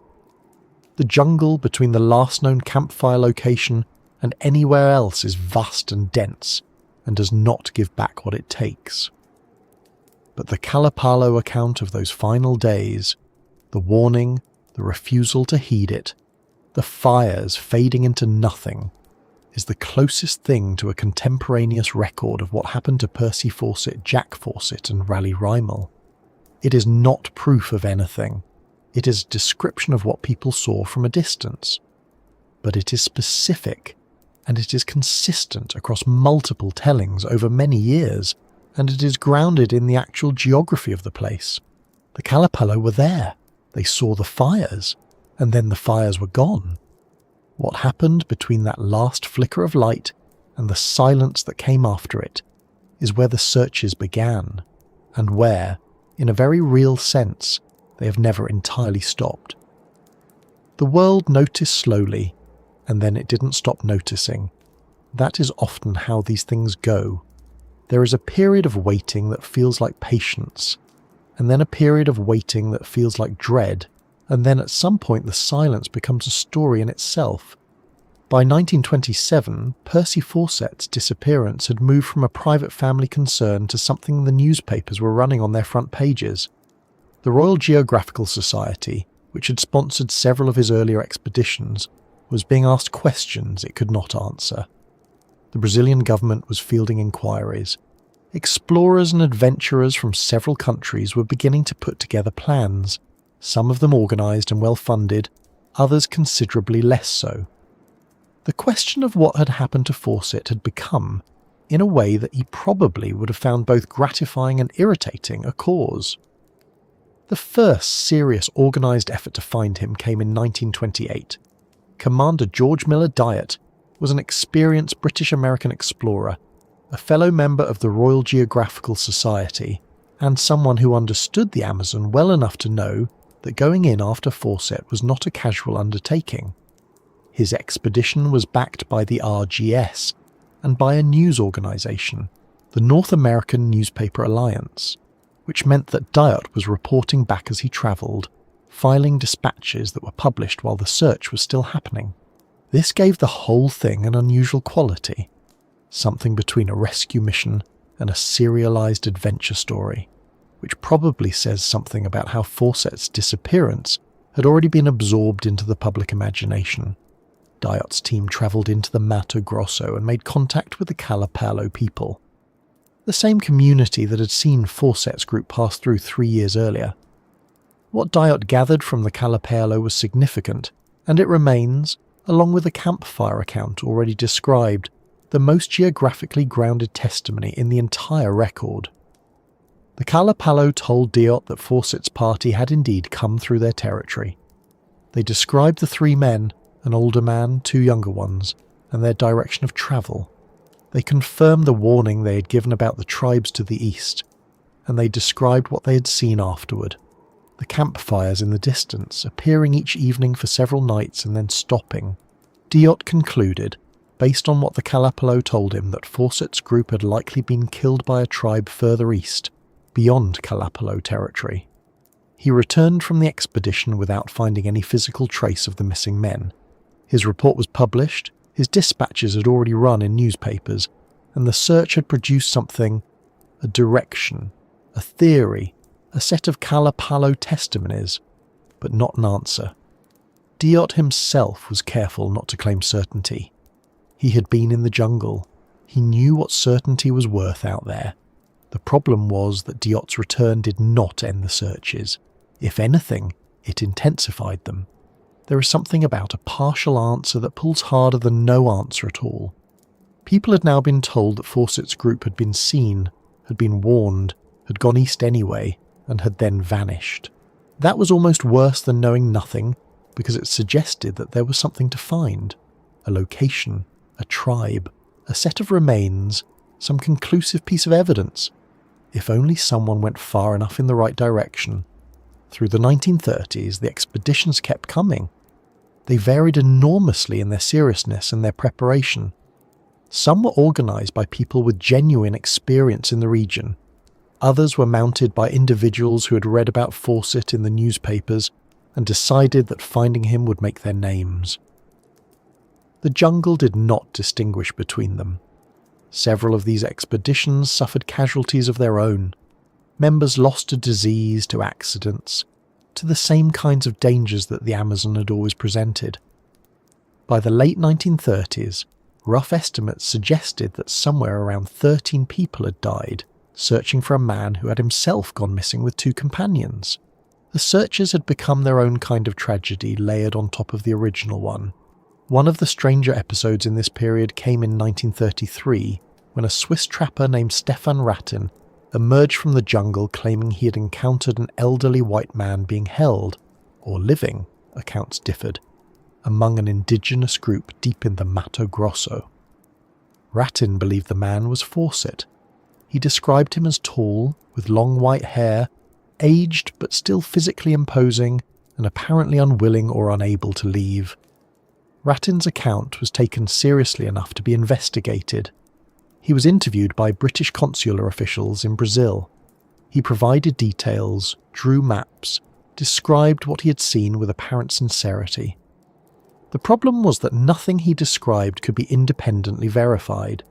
The jungle between the last known campfire location and anywhere else is vast and dense, and does not give back what it takes. But the Kalapalo account of those final days, the warning, the refusal to heed it, the fires fading into nothing, is the closest thing to a contemporaneous record of what happened to Percy Fawcett, Jack Fawcett, and Raleigh Rimmell. It is not proof of anything. It is a description of what people saw from a distance. But it is specific, and it is consistent across multiple tellings over many years, and it is grounded in the actual geography of the place. The Kalapalo were there. They saw the fires, and then the fires were gone. What happened between that last flicker of light and the silence that came after it is where the searches began, and where, in a very real sense, they have never entirely stopped. The world noticed slowly, and then it didn't stop noticing. That is often how these things go. There is a period of waiting that feels like patience, and then a period of waiting that feels like dread, and then at some point the silence becomes a story in itself. By 1927, Percy Fawcett's disappearance had moved from a private family concern to something the newspapers were running on their front pages. The Royal Geographical Society, which had sponsored several of his earlier expeditions, was being asked questions it could not answer. The Brazilian government was fielding inquiries. Explorers and adventurers from several countries were beginning to put together plans, some of them organised and well-funded, others considerably less so. The question of what had happened to Fawcett had become, in a way that he probably would have found both gratifying and irritating, a cause. The first serious organised effort to find him came in 1928. Commander George Miller Dyatt was an experienced British-American explorer, a fellow member of the Royal Geographical Society, and someone who understood the Amazon well enough to know that going in after Fawcett was not a casual undertaking. His expedition was backed by the RGS and by a news organisation, the North American Newspaper Alliance, which meant that Dyatt was reporting back as he travelled, filing dispatches that were published while the search was still happening. This gave the whole thing an unusual quality, something between a rescue mission and a serialised adventure story, which probably says something about how Fawcett's disappearance had already been absorbed into the public imagination. Dyatt's team travelled into the Mato Grosso and made contact with the Kalapalo people, the same community that had seen Fawcett's group pass through 3 years earlier. What Dyatt gathered from the Kalapalo was significant, and it remains, along with the campfire account already described, the most geographically grounded testimony in the entire record. The Kalapalo told Dyatt that Fawcett's party had indeed come through their territory. They described the 3 men, an older man, 2 younger ones, and their direction of travel. They confirmed the warning they had given about the tribes to the east, and they described what they had seen afterward. The campfires in the distance, appearing each evening for several nights and then stopping. Dyatt concluded, based on what the Kalapalo told him, that Fawcett's group had likely been killed by a tribe further east, beyond Kalapalo territory. He returned from the expedition without finding any physical trace of the missing men. His report was published, his dispatches had already run in newspapers, and the search had produced something, a direction, a theory, a set of Kalapalo testimonies, but not an answer. Dyatt himself was careful not to claim certainty. He had been in the jungle. He knew what certainty was worth out there. The problem was that Dyatt's return did not end the searches. If anything, it intensified them. There is something about a partial answer that pulls harder than no answer at all. People had now been told that Fawcett's group had been seen, had been warned, had gone east anyway, and had then vanished. That was almost worse than knowing nothing, because it suggested that there was something to find. A location, a tribe, a set of remains, some conclusive piece of evidence. If only someone went far enough in the right direction. Through the 1930s, the expeditions kept coming. They varied enormously in their seriousness and their preparation. Some were organised by people with genuine experience in the region. Others were mounted by individuals who had read about Fawcett in the newspapers and decided that finding him would make their names. The jungle did not distinguish between them. Several of these expeditions suffered casualties of their own. Members lost to disease, to accidents, to the same kinds of dangers that the Amazon had always presented. By the late 1930s, Rough estimates suggested that somewhere around 13 people had died, searching for a man who had himself gone missing with 2 companions. The searches had become their own kind of tragedy layered on top of the original one. One of the stranger episodes in this period came in 1933, when a Swiss trapper named Stefan Rattin emerged from the jungle claiming he had encountered an elderly white man being held, or living, accounts differed, among an indigenous group deep in the Mato Grosso. Rattin believed the man was Fawcett. He described him as tall, with long white hair, aged but still physically imposing, and apparently unwilling or unable to leave. Rattin's account was taken seriously enough to be investigated. He was interviewed by British consular officials in Brazil. He provided details, drew maps, described what he had seen with apparent sincerity. The problem was that nothing he described could be independently verified.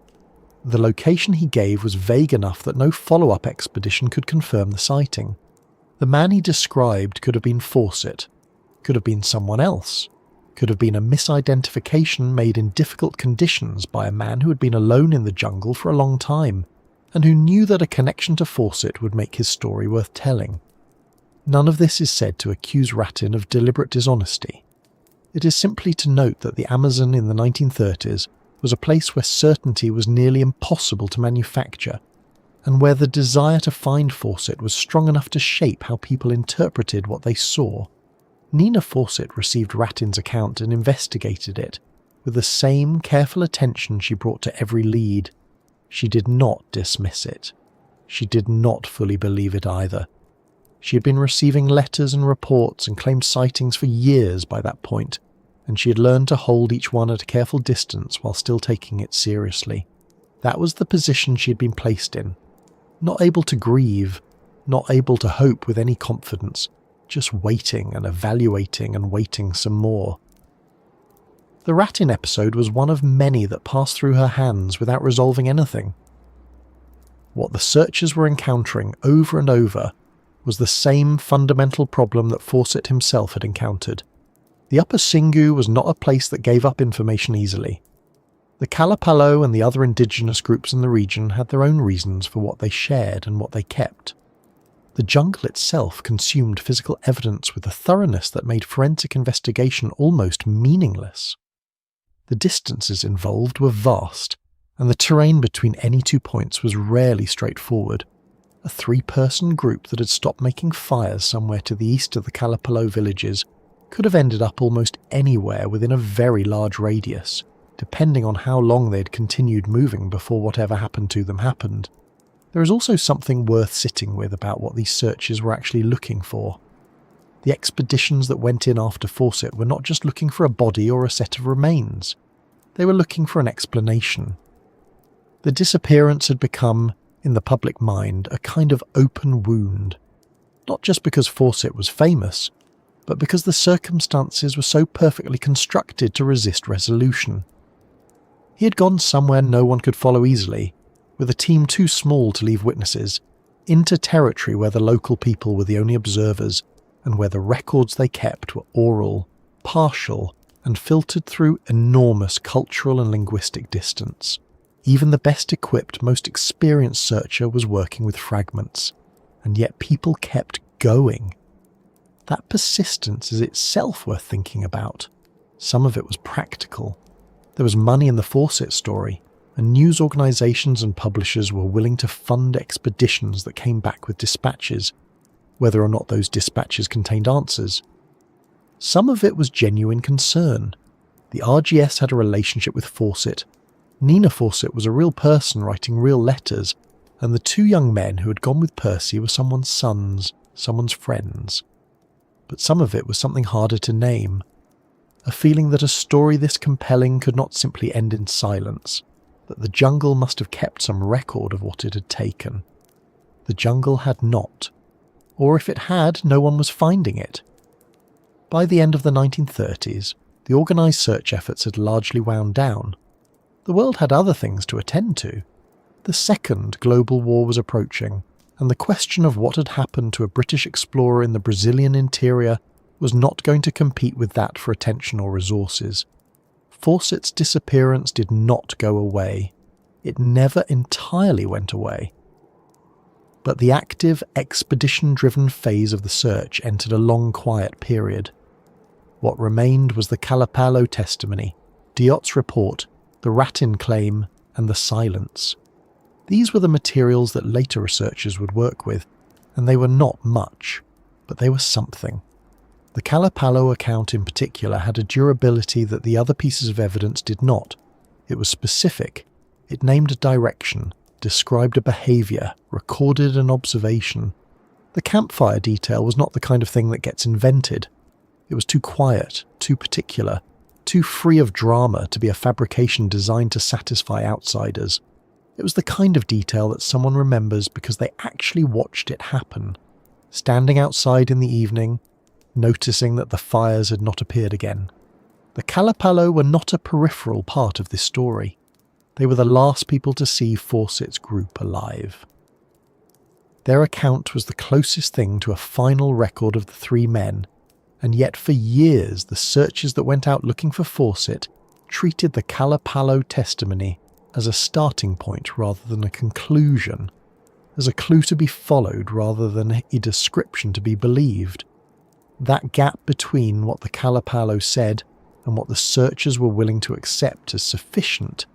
The location he gave was vague enough that no follow-up expedition could confirm the sighting. The man he described could have been Fawcett, could have been someone else, could have been a misidentification made in difficult conditions by a man who had been alone in the jungle for a long time, and who knew that a connection to Fawcett would make his story worth telling. None of this is said to accuse Rattin of deliberate dishonesty. It is simply to note that the Amazon in the 1930s was a place where certainty was nearly impossible to manufacture, and where the desire to find Fawcett was strong enough to shape how people interpreted what they saw. Nina Fawcett received Rattin's account and investigated it, with the same careful attention she brought to every lead. She did not dismiss it. She did not fully believe it either. She had been receiving letters and reports and claimed sightings for years by that point, and she had learned to hold each one at a careful distance while still taking it seriously. That was the position she had been placed in. Not able to grieve, not able to hope with any confidence, just waiting and evaluating and waiting some more. The Rattin episode was one of many that passed through her hands without resolving anything. What the searchers were encountering over and over was the same fundamental problem that Fawcett himself had encountered. The Upper Singu was not a place that gave up information easily. The Kalapalo and the other indigenous groups in the region had their own reasons for what they shared and what they kept. The jungle itself consumed physical evidence with a thoroughness that made forensic investigation almost meaningless. The distances involved were vast, and the terrain between any 2 points was rarely straightforward. A 3-person group that had stopped making fires somewhere to the east of the Kalapalo villages could have ended up almost anywhere within a very large radius, depending on how long they had continued moving before whatever happened to them happened. There is also something worth sitting with about what these searches were actually looking for. The expeditions that went in after Fawcett were not just looking for a body or a set of remains. They were looking for an explanation. The disappearance had become, in the public mind, a kind of open wound. Not just because Fawcett was famous, but because the circumstances were so perfectly constructed to resist resolution. He had gone somewhere no one could follow easily, with a team too small to leave witnesses, into territory where the local people were the only observers, and where the records they kept were oral, partial, and filtered through enormous cultural and linguistic distance. Even the best equipped, most experienced searcher was working with fragments, and yet people kept going. That persistence is itself worth thinking about. Some of it was practical. There was money in the Fawcett story, and news organisations and publishers were willing to fund expeditions that came back with dispatches, whether or not those dispatches contained answers. Some of it was genuine concern. The RGS had a relationship with Fawcett. Nina Fawcett was a real person writing real letters, and the 2 young men who had gone with Percy were someone's sons, someone's friends. But some of it was something harder to name. A feeling that a story this compelling could not simply end in silence, that the jungle must have kept some record of what it had taken. The jungle had not. Or if it had, no one was finding it. By the end of the 1930s, the organised search efforts had largely wound down. The world had other things to attend to. The Second Global War was approaching, and the question of what had happened to a British explorer in the Brazilian interior was not going to compete with that for attention or resources. Fawcett's disappearance did not go away. It never entirely went away. But the active, expedition-driven phase of the search entered a long quiet period. What remained was the Kalapalo testimony, Diot's report, the Ratin claim, and the silence. These were the materials that later researchers would work with, and they were not much, but they were something. The Kalapalo account in particular had a durability that the other pieces of evidence did not. It was specific. It named a direction, described a behaviour, recorded an observation. The campfire detail was not the kind of thing that gets invented. It was too quiet, too particular, too free of drama to be a fabrication designed to satisfy outsiders. It was the kind of detail that someone remembers because they actually watched it happen, standing outside in the evening, noticing that the fires had not appeared again. The Kalapalo were not a peripheral part of this story. They were the last people to see Fawcett's group alive. Their account was the closest thing to a final record of the three men, and yet for years the searchers that went out looking for Fawcett treated the Kalapalo testimony as a starting point rather than a conclusion, as a clue to be followed rather than a description to be believed. That gap between what the Kalapalo said and what the searchers were willing to accept as sufficient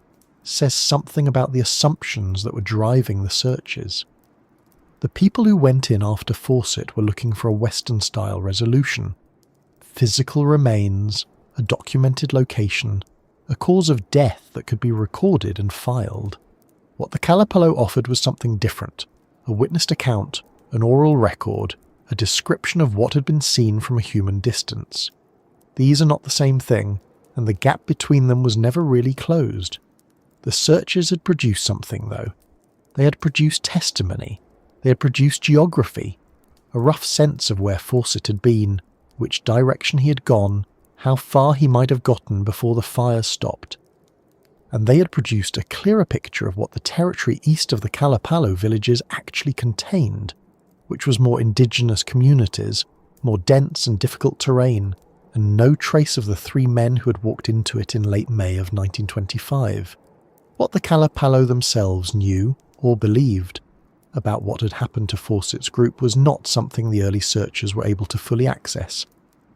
says something about the assumptions that were driving the searches. The people who went in after Fawcett were looking for a Western-style resolution. Physical remains, a documented location, a cause of death that could be recorded and filed. What the Kalapalo offered was something different, a witnessed account, an oral record, a description of what had been seen from a human distance. These are not the same thing, and the gap between them was never really closed. The searchers had produced something, though. They had produced testimony. They had produced geography, a rough sense of where Fawcett had been, which direction he had gone, how far he might have gotten before the fires stopped. And they had produced a clearer picture of what the territory east of the Kalapalo villages actually contained, which was more indigenous communities, more dense and difficult terrain, and no trace of the three men who had walked into it in late May of 1925. What the Kalapalo themselves knew, or believed, about what had happened to Fawcett's group was not something the early searchers were able to fully access.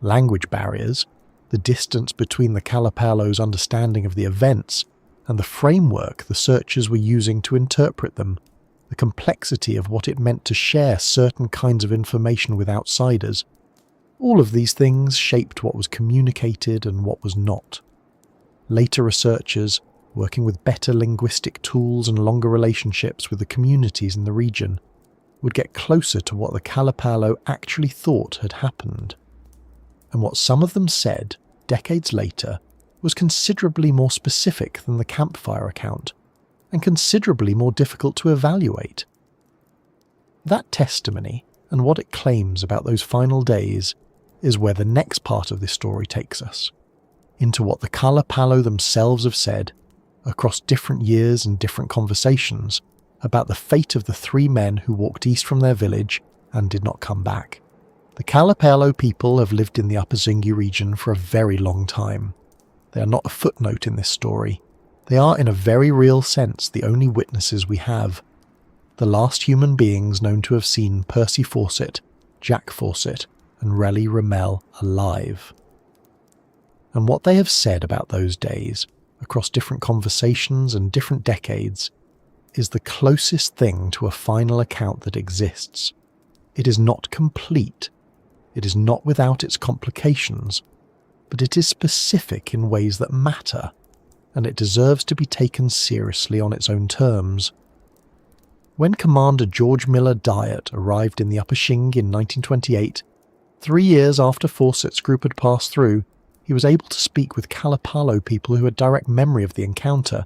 Language barriers, the distance between the Kalapalo's understanding of the events and the framework the searchers were using to interpret them, the complexity of what it meant to share certain kinds of information with outsiders, all of these things shaped what was communicated and what was not. Later researchers, working with better linguistic tools and longer relationships with the communities in the region, would get closer to what the Kalapalo actually thought had happened. And what some of them said, decades later, was considerably more specific than the campfire account, and considerably more difficult to evaluate. That testimony, and what it claims about those final days, is where the next part of this story takes us, into what the Kalapalo themselves have said, across different years and different conversations, about the fate of the three men who walked east from their village and did not come back. The Kalapalo people have lived in the Upper Zingi region for a very long time. They are not a footnote in this story. They are in a very real sense the only witnesses we have. The last human beings known to have seen Percy Fawcett, Jack Fawcett, and Raleigh Rimmell alive. And what they have said about those days, across different conversations and different decades, is the closest thing to a final account that exists. It is not complete. It is not without its complications, but it is specific in ways that matter, and it deserves to be taken seriously on its own terms. When Commander George Miller Dyatt arrived in the Upper Shing in 1928, 3 years after Fawcett's group had passed through, he was able to speak with Kalapalo people who had direct memory of the encounter.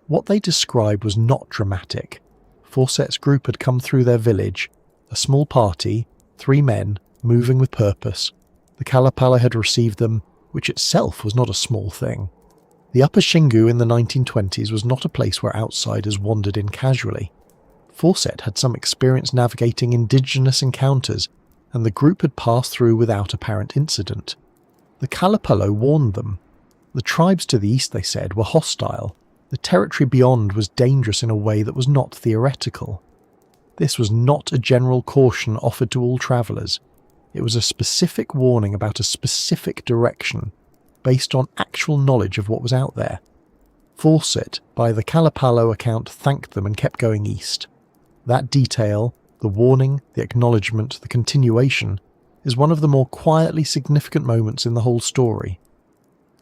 What they described was not dramatic. Fawcett's group had come through their village, a small party, 3 men, moving with purpose. The Kalapalo had received them, which itself was not a small thing. The Upper Shingu in the 1920s was not a place where outsiders wandered in casually. Fawcett had some experience navigating indigenous encounters, and the group had passed through without apparent incident. The Kalapalo warned them. The tribes to the east, they said, were hostile. The territory beyond was dangerous in a way that was not theoretical. This was not a general caution offered to all travellers. It was a specific warning about a specific direction, based on actual knowledge of what was out there. Fawcett, by the Kalapalo account, thanked them and kept going east. That detail, the warning, the acknowledgement, the continuation, is one of the more quietly significant moments in the whole story.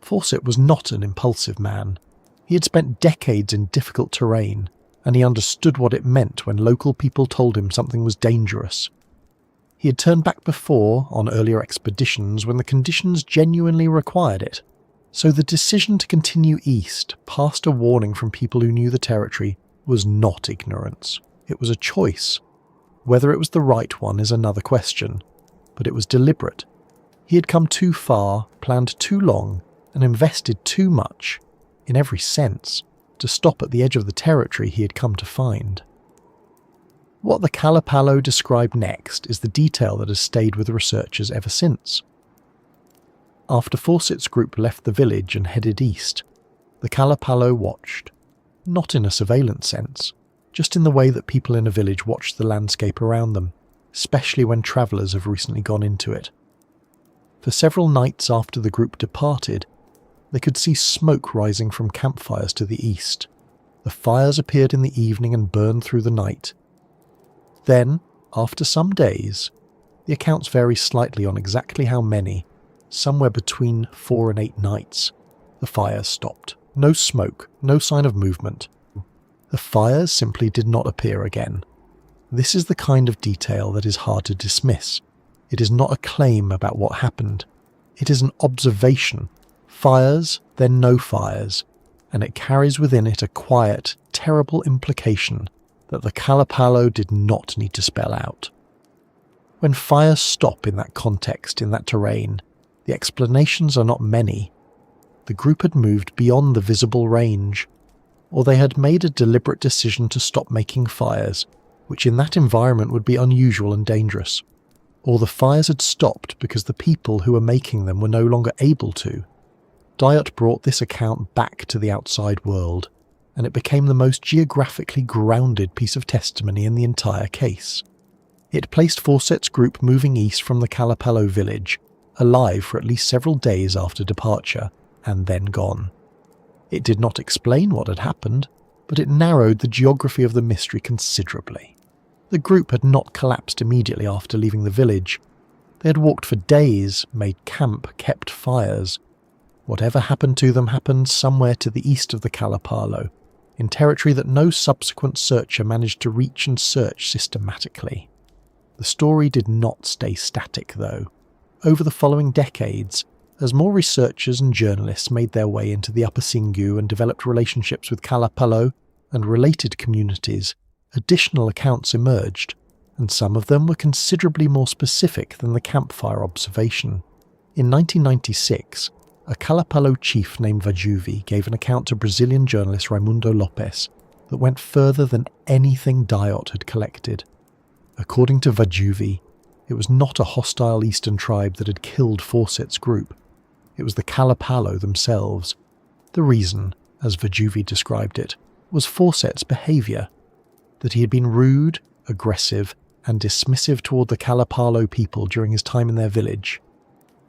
Fawcett was not an impulsive man. He had spent decades in difficult terrain, and he understood what it meant when local people told him something was dangerous. He had turned back before on earlier expeditions when the conditions genuinely required it, so the decision to continue east, past a warning from people who knew the territory, was not ignorance. It was a choice. Whether it was the right one is another question, but it was deliberate. He had come too far, planned too long, and invested too much, in every sense, to stop at the edge of the territory he had come to find. What the Kalapalo described next is the detail that has stayed with researchers ever since. After Fawcett's group left the village and headed east, the Kalapalo watched, not in a surveillance sense, just in the way that people in a village watch the landscape around them, especially when travellers have recently gone into it. For several nights after the group departed, they could see smoke rising from campfires to the east. The fires appeared in the evening and burned through the night. Then, after some days, the accounts vary slightly on exactly how many, somewhere between 4 and 8 nights, the fires stopped. No smoke, no sign of movement. The fires simply did not appear again. This is the kind of detail that is hard to dismiss. It is not a claim about what happened. It is an observation. Fires, then no fires, and it carries within it a quiet, terrible implication that the Kalapalo did not need to spell out. When fires stop in that context, in that terrain, the explanations are not many. The group had moved beyond the visible range, or they had made a deliberate decision to stop making fires, which in that environment would be unusual and dangerous. Or the fires had stopped because the people who were making them were no longer able to. Dyot brought this account back to the outside world, and it became the most geographically grounded piece of testimony in the entire case. It placed Fawcett's group moving east from the Kalapalo village, alive for at least several days after departure, and then gone. It did not explain what had happened, but it narrowed the geography of the mystery considerably. The group had not collapsed immediately after leaving the village. They had walked for days, made camp, kept fires. Whatever happened to them happened somewhere to the east of the Kalapalo, in territory that no subsequent searcher managed to reach and search systematically. The story did not stay static, though. Over the following decades, as more researchers and journalists made their way into the Upper Singu and developed relationships with Kalapalo and related communities, additional accounts emerged, and some of them were considerably more specific than the campfire observation. In 1996, a Kalapalo chief named Vajuvi gave an account to Brazilian journalist Raimundo Lopes that went further than anything Dyot had collected. According to Vajuvi, it was not a hostile eastern tribe that had killed Fawcett's group. It was the Kalapalo themselves. The reason, as Vajuvi described it, was Fawcett's behaviour, that he had been rude, aggressive, and dismissive toward the Kalapalo people during his time in their village.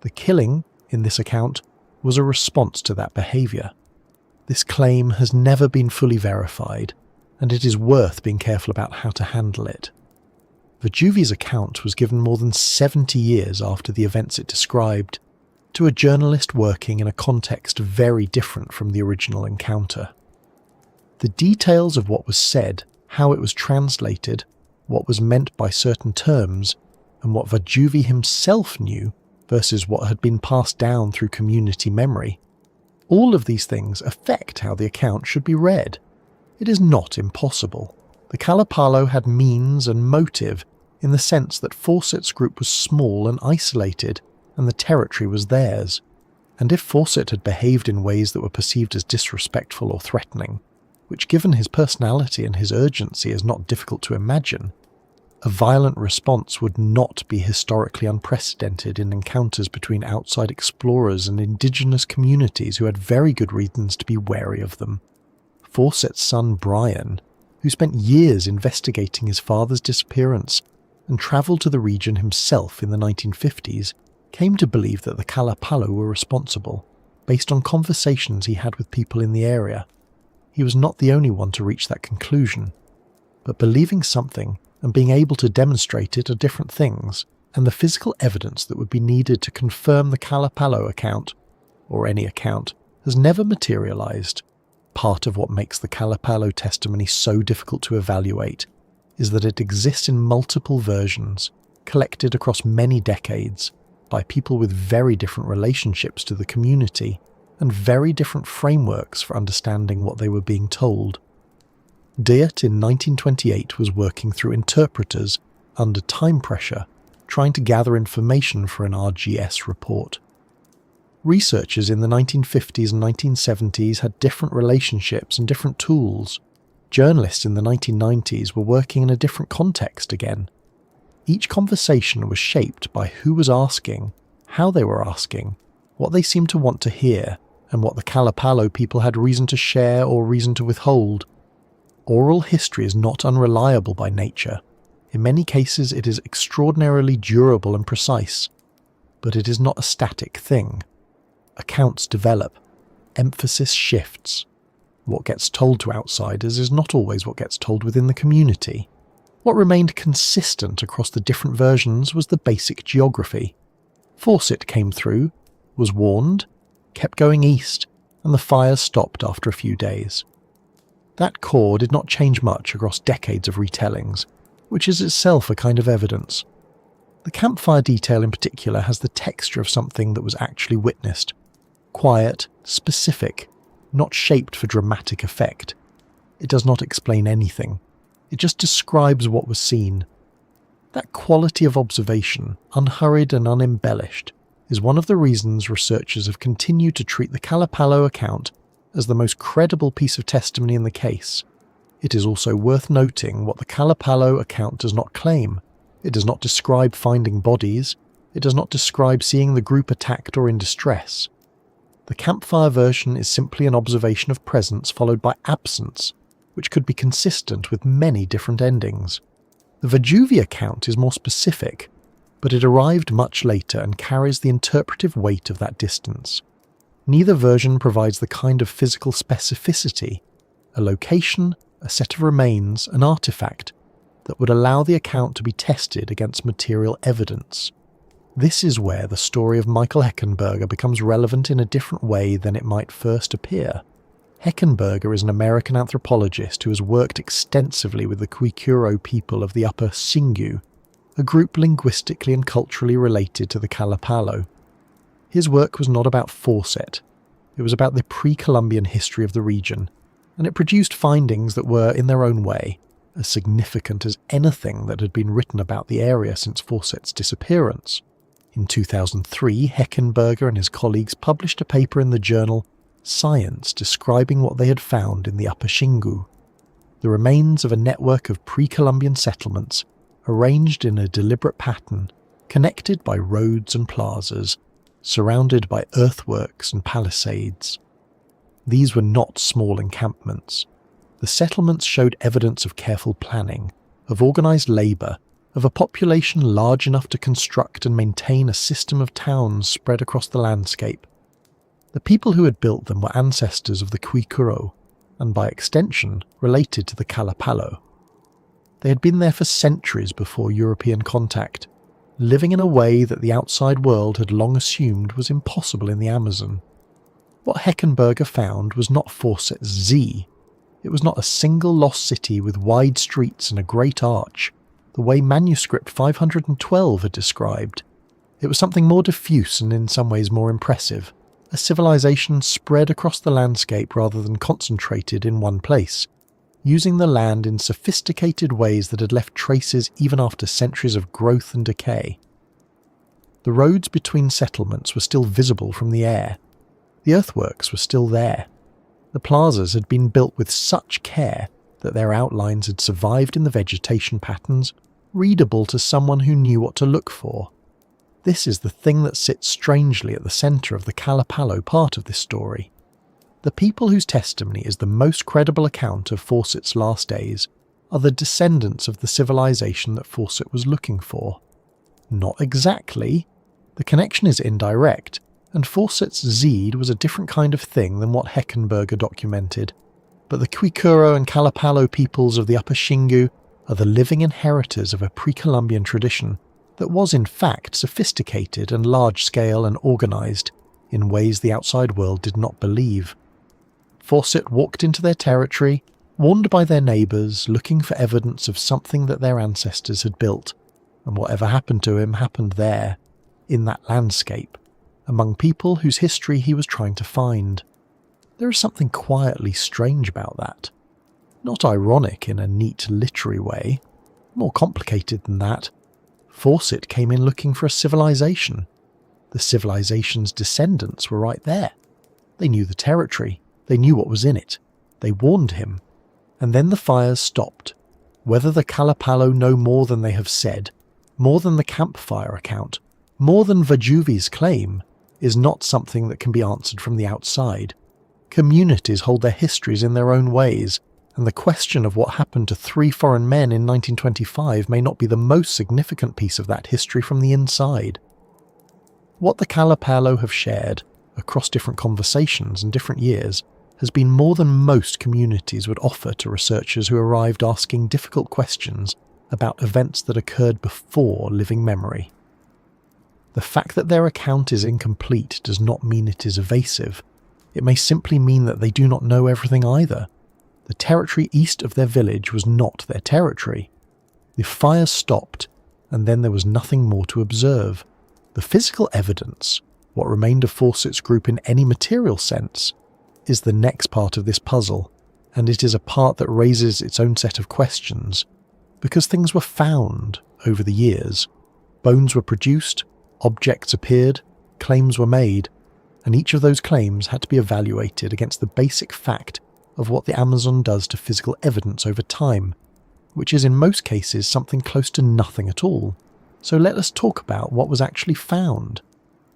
The killing, in this account, was a response to that behaviour. This claim has never been fully verified, and it is worth being careful about how to handle it. Vajuvi's account was given more than 70 years after the events it described, to a journalist working in a context very different from the original encounter. The details of what was said, how it was translated, what was meant by certain terms, and what Vajuvi himself knew versus what had been passed down through community memory, all of these things affect how the account should be read. It is not impossible. The Kalapalo had means and motive in the sense that Fawcett's group was small and isolated, and the territory was theirs. And if Fawcett had behaved in ways that were perceived as disrespectful or threatening, which given his personality and his urgency is not difficult to imagine, A violent response would not be historically unprecedented in encounters between outside explorers and indigenous communities who had very good reasons to be wary of them. Fawcett's son Brian, who spent years investigating his father's disappearance and travelled to the region himself in the 1950s, came to believe that the Kalapalo were responsible, based on conversations he had with people in the area. He was not the only one to reach that conclusion, but believing something and being able to demonstrate it are different things, and the physical evidence that would be needed to confirm the Kalapalo account, or any account, has never materialised. Part of what makes the Kalapalo testimony so difficult to evaluate is that it exists in multiple versions, collected across many decades, by people with very different relationships to the community, and very different frameworks for understanding what they were being told. Diet in 1928 was working through interpreters under time pressure, trying to gather information for an RGS report. Researchers in the 1950s and 1970s had different relationships and different tools. Journalists in the 1990s were working in a different context again. Each conversation was shaped by who was asking, how they were asking, what they seemed to want to hear, and what the Kalapalo people had reason to share or reason to withhold. Oral history is not unreliable by nature. In many cases it is extraordinarily durable and precise, but it is not a static thing. Accounts develop, emphasis shifts. What gets told to outsiders is not always what gets told within the community. What remained consistent across the different versions was the basic geography. Fawcett came through, was warned, kept going east, and the fires stopped after a few days. That core did not change much across decades of retellings, which is itself a kind of evidence. The campfire detail in particular has the texture of something that was actually witnessed. Quiet, specific, not shaped for dramatic effect. It does not explain anything. It just describes what was seen. That quality of observation, unhurried and unembellished, is one of the reasons researchers have continued to treat the Kalapalo account as the most credible piece of testimony in the case. It is also worth noting what the Kalapalo account does not claim. It does not describe finding bodies. It does not describe seeing the group attacked or in distress. The campfire version is simply an observation of presence followed by absence, which could be consistent with many different endings. The Vajuvi account is more specific, but it arrived much later and carries the interpretive weight of that distance. Neither version provides the kind of physical specificity, a location, a set of remains, an artifact, that would allow the account to be tested against material evidence. This is where the story of Michael Heckenberger becomes relevant in a different way than it might first appear. Heckenberger is an American anthropologist who has worked extensively with the Kwikuro people of the Upper Xingu, a group linguistically and culturally related to the Kalapalo. His work was not about Fawcett. It was about the pre-Columbian history of the region, and it produced findings that were, in their own way, as significant as anything that had been written about the area since Fawcett's disappearance. In 2003, Heckenberger and his colleagues published a paper in the journal Science describing what they had found in the Upper Xingu, the remains of a network of pre-Columbian settlements arranged in a deliberate pattern, connected by roads and plazas, surrounded by earthworks and palisades. These were not small encampments. The settlements showed evidence of careful planning, of organised labour, of a population large enough to construct and maintain a system of towns spread across the landscape. The people who had built them were ancestors of the Kwikuro, and by extension related to the Kalapalo. They had been there for centuries before European contact, living in a way that the outside world had long assumed was impossible in the Amazon. What Heckenberger found was not Fawcett's Z. It was not a single lost city with wide streets and a great arch, the way manuscript 512 had described. It was something more diffuse and in some ways more impressive, a civilization spread across the landscape rather than concentrated in one place, using the land in sophisticated ways that had left traces even after centuries of growth and decay. The roads between settlements were still visible from the air. The earthworks were still there. The plazas had been built with such care that their outlines had survived in the vegetation patterns, readable to someone who knew what to look for. This is the thing that sits strangely at the centre of the Kalapalo part of this story. The people whose testimony is the most credible account of Fawcett's last days are the descendants of the civilization that Fawcett was looking for. Not exactly. The connection is indirect, and Fawcett's Zede was a different kind of thing than what Heckenberger documented, but the Kwikuro and Kalapalo peoples of the Upper Xingu are the living inheritors of a pre-Columbian tradition that was in fact sophisticated and large-scale and organised in ways the outside world did not believe. Fawcett walked into their territory, warned by their neighbours, looking for evidence of something that their ancestors had built, and whatever happened to him happened there, in that landscape, among people whose history he was trying to find. There is something quietly strange about that. Not ironic in a neat literary way, more complicated than that. Fawcett came in looking for a civilization. The civilization's descendants were right there. They knew the territory, they knew what was in it, they warned him. And then the fires stopped. Whether the Kalapalo know more than they have said, more than the campfire account, more than Vajuvi's claim, is not something that can be answered from the outside. Communities hold their histories in their own ways, and the question of what happened to 3 foreign men in 1925 may not be the most significant piece of that history from the inside. What the Kalapalo have shared, across different conversations and different years, has been more than most communities would offer to researchers who arrived asking difficult questions about events that occurred before living memory. The fact that their account is incomplete does not mean it is evasive. It may simply mean that they do not know everything either. The territory east of their village was not their territory. The fire stopped, and then there was nothing more to observe. The physical evidence, what remained of Fawcett's group in any material sense, is the next part of this puzzle, and it is a part that raises its own set of questions, because things were found over the years. Bones were produced, objects appeared, claims were made, and each of those claims had to be evaluated against the basic fact of what the Amazon does to physical evidence over time, which is in most cases something close to nothing at all. So let us talk about what was actually found.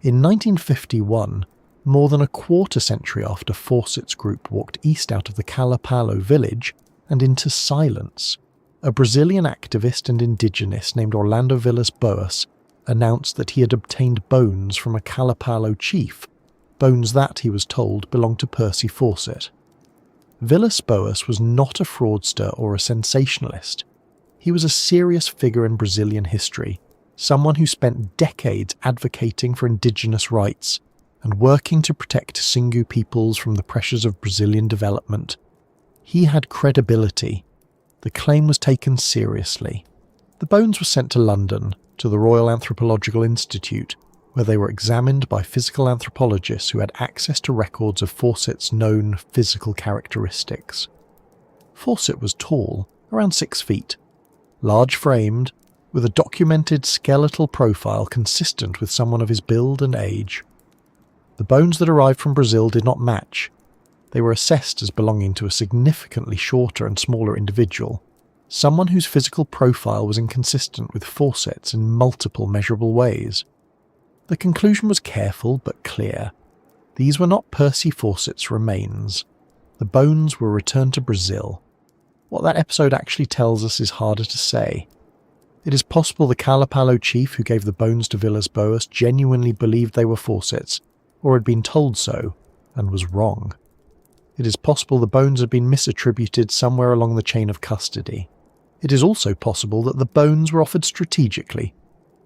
In 1951, more than a quarter century after Fawcett's group walked east out of the Kalapalo village and into silence, a Brazilian activist and indigenous named Orlando Villas Boas announced that he had obtained bones from a Kalapalo chief, bones that, he was told, belonged to Percy Fawcett. Villas Boas was not a fraudster or a sensationalist. He was a serious figure in Brazilian history, someone who spent decades advocating for indigenous rights and working to protect Xingu peoples from the pressures of Brazilian development. He had credibility. The claim was taken seriously. The bones were sent to London, to the Royal Anthropological Institute, where they were examined by physical anthropologists who had access to records of Fawcett's known physical characteristics. Fawcett was tall, around 6 feet, large-framed, with a documented skeletal profile consistent with someone of his build and age. The bones that arrived from Brazil did not match. They were assessed as belonging to a significantly shorter and smaller individual, someone whose physical profile was inconsistent with Fawcett's in multiple measurable ways. The conclusion was careful but clear. These were not Percy Fawcett's remains. The bones were returned to Brazil. What that episode actually tells us is harder to say. It is possible the Kalapalo chief who gave the bones to Villas Boas genuinely believed they were Fawcett's, or had been told so, and was wrong. It is possible the bones had been misattributed somewhere along the chain of custody. It is also possible that the bones were offered strategically,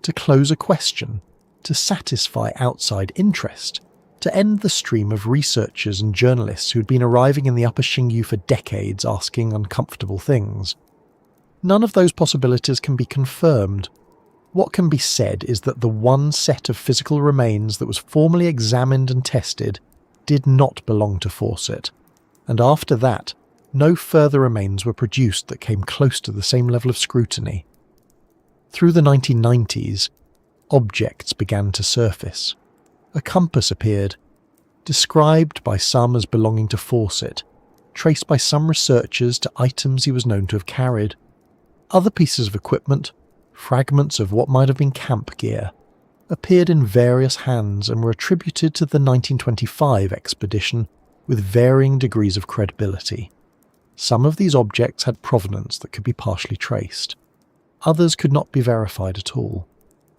to close a question, to satisfy outside interest, to end the stream of researchers and journalists who had been arriving in the Upper Xingu for decades asking uncomfortable things. None of those possibilities can be confirmed. What can be said is that the one set of physical remains that was formally examined and tested did not belong to Fawcett, and after that, no further remains were produced that came close to the same level of scrutiny. Through the 1990s, objects began to surface. A compass appeared, described by some as belonging to Fawcett, traced by some researchers to items he was known to have carried. Other pieces of equipment, fragments of what might have been camp gear, appeared in various hands and were attributed to the 1925 expedition with varying degrees of credibility. Some of these objects had provenance that could be partially traced. Others could not be verified at all.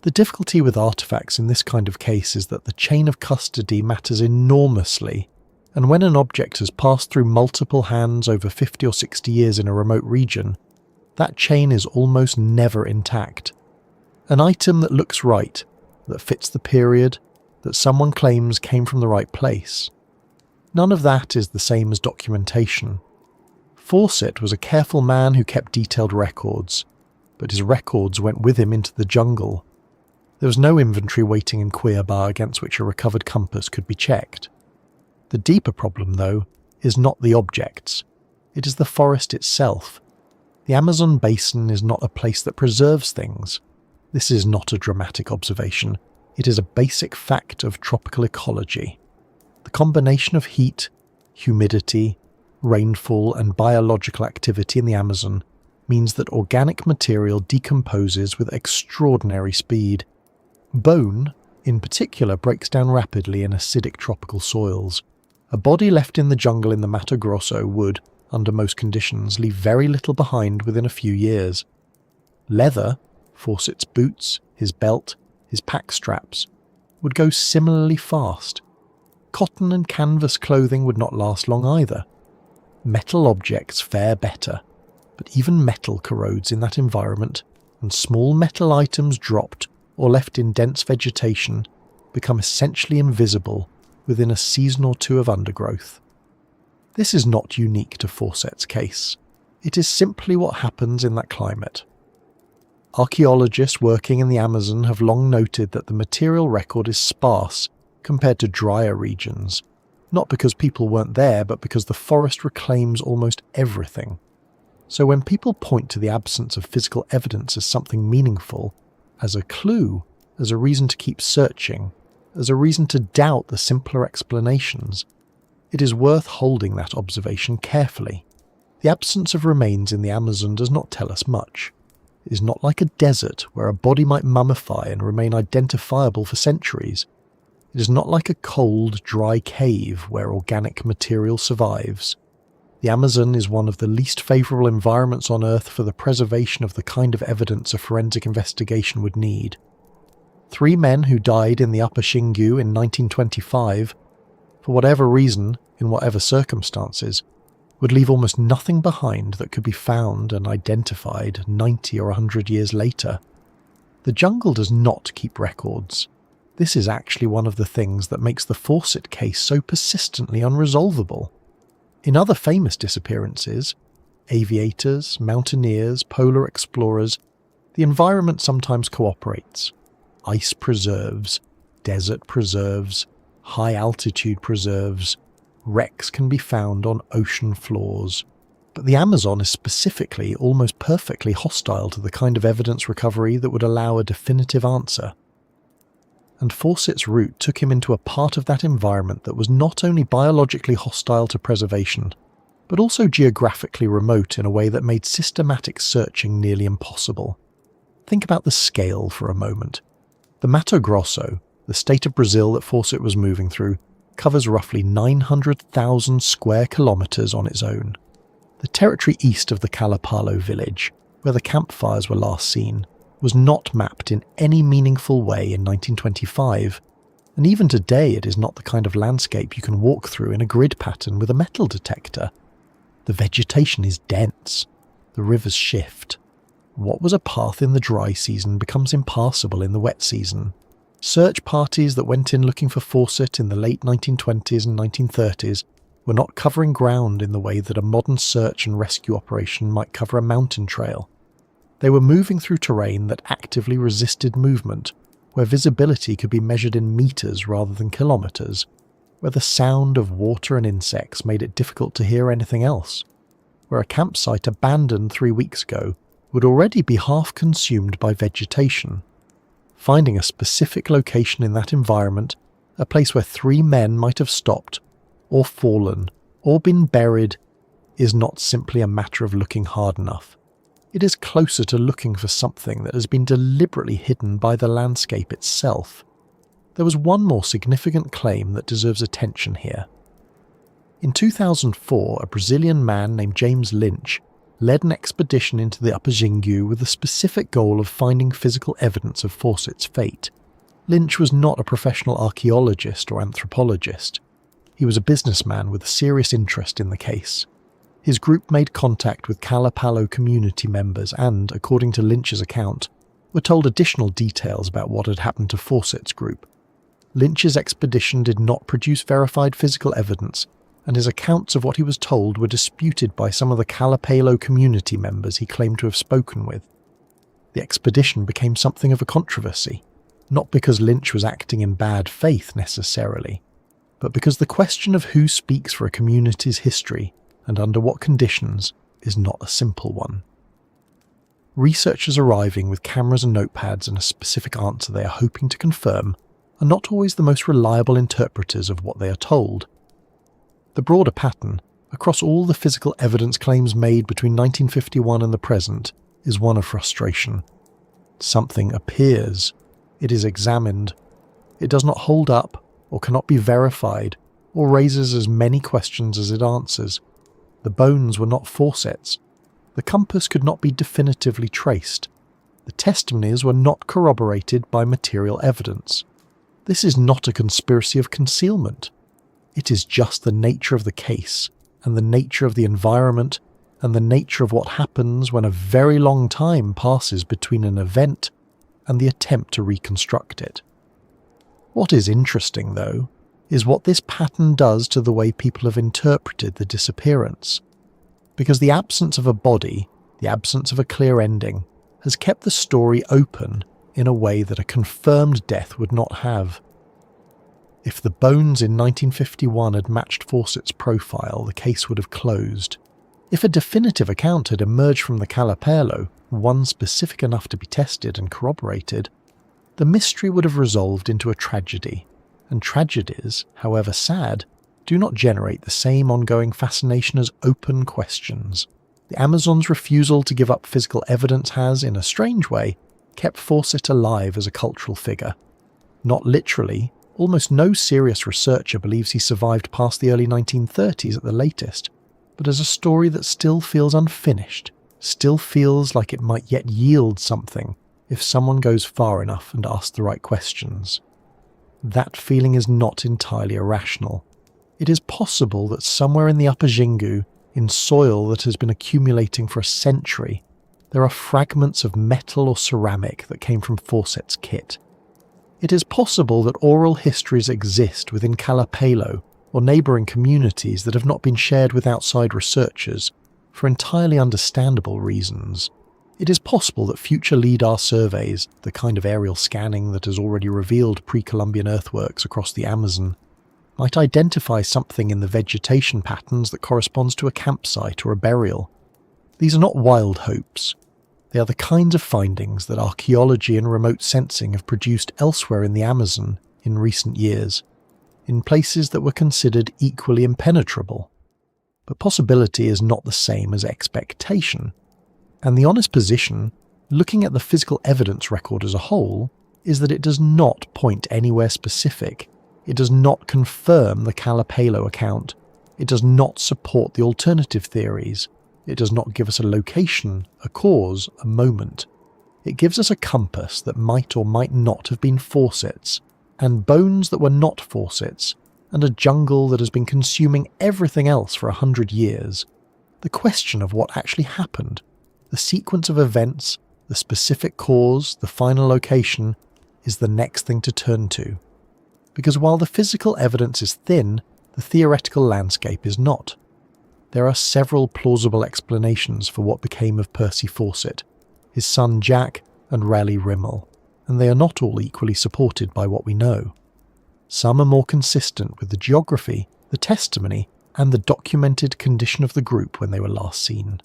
The difficulty with artifacts in this kind of case is that the chain of custody matters enormously, and when an object has passed through multiple hands over 50 or 60 years in a remote region, that chain is almost never intact. An item that looks right, that fits the period, that someone claims came from the right place. None of that is the same as documentation. Fawcett was a careful man who kept detailed records, but his records went with him into the jungle. There was no inventory waiting in Cuiabá against which a recovered compass could be checked. The deeper problem, though, is not the objects. It is the forest itself. The Amazon basin is not a place that preserves things. This is not a dramatic observation. It is a basic fact of tropical ecology. The combination of heat, humidity, rainfall, and biological activity in the Amazon means that organic material decomposes with extraordinary speed. Bone, in particular, breaks down rapidly in acidic tropical soils. A body left in the jungle in the Mato Grosso would, under most conditions, leave very little behind within a few years. Leather, Fawcett's boots, his belt, his pack straps, would go similarly fast. Cotton and canvas clothing would not last long either. Metal objects fare better, but even metal corrodes in that environment, and small metal items dropped or left in dense vegetation become essentially invisible within a season or two of undergrowth. This is not unique to Fawcett's case. It is simply what happens in that climate. Archaeologists working in the Amazon have long noted that the material record is sparse compared to drier regions, not because people weren't there, but because the forest reclaims almost everything. So when people point to the absence of physical evidence as something meaningful, as a clue, as a reason to keep searching, as a reason to doubt the simpler explanations, it is worth holding that observation carefully. The absence of remains in the Amazon does not tell us much. It is not like a desert where a body might mummify and remain identifiable for centuries. It is not like a cold, dry cave where organic material survives. The Amazon is one of the least favourable environments on Earth for the preservation of the kind of evidence a forensic investigation would need. 3 men who died in the Upper Xingu in 1925, for whatever reason, in whatever circumstances, would leave almost nothing behind that could be found and identified 90 or 100 years later. The jungle does not keep records. This is actually one of the things that makes the Fawcett case so persistently unresolvable. In other famous disappearances, aviators, mountaineers, polar explorers, the environment sometimes cooperates. Ice preserves, desert preserves, high-altitude preserves, wrecks can be found on ocean floors. But the Amazon is specifically, almost perfectly hostile to the kind of evidence recovery that would allow a definitive answer. And Fawcett's route took him into a part of that environment that was not only biologically hostile to preservation, but also geographically remote in a way that made systematic searching nearly impossible. Think about the scale for a moment. The Mato Grosso, the state of Brazil that Fawcett was moving through, covers roughly 900,000 square kilometres on its own. The territory east of the Calapalo village, where the campfires were last seen, was not mapped in any meaningful way in 1925, and even today it is not the kind of landscape you can walk through in a grid pattern with a metal detector. The vegetation is dense. The rivers shift. What was a path in the dry season becomes impassable in the wet season. Search parties that went in looking for Fawcett in the late 1920s and 1930s were not covering ground in the way that a modern search and rescue operation might cover a mountain trail. They were moving through terrain that actively resisted movement, where visibility could be measured in meters rather than kilometers, where the sound of water and insects made it difficult to hear anything else, where a campsite abandoned 3 weeks ago would already be half consumed by vegetation. Finding a specific location in that environment, a place where 3 men might have stopped, or fallen, or been buried, is not simply a matter of looking hard enough. It is closer to looking for something that has been deliberately hidden by the landscape itself. There was one more significant claim that deserves attention here. In 2004, a Brazilian man named James Lynch led an expedition into the Upper Xingu with the specific goal of finding physical evidence of Fawcett's fate. Lynch was not a professional archaeologist or anthropologist. He was a businessman with a serious interest in the case. His group made contact with Kalapalo community members and, according to Lynch's account, were told additional details about what had happened to Fawcett's group. Lynch's expedition did not produce verified physical evidence, and his accounts of what he was told were disputed by some of the Kalapalo community members he claimed to have spoken with. The expedition became something of a controversy, not because Lynch was acting in bad faith necessarily, but because the question of who speaks for a community's history and under what conditions is not a simple one. Researchers arriving with cameras and notepads and a specific answer they are hoping to confirm are not always the most reliable interpreters of what they are told. The broader pattern, across all the physical evidence claims made between 1951 and the present, is one of frustration. Something appears. It is examined. It does not hold up, or cannot be verified, or raises as many questions as it answers. The bones were not Fawcett's. The compass could not be definitively traced. The testimonies were not corroborated by material evidence. This is not a conspiracy of concealment. It is just the nature of the case, and the nature of the environment, and the nature of what happens when a very long time passes between an event and the attempt to reconstruct it. What is interesting, though, is what this pattern does to the way people have interpreted the disappearance. Because the absence of a body, the absence of a clear ending, has kept the story open in a way that a confirmed death would not have. If the bones in 1951 had matched Fawcett's profile, the case would have closed. If a definitive account had emerged from the Kalapalo, one specific enough to be tested and corroborated, the mystery would have resolved into a tragedy, and tragedies, however sad, do not generate the same ongoing fascination as open questions. The Amazon's refusal to give up physical evidence has, in a strange way, kept Fawcett alive as a cultural figure. Not literally. Almost no serious researcher believes he survived past the early 1930s at the latest, but as a story that still feels unfinished, still feels like it might yet yield something if someone goes far enough and asks the right questions. That feeling is not entirely irrational. It is possible that somewhere in the Upper Xingu, in soil that has been accumulating for a century, there are fragments of metal or ceramic that came from Fawcett's kit. It is possible that oral histories exist within Kalapalo or neighbouring communities that have not been shared with outside researchers for entirely understandable reasons. It is possible that future LIDAR surveys, the kind of aerial scanning that has already revealed pre-Columbian earthworks across the Amazon, might identify something in the vegetation patterns that corresponds to a campsite or a burial. These are not wild hopes. They are the kinds of findings that archaeology and remote sensing have produced elsewhere in the Amazon in recent years, in places that were considered equally impenetrable. But possibility is not the same as expectation, and the honest position, looking at the physical evidence record as a whole, is that it does not point anywhere specific. It does not confirm the Kalapalo account. It does not support the alternative theories. It does not give us a location, a cause, a moment. It gives us a compass that might or might not have been Fawcett's, and bones that were not Fawcett's, and a jungle that has been consuming everything else for 100 years. The question of what actually happened, the sequence of events, the specific cause, the final location, is the next thing to turn to. Because while the physical evidence is thin, the theoretical landscape is not. There are several plausible explanations for what became of Percy Fawcett, his son Jack, and Raleigh Rimmell, and they are not all equally supported by what we know. Some are more consistent with the geography, the testimony, and the documented condition of the group when they were last seen.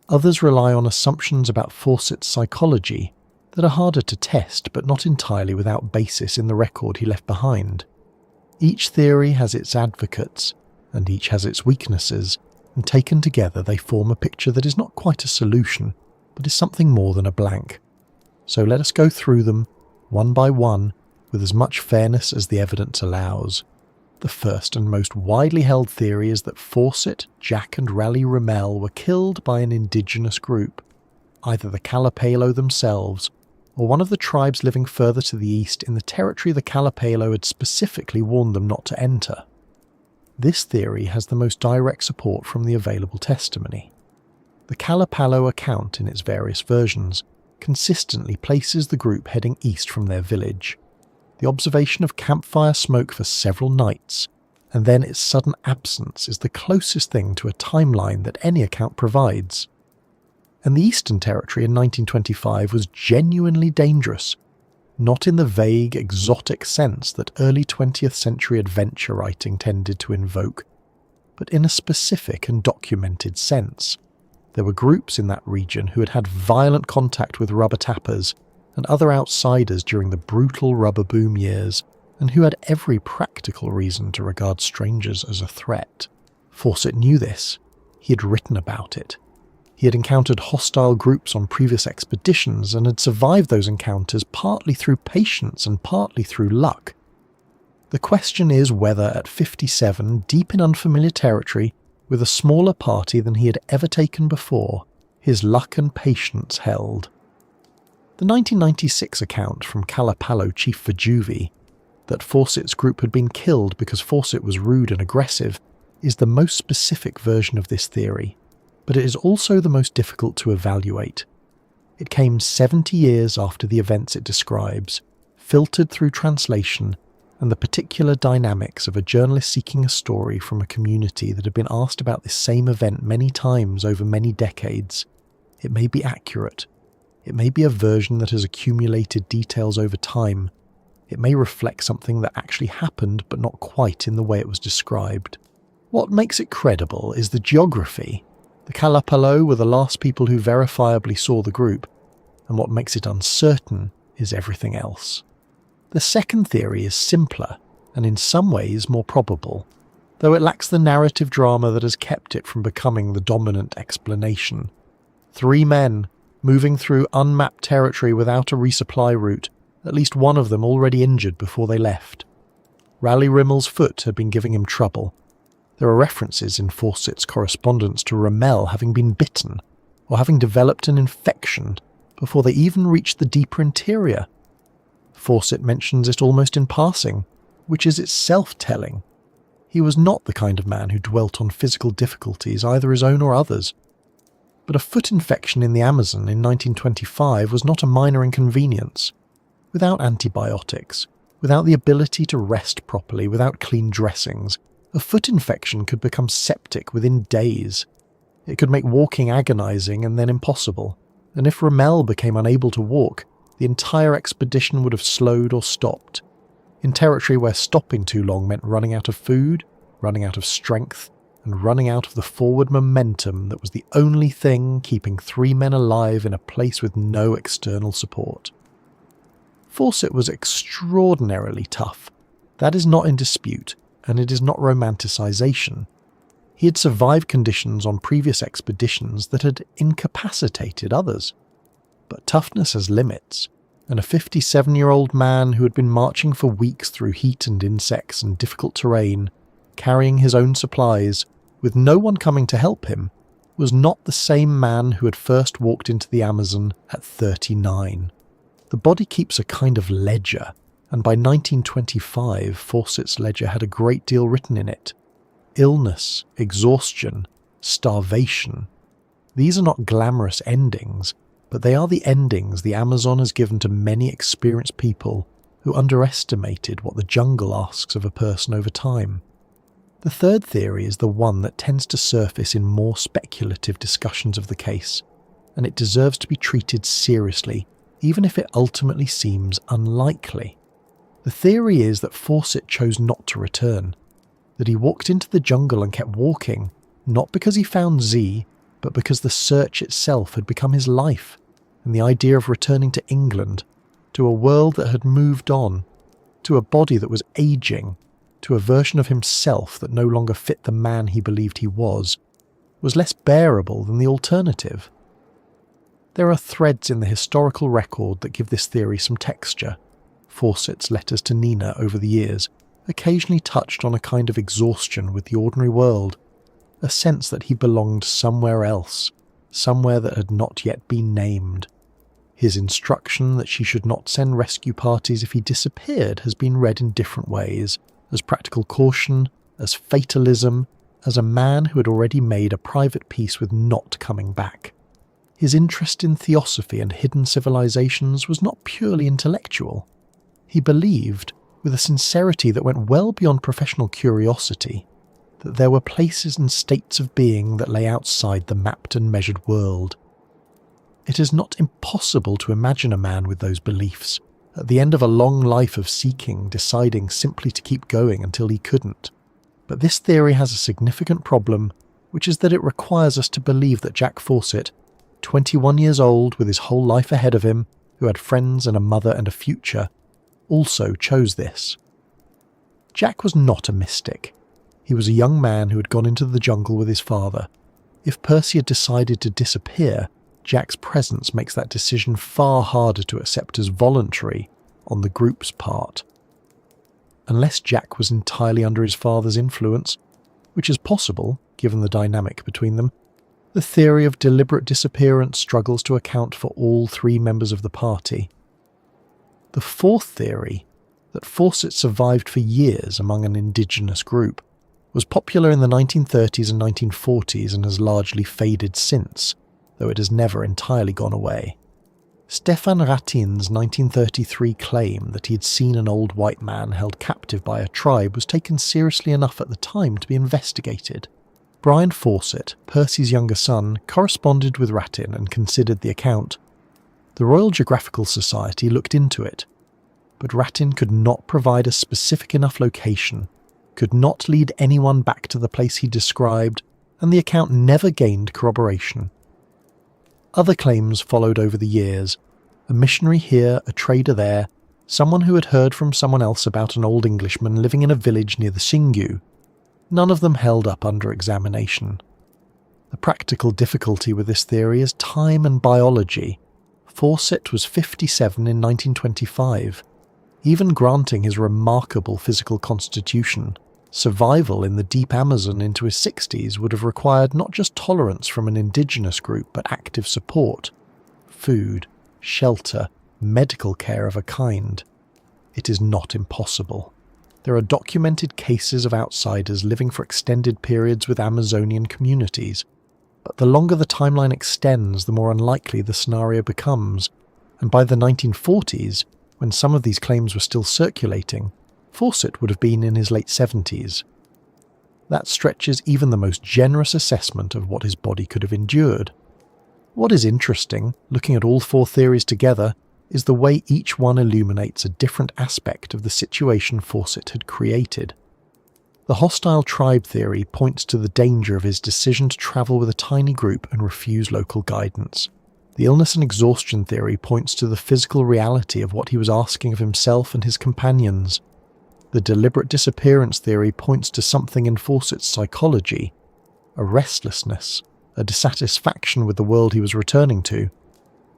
Others rely on assumptions about Fawcett's psychology that are harder to test but not entirely without basis in the record he left behind. Each theory has its advocates, and each has its weaknesses, and taken together they form a picture that is not quite a solution, but is something more than a blank. So let us go through them, one by one, with as much fairness as the evidence allows. The first and most widely held theory is that Fawcett, Jack and Raleigh Rimmell were killed by an indigenous group, either the Kalapalo themselves, or one of the tribes living further to the east in the territory the Kalapalo had specifically warned them not to enter. This theory has the most direct support from the available testimony. The Kalapalo account, in its various versions, consistently places the group heading east from their village. The observation of campfire smoke for several nights, and then its sudden absence, is the closest thing to a timeline that any account provides. And the Eastern Territory in 1925 was genuinely dangerous, not in the vague, exotic sense that early 20th century adventure writing tended to invoke, but in a specific and documented sense. There were groups in that region who had had violent contact with rubber tappers and other outsiders during the brutal rubber boom years, and who had every practical reason to regard strangers as a threat. Fawcett knew this. He had written about it. He had encountered hostile groups on previous expeditions and had survived those encounters partly through patience and partly through luck. The question is whether at 57, deep in unfamiliar territory, with a smaller party than he had ever taken before, his luck and patience held. The 1996 account from Kalapalo Chief Vajuvi, that Fawcett's group had been killed because Fawcett was rude and aggressive, is the most specific version of this theory, but it is also the most difficult to evaluate. It came 70 years after the events it describes, filtered through translation and the particular dynamics of a journalist seeking a story from a community that had been asked about this same event many times over many decades. It may be accurate. It may be a version that has accumulated details over time. It may reflect something that actually happened but not quite in the way it was described. What makes it credible is the geography. The Kalapalo were the last people who verifiably saw the group, and what makes it uncertain is everything else. The second theory is simpler, and in some ways more probable, though it lacks the narrative drama that has kept it from becoming the dominant explanation. 3 men, moving through unmapped territory without a resupply route, at least one of them already injured before they left. Raleigh Rimmell's foot had been giving him trouble. There are references in Fawcett's correspondence to Rimmell having been bitten, or having developed an infection, before they even reached the deeper interior. Fawcett mentions it almost in passing, which is itself telling. He was not the kind of man who dwelt on physical difficulties, either his own or others. But a foot infection in the Amazon in 1925 was not a minor inconvenience. Without antibiotics, without the ability to rest properly, without clean dressings, a foot infection could become septic within days. It could make walking agonizing and then impossible, and if Rimmell became unable to walk, the entire expedition would have slowed or stopped. In territory where stopping too long meant running out of food, running out of strength, and running out of the forward momentum that was the only thing keeping 3 men alive in a place with no external support. Fawcett was extraordinarily tough. That is not in dispute, and it is not romanticization. He had survived conditions on previous expeditions that had incapacitated others. But toughness has limits, and a 57-year-old man who had been marching for weeks through heat and insects and difficult terrain, carrying his own supplies, with no one coming to help him, was not the same man who had first walked into the Amazon at 39. The body keeps a kind of ledger, and by 1925 Fawcett's ledger had a great deal written in it. Illness, exhaustion, starvation. These are not glamorous endings, but they are the endings the Amazon has given to many experienced people who underestimated what the jungle asks of a person over time. The third theory is the one that tends to surface in more speculative discussions of the case, and it deserves to be treated seriously, even if it ultimately seems unlikely. The theory is that Fawcett chose not to return, that he walked into the jungle and kept walking, not because he found Z, but because the search itself had become his life, and the idea of returning to England, to a world that had moved on, to a body that was aging, to a version of himself that no longer fit the man he believed he was less bearable than the alternative. There are threads in the historical record that give this theory some texture. Fawcett's letters to Nina over the years occasionally touched on a kind of exhaustion with the ordinary world, a sense that he belonged somewhere else, somewhere that had not yet been named. His instruction that she should not send rescue parties if he disappeared has been read in different ways, as practical caution, as fatalism, as a man who had already made a private peace with not coming back. His interest in theosophy and hidden civilizations was not purely intellectual. He believed, with a sincerity that went well beyond professional curiosity, that there were places and states of being that lay outside the mapped and measured world. It is not impossible to imagine a man with those beliefs, at the end of a long life of seeking, deciding simply to keep going until he couldn't. But this theory has a significant problem, which is that it requires us to believe that Jack Fawcett, 21 years old with his whole life ahead of him, who had friends and a mother and a future, also chose this. Jack was not a mystic. He was a young man who had gone into the jungle with his father. If Percy had decided to disappear, Jack's presence makes that decision far harder to accept as voluntary on the group's part. Unless Jack was entirely under his father's influence, which is possible given the dynamic between them, the theory of deliberate disappearance struggles to account for all three members of the party. The fourth theory, that Fawcett survived for years among an indigenous group, was popular in the 1930s and 1940s and has largely faded since, though it has never entirely gone away. Stefan Ratin's 1933 claim that he had seen an old white man held captive by a tribe was taken seriously enough at the time to be investigated. Brian Fawcett, Percy's younger son, corresponded with Ratin and considered the account. The Royal Geographical Society looked into it, but Ratin could not provide a specific enough location, could not lead anyone back to the place he described, and the account never gained corroboration. Other claims followed over the years, a missionary here, a trader there, someone who had heard from someone else about an old Englishman living in a village near the Xingu. None of them held up under examination. The practical difficulty with this theory is time and biology. Fawcett was 57 in 1925. Even granting his remarkable physical constitution, survival in the deep Amazon into his 60s would have required not just tolerance from an indigenous group but active support, food, shelter, medical care of a kind. It is not impossible. There are documented cases of outsiders living for extended periods with Amazonian communities, but the longer the timeline extends, the more unlikely the scenario becomes, and by the 1940s, when some of these claims were still circulating, Fawcett would have been in his late 70s. That stretches even the most generous assessment of what his body could have endured. What is interesting, looking at all four theories together, is the way each one illuminates a different aspect of the situation Fawcett had created. The hostile tribe theory points to the danger of his decision to travel with a tiny group and refuse local guidance. The illness and exhaustion theory points to the physical reality of what he was asking of himself and his companions. The deliberate disappearance theory points to something in Fawcett's psychology, a restlessness, a dissatisfaction with the world he was returning to,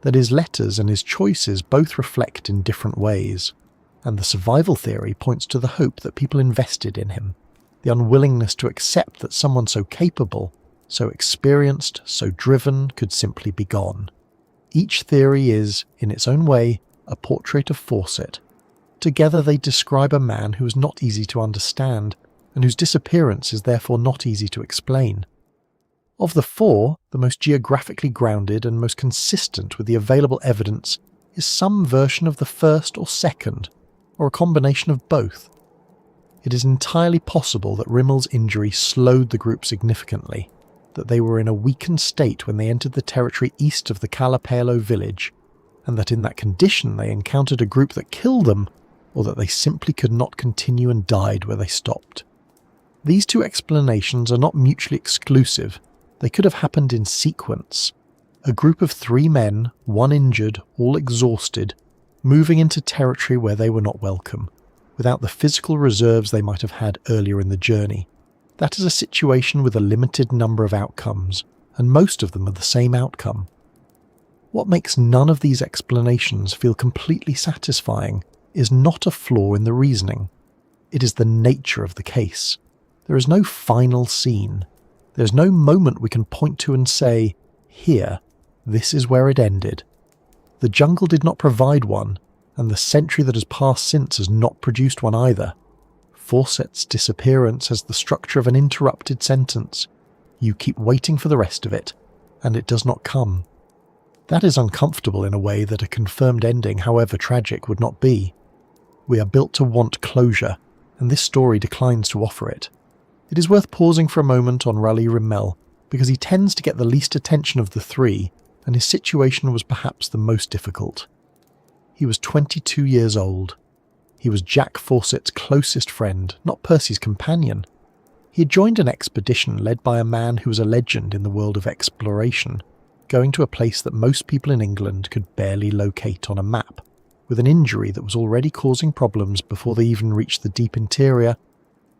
that his letters and his choices both reflect in different ways. And the survival theory points to the hope that people invested in him, the unwillingness to accept that someone so capable, so experienced, so driven could simply be gone. Each theory is, in its own way, a portrait of Fawcett. Together they describe a man who is not easy to understand, and whose disappearance is therefore not easy to explain. Of the four, the most geographically grounded and most consistent with the available evidence is some version of the first or second, or a combination of both. It is entirely possible that Rimmell's injury slowed the group significantly, that they were in a weakened state when they entered the territory east of the Kalapalo village, and that in that condition they encountered a group that killed them, or that they simply could not continue and died where they stopped. These two explanations are not mutually exclusive. They could have happened in sequence. A group of 3 men, 1 injured, all exhausted, moving into territory where they were not welcome, without the physical reserves they might have had earlier in the journey. That is a situation with a limited number of outcomes, and most of them are the same outcome. What makes none of these explanations feel completely satisfying is not a flaw in the reasoning. It is the nature of the case. There is no final scene. There is no moment we can point to and say, here, this is where it ended. The jungle did not provide one, and the century that has passed since has not produced one either. Fawcett's disappearance has the structure of an interrupted sentence. You keep waiting for the rest of it, and it does not come. That is uncomfortable in a way that a confirmed ending, however tragic, would not be. We are built to want closure, and this story declines to offer it. It is worth pausing for a moment on Raleigh Rimmell, because he tends to get the least attention of the three, and his situation was perhaps the most difficult. He was 22 years old. He was Jack Fawcett's closest friend, not Percy's companion. He had joined an expedition led by a man who was a legend in the world of exploration, going to a place that most people in England could barely locate on a map, with an injury that was already causing problems before they even reached the deep interior.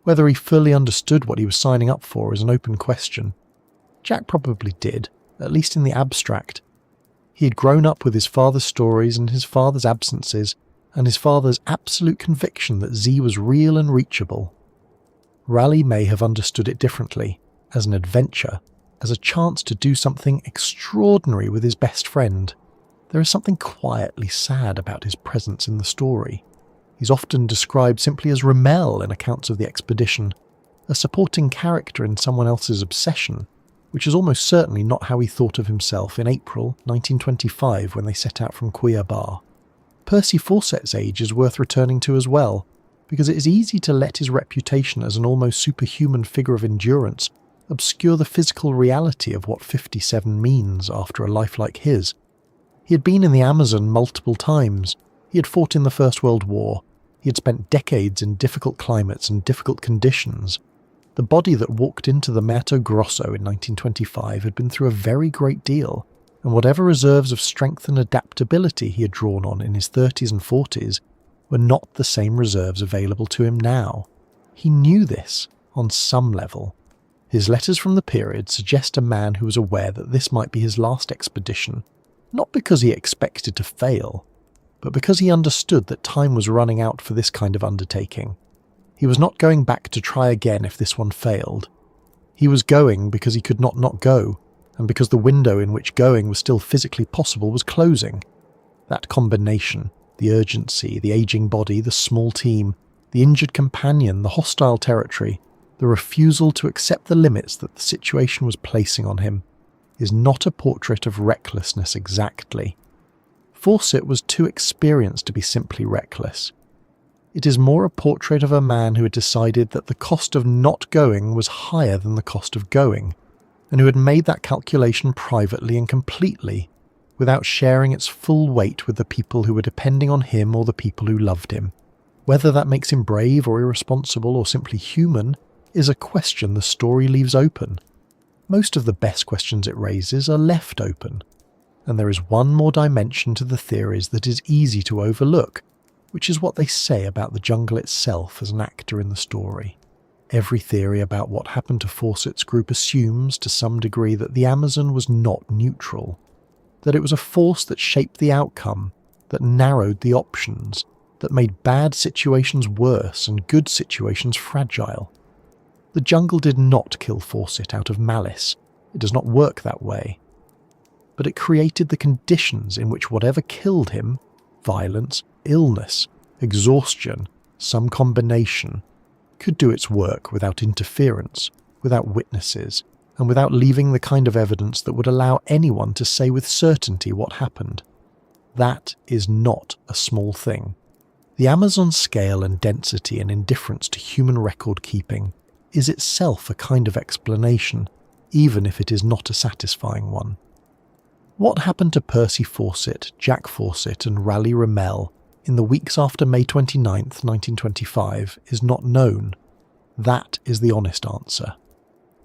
Whether he fully understood what he was signing up for is an open question. Jack probably did, at least in the abstract. He had grown up with his father's stories and his father's absences, and his father's absolute conviction that Z was real and reachable. Raleigh may have understood it differently, as an adventure, as a chance to do something extraordinary with his best friend. There is something quietly sad about his presence in the story. He's often described simply as Rimmell in accounts of the expedition, a supporting character in someone else's obsession, which is almost certainly not how he thought of himself in April 1925 when they set out from Cuiabá. Percy Fawcett's age is worth returning to as well, because it is easy to let his reputation as an almost superhuman figure of endurance obscure the physical reality of what 57 means after a life like his. He had been in the Amazon multiple times. He had fought in the First World War. He had spent decades in difficult climates and difficult conditions. The body that walked into the Mato Grosso in 1925 had been through a very great deal, and whatever reserves of strength and adaptability he had drawn on in his 30s and 40s were not the same reserves available to him now. He knew this, on some level. His letters from the period suggest a man who was aware that this might be his last expedition, not because he expected to fail, but because he understood that time was running out for this kind of undertaking. He was not going back to try again if this one failed. He was going because he could not go, and because the window in which going was still physically possible was closing. That combination, the urgency, the aging body, the small team, the injured companion, the hostile territory, the refusal to accept the limits that the situation was placing on him, is not a portrait of recklessness exactly. Fawcett was too experienced to be simply reckless. It is more a portrait of a man who had decided that the cost of not going was higher than the cost of going, and who had made that calculation privately and completely, without sharing its full weight with the people who were depending on him or the people who loved him. Whether that makes him brave or irresponsible or simply human is a question the story leaves open. Most of the best questions it raises are left open, and there is one more dimension to the theories that is easy to overlook, which is what they say about the jungle itself as an actor in the story. Every theory about what happened to Fawcett's group assumes to some degree that the Amazon was not neutral, that it was a force that shaped the outcome, that narrowed the options, that made bad situations worse and good situations fragile. The jungle did not kill Fawcett out of malice. It does not work that way. But it created the conditions in which whatever killed him, violence, illness, exhaustion, some combination, could do its work without interference, without witnesses, and without leaving the kind of evidence that would allow anyone to say with certainty what happened. That is not a small thing. The Amazon's scale and density and indifference to human record keeping is itself a kind of explanation, even if it is not a satisfying one. What happened to Percy Fawcett, Jack Fawcett and Raleigh Rimmell in the weeks after May 29th, 1925 is not known. That is the honest answer.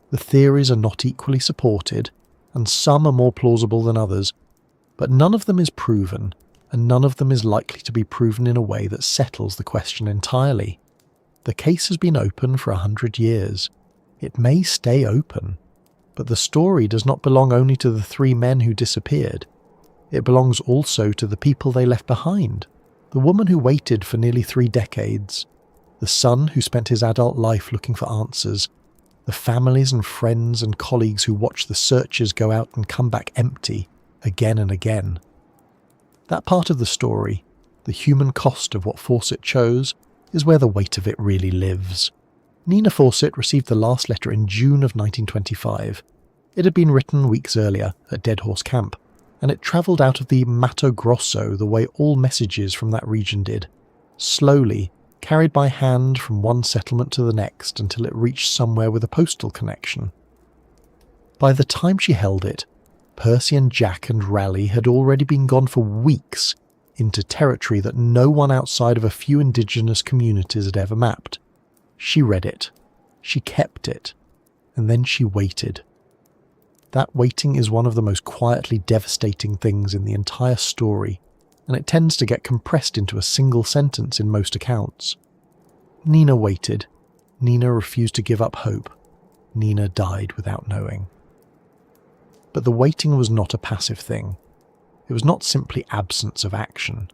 The theories are not equally supported, and some are more plausible than others, but none of them is proven, and none of them is likely to be proven in a way that settles the question entirely. The case has been open for 100 years. It may stay open, but the story does not belong only to the three men who disappeared. It belongs also to the people they left behind, the woman who waited for nearly 3 decades, the son who spent his adult life looking for answers, the families and friends and colleagues who watched the searchers go out and come back empty again and again. That part of the story, the human cost of what Fawcett chose, is where the weight of it really lives. Nina Fawcett received the last letter in June of 1925. It had been written weeks earlier at Dead Horse Camp, and it travelled out of the Mato Grosso the way all messages from that region did, slowly, carried by hand from one settlement to the next until it reached somewhere with a postal connection. By the time she held it, Percy and Jack and Raleigh had already been gone for weeks into territory that no one outside of a few indigenous communities had ever mapped. She read it, she kept it, and then she waited. That waiting is one of the most quietly devastating things in the entire story, and it tends to get compressed into a single sentence in most accounts. Nina waited. Nina refused to give up hope. Nina died without knowing. But the waiting was not a passive thing. It was not simply absence of action.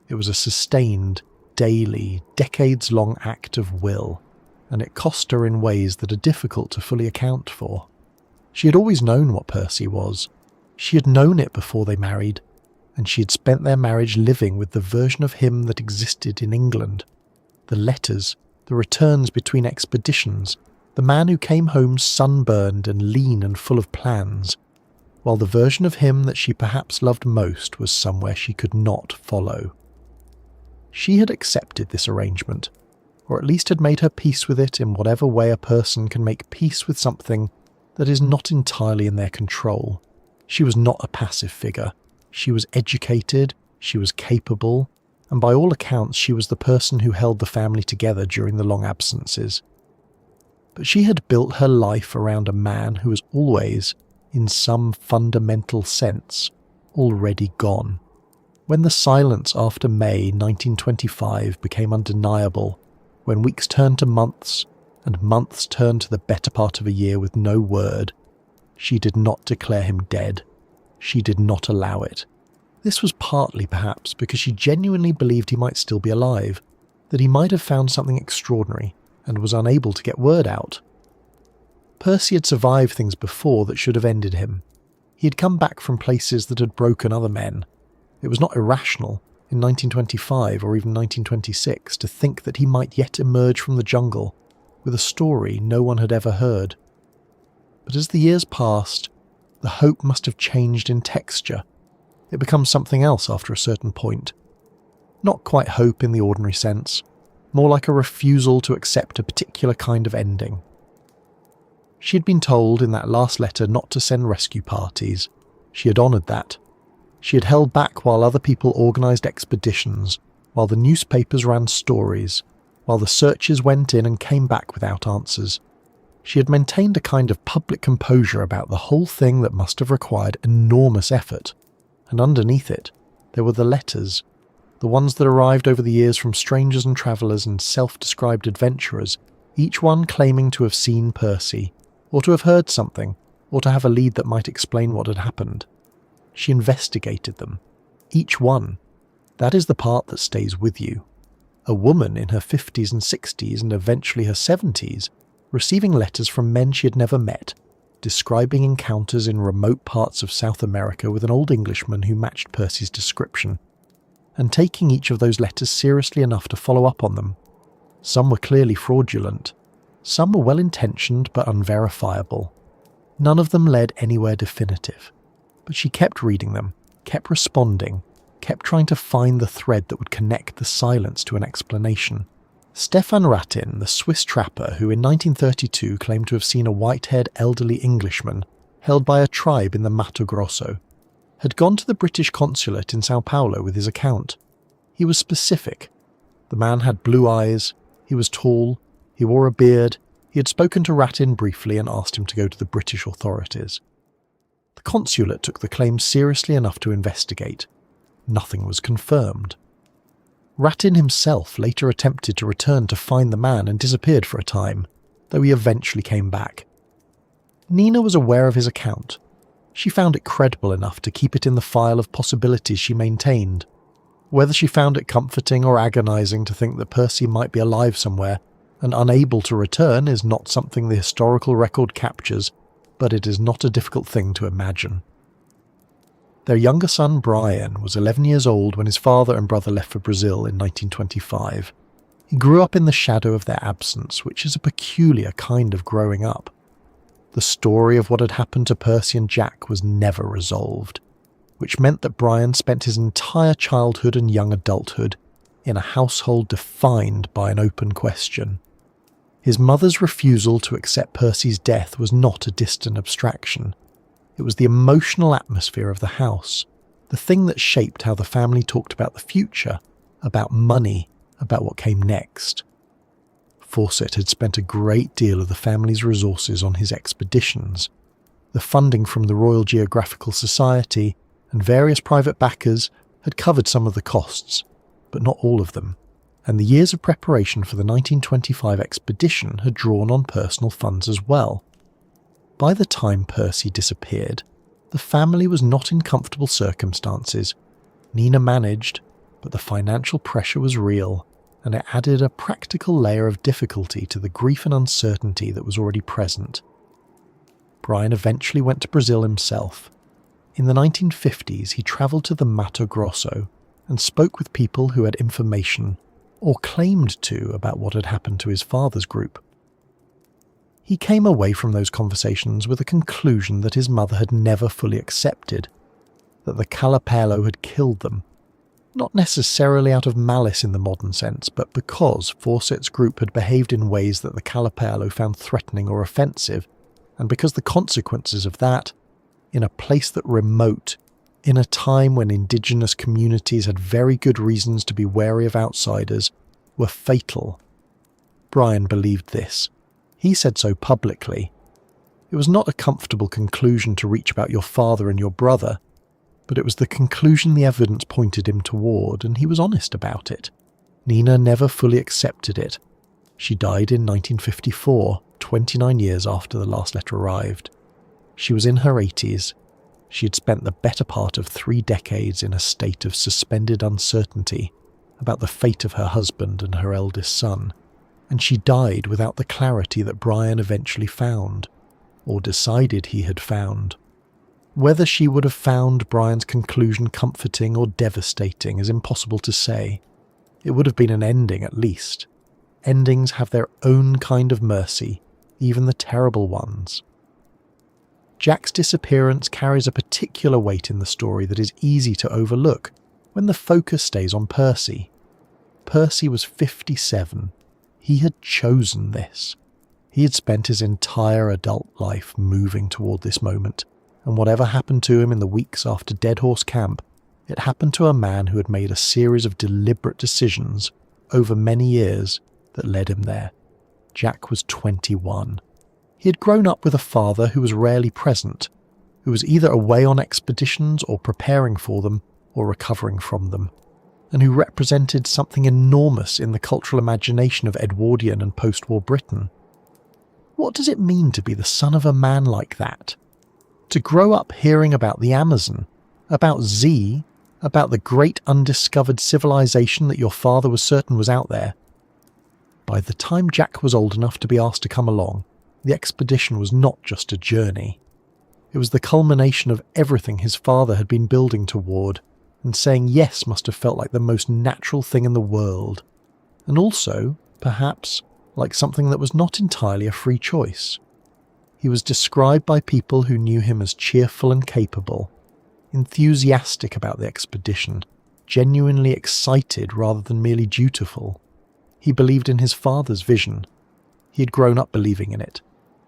It was a sustained, daily, decades-long act of will, and it cost her in ways that are difficult to fully account for. She had always known what Percy was. She had known it before they married, and she had spent their marriage living with the version of him that existed in England. The letters, the returns between expeditions, the man who came home sunburned and lean and full of plans, while the version of him that she perhaps loved most was somewhere she could not follow. She had accepted this arrangement, or at least had made her peace with it in whatever way a person can make peace with something that is not entirely in their control. She was not a passive figure. She was educated, she was capable, and by all accounts she was the person who held the family together during the long absences. But she had built her life around a man who was always, in some fundamental sense, already gone. When the silence after May 1925 became undeniable, when weeks turned to months, and months turned to the better part of a year with no word, she did not declare him dead. She did not allow it. This was partly, perhaps, because she genuinely believed he might still be alive, that he might have found something extraordinary and was unable to get word out. Percy had survived things before that should have ended him. He had come back from places that had broken other men. It was not irrational, in 1925 or even 1926, to think that he might yet emerge from the jungle with a story no one had ever heard. But as the years passed, the hope must have changed in texture. It becomes something else after a certain point. Not quite hope in the ordinary sense, more like a refusal to accept a particular kind of ending. She had been told in that last letter not to send rescue parties. She had honoured that. She had held back while other people organised expeditions, while the newspapers ran stories, while the searchers went in and came back without answers. She had maintained a kind of public composure about the whole thing that must have required enormous effort, and underneath it there were the letters, the ones that arrived over the years from strangers and travellers and self-described adventurers, each one claiming to have seen Percy, or to have heard something, or to have a lead that might explain what had happened. She investigated them. Each one. That is the part that stays with you. A woman in her 50s and 60s and eventually her 70s, receiving letters from men she had never met, describing encounters in remote parts of South America with an old Englishman who matched Percy's description, and taking each of those letters seriously enough to follow up on them. Some were clearly fraudulent. Some were well-intentioned but unverifiable. None of them led anywhere definitive. But she kept reading them, kept responding, kept trying to find the thread that would connect the silence to an explanation. Stefan Ratin, the Swiss trapper who in 1932 claimed to have seen a white-haired elderly Englishman held by a tribe in the Mato Grosso, had gone to the British consulate in Sao Paulo with his account. He was specific. The man had blue eyes, he was tall, he wore a beard, he had spoken to Ratin briefly and asked him to go to the British authorities. The consulate took the claim seriously enough to investigate. Nothing was confirmed. Ratin himself later attempted to return to find the man and disappeared for a time, though he eventually came back. Nina was aware of his account. She found it credible enough to keep it in the file of possibilities she maintained. Whether she found it comforting or agonising to think that Percy might be alive somewhere and unable to return is not something the historical record captures, but it is not a difficult thing to imagine. Their younger son Brian was 11 years old when his father and brother left for Brazil in 1925. He grew up in the shadow of their absence, which is a peculiar kind of growing up. The story of what had happened to Percy and Jack was never resolved, which meant that Brian spent his entire childhood and young adulthood in a household defined by an open question. His mother's refusal to accept Percy's death was not a distant abstraction. It was the emotional atmosphere of the house, the thing that shaped how the family talked about the future, about money, about what came next. Fawcett had spent a great deal of the family's resources on his expeditions. The funding from the Royal Geographical Society and various private backers had covered some of the costs, but not all of them, and the years of preparation for the 1925 expedition had drawn on personal funds as well. By the time Percy disappeared, the family was not in comfortable circumstances. Nina managed, but the financial pressure was real, and it added a practical layer of difficulty to the grief and uncertainty that was already present. Brian eventually went to Brazil himself. In the 1950s, he travelled to the Mato Grosso and spoke with people who had information, or claimed to, about what had happened to his father's group. He came away from those conversations with a conclusion that his mother had never fully accepted, that the Calapelo had killed them, not necessarily out of malice in the modern sense, but because Fawcett's group had behaved in ways that the Calapelo found threatening or offensive, and because the consequences of that, in a place that remote, in a time when indigenous communities had very good reasons to be wary of outsiders, were fatal. Brian believed this. He said so publicly. It was not a comfortable conclusion to reach about your father and your brother, but it was the conclusion the evidence pointed him toward, and he was honest about it. Nina never fully accepted it. She died in 1954, 29 years after the last letter arrived. She was in her 80s. She had spent the better part of 3 decades in a state of suspended uncertainty about the fate of her husband and her eldest son, and she died without the clarity that Brian eventually found, or decided he had found. Whether she would have found Brian's conclusion comforting or devastating is impossible to say. It would have been an ending at least. Endings have their own kind of mercy, even the terrible ones. Jack's disappearance carries a particular weight in the story that is easy to overlook when the focus stays on Percy. Percy was 57. He had chosen this. He had spent his entire adult life moving toward this moment, and whatever happened to him in the weeks after Dead Horse Camp, it happened to a man who had made a series of deliberate decisions over many years that led him there. Jack was 21. He had grown up with a father who was rarely present, who was either away on expeditions or preparing for them or recovering from them, and who represented something enormous in the cultural imagination of Edwardian and post-war Britain. What does it mean to be the son of a man like that? To grow up hearing about the Amazon, about Z, about the great undiscovered civilization that your father was certain was out there. By the time Jack was old enough to be asked to come along, the expedition was not just a journey. It was the culmination of everything his father had been building toward, and saying yes must have felt like the most natural thing in the world, and also, perhaps, like something that was not entirely a free choice. He was described by people who knew him as cheerful and capable, enthusiastic about the expedition, genuinely excited rather than merely dutiful. He believed in his father's vision. He had grown up believing in it.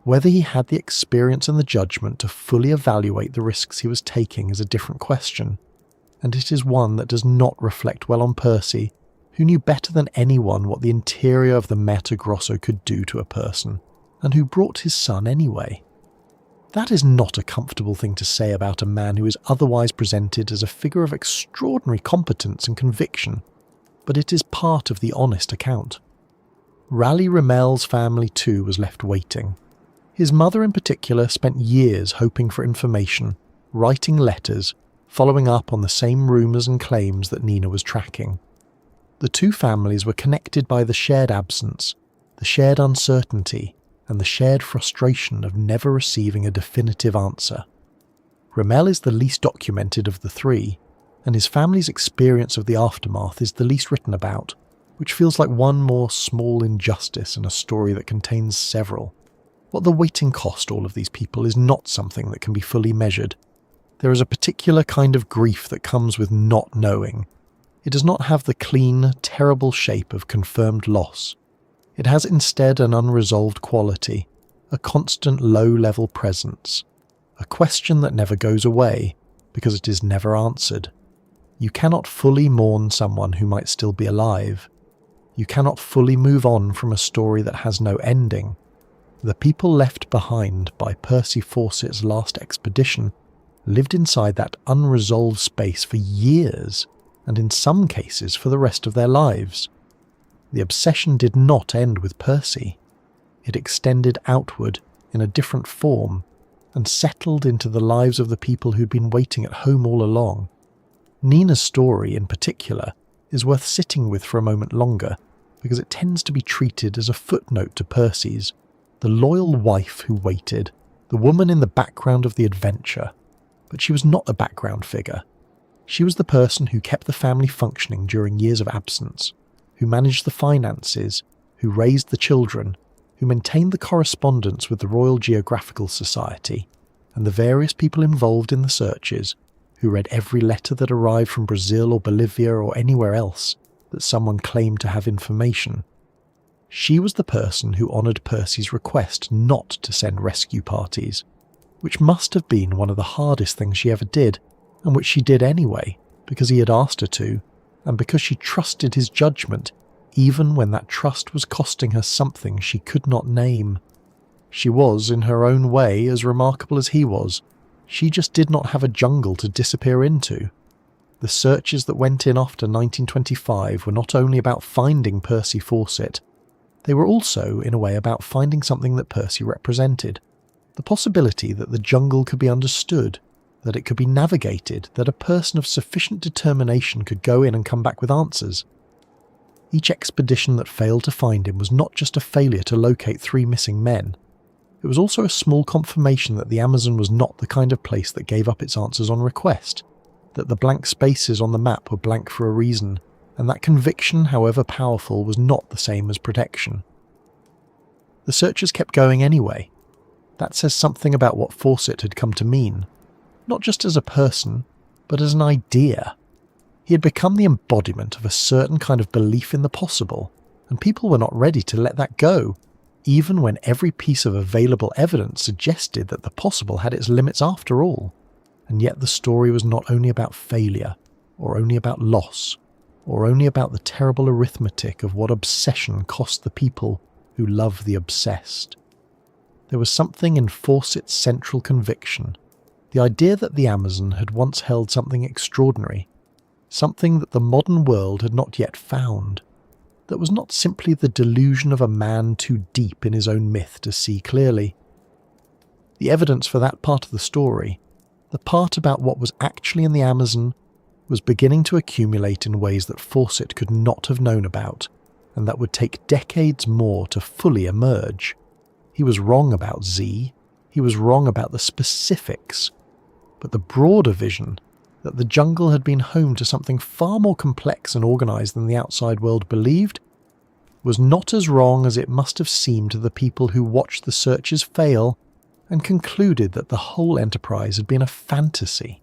Whether he had the experience and the judgment to fully evaluate the risks he was taking is a different question, and it is one that does not reflect well on Percy, who knew better than anyone what the interior of the Mato Grosso could do to a person, and who brought his son anyway. That is not a comfortable thing to say about a man who is otherwise presented as a figure of extraordinary competence and conviction, but it is part of the honest account. Raleigh Rimmell's family too was left waiting. His mother in particular spent years hoping for information, writing letters, following up on the same rumours and claims that Nina was tracking. The two families were connected by the shared absence, the shared uncertainty, and the shared frustration of never receiving a definitive answer. Rimmell is the least documented of the three, and his family's experience of the aftermath is the least written about, which feels like one more small injustice in a story that contains several. What the waiting cost all of these people is not something that can be fully measured. There is a particular kind of grief that comes with not knowing. It does not have the clean, terrible shape of confirmed loss. It has instead an unresolved quality, a constant low-level presence, a question that never goes away because it is never answered. You cannot fully mourn someone who might still be alive. You cannot fully move on from a story that has no ending. The people left behind by Percy Fawcett's last expedition lived inside that unresolved space for years, and in some cases for the rest of their lives. The obsession did not end with Percy. It extended outward in a different form and settled into the lives of the people who'd been waiting at home all along. Nina's story, in particular, is worth sitting with for a moment longer because it tends to be treated as a footnote to Percy's, the loyal wife who waited, the woman in the background of the adventure. But she was not a background figure. She was the person who kept the family functioning during years of absence, who managed the finances, who raised the children, who maintained the correspondence with the Royal Geographical Society, and the various people involved in the searches, who read every letter that arrived from Brazil or Bolivia or anywhere else that someone claimed to have information. She was the person who honoured Percy's request not to send rescue parties, which must have been one of the hardest things she ever did, and which she did anyway, because he had asked her to, and because she trusted his judgment, even when that trust was costing her something she could not name. She was, in her own way, as remarkable as he was. She just did not have a jungle to disappear into. The searches that went in after 1925 were not only about finding Percy Fawcett, they were also, in a way, about finding something that Percy represented. The possibility that the jungle could be understood, that it could be navigated, that a person of sufficient determination could go in and come back with answers. Each expedition that failed to find him was not just a failure to locate 3 missing men. It was also a small confirmation that the Amazon was not the kind of place that gave up its answers on request, that the blank spaces on the map were blank for a reason, and that conviction, however powerful, was not the same as protection. The searchers kept going anyway. That says something about what Fawcett had come to mean, not just as a person, but as an idea. He had become the embodiment of a certain kind of belief in the possible, and people were not ready to let that go, even when every piece of available evidence suggested that the possible had its limits after all. And yet the story was not only about failure, or only about loss, or only about the terrible arithmetic of what obsession cost the people who love the obsessed. There was something in Fawcett's central conviction, the idea that the Amazon had once held something extraordinary, something that the modern world had not yet found, that was not simply the delusion of a man too deep in his own myth to see clearly. The evidence for that part of the story, the part about what was actually in the Amazon, was beginning to accumulate in ways that Fawcett could not have known about, and that would take decades more to fully emerge. He was wrong about Z, he was wrong about the specifics, but the broader vision, that the jungle had been home to something far more complex and organised than the outside world believed, was not as wrong as it must have seemed to the people who watched the searches fail and concluded that the whole enterprise had been a fantasy.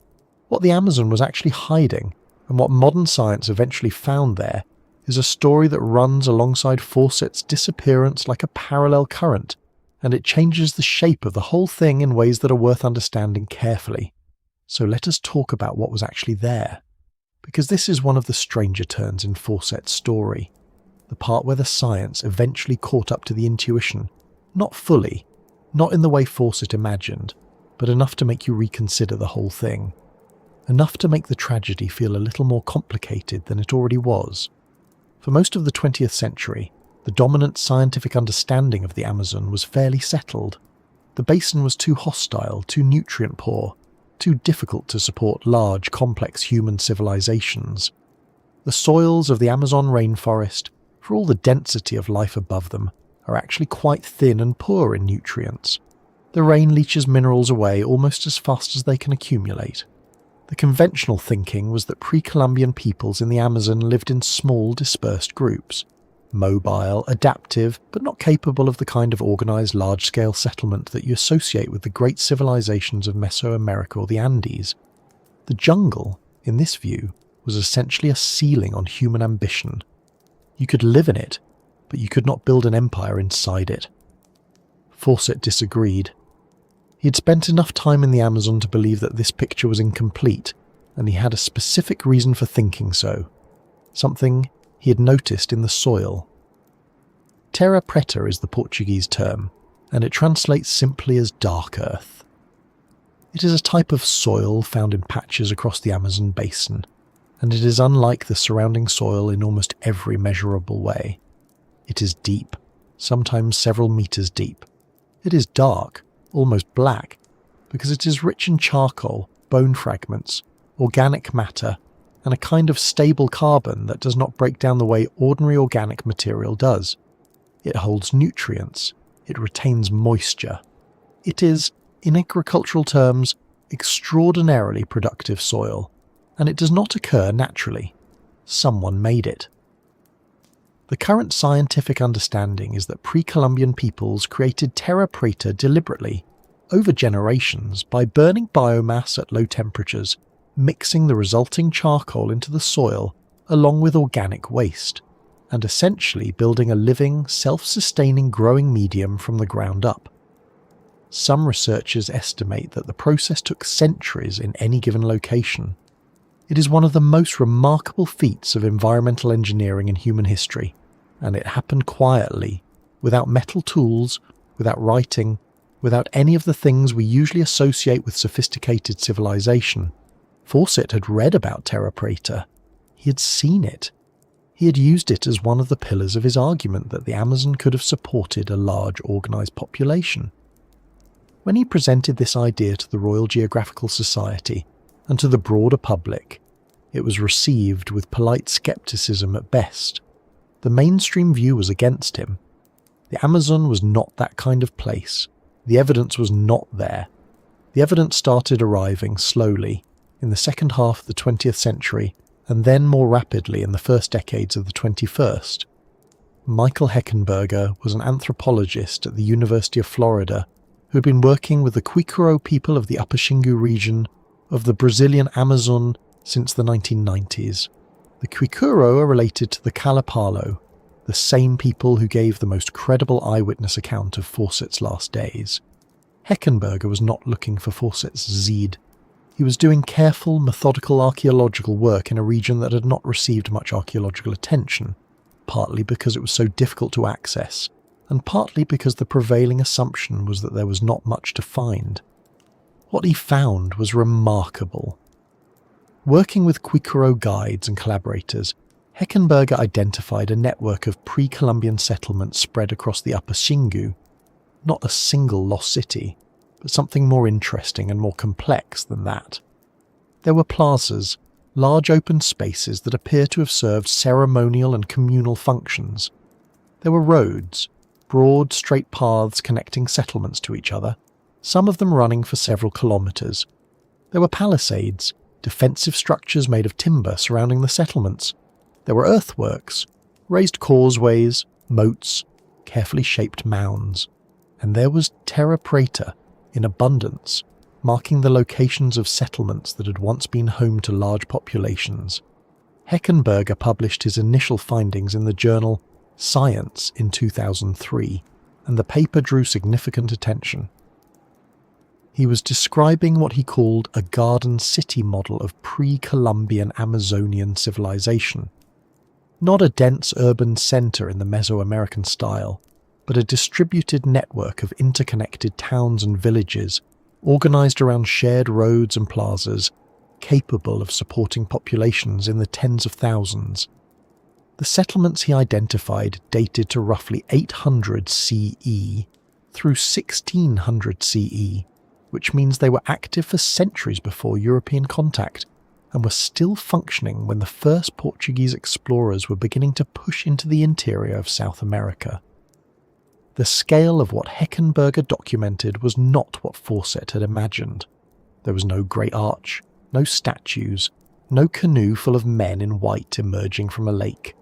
What the Amazon was actually hiding, and what modern science eventually found there, is a story that runs alongside Fawcett's disappearance like a parallel current, and it changes the shape of the whole thing in ways that are worth understanding carefully. So let us talk about what was actually there, because this is one of the stranger turns in Fawcett's story, the part where the science eventually caught up to the intuition, not fully, not in the way Fawcett imagined, but enough to make you reconsider the whole thing, enough to make the tragedy feel a little more complicated than it already was. For most of the 20th century, the dominant scientific understanding of the Amazon was fairly settled. The basin was too hostile, too nutrient poor, too difficult to support large, complex human civilizations. The soils of the Amazon rainforest, for all the density of life above them, are actually quite thin and poor in nutrients. The rain leaches minerals away almost as fast as they can accumulate. The conventional thinking was that pre-Columbian peoples in the Amazon lived in small, dispersed groups, mobile, adaptive, but not capable of the kind of organised large-scale settlement that you associate with the great civilizations of Mesoamerica or the Andes. The jungle, in this view, was essentially a ceiling on human ambition. You could live in it, but you could not build an empire inside it. Fawcett disagreed. He had spent enough time in the Amazon to believe that this picture was incomplete, and he had a specific reason for thinking so. Something he had noticed in the soil. Terra preta is the Portuguese term, and it translates simply as dark earth. It is a type of soil found in patches across the Amazon basin, and it is unlike the surrounding soil in almost every measurable way. It is deep, sometimes several meters deep. It is dark, almost black, because it is rich in charcoal, bone fragments, organic matter, and a kind of stable carbon that does not break down the way ordinary organic material does. It holds nutrients. It retains moisture. It is, in agricultural terms, extraordinarily productive soil, and it does not occur naturally. Someone made it. The current scientific understanding is that pre-Columbian peoples created terra preta deliberately, over generations, by burning biomass at low temperatures, mixing the resulting charcoal into the soil along with organic waste, and essentially building a living, self-sustaining growing medium from the ground up. Some researchers estimate that the process took centuries in any given location. It is one of the most remarkable feats of environmental engineering in human history, and it happened quietly, without metal tools, without writing, without any of the things we usually associate with sophisticated civilization. Fawcett had read about terra preta. He had seen it. He had used it as one of the pillars of his argument that the Amazon could have supported a large organised population. When he presented this idea to the Royal Geographical Society and to the broader public, it was received with polite scepticism at best. The mainstream view was against him. The Amazon was not that kind of place. The evidence was not there. The evidence started arriving slowly in the second half of the 20th century, and then more rapidly in the first decades of the 21st. Michael Heckenberger was an anthropologist at the University of Florida who had been working with the Quicuro people of the Upper Xingu region of the Brazilian Amazon since the 1990s. The Quicuro are related to the Kalapalo, the same people who gave the most credible eyewitness account of Fawcett's last days. Heckenberger was not looking for Fawcett's Zede. He was doing careful, methodical archaeological work in a region that had not received much archaeological attention, partly because it was so difficult to access, and partly because the prevailing assumption was that there was not much to find. What he found was remarkable. Working with Quicuro guides and collaborators, Heckenberger identified a network of pre-Columbian settlements spread across the Upper Xingu, not a single lost city, but something more interesting and more complex than that. There were plazas, large open spaces that appear to have served ceremonial and communal functions. There were roads, broad, straight paths connecting settlements to each other, some of them running for several kilometres. There were palisades, defensive structures made of timber surrounding the settlements. There were earthworks, raised causeways, moats, carefully shaped mounds. And there was terra preta, in abundance, marking the locations of settlements that had once been home to large populations. Heckenberger published his initial findings in the journal Science in 2003, and the paper drew significant attention. He was describing what he called a garden city model of pre-Columbian Amazonian civilization. Not a dense urban centre in the Mesoamerican style, but a distributed network of interconnected towns and villages, organised around shared roads and plazas, capable of supporting populations in the tens of thousands. The settlements he identified dated to roughly 800 CE through 1600 CE, which means they were active for centuries before European contact and were still functioning when the first Portuguese explorers were beginning to push into the interior of South America. The scale of what Heckenberger documented was not what Fawcett had imagined. There was no great arch, no statues, no canoe full of men in white emerging from a lake,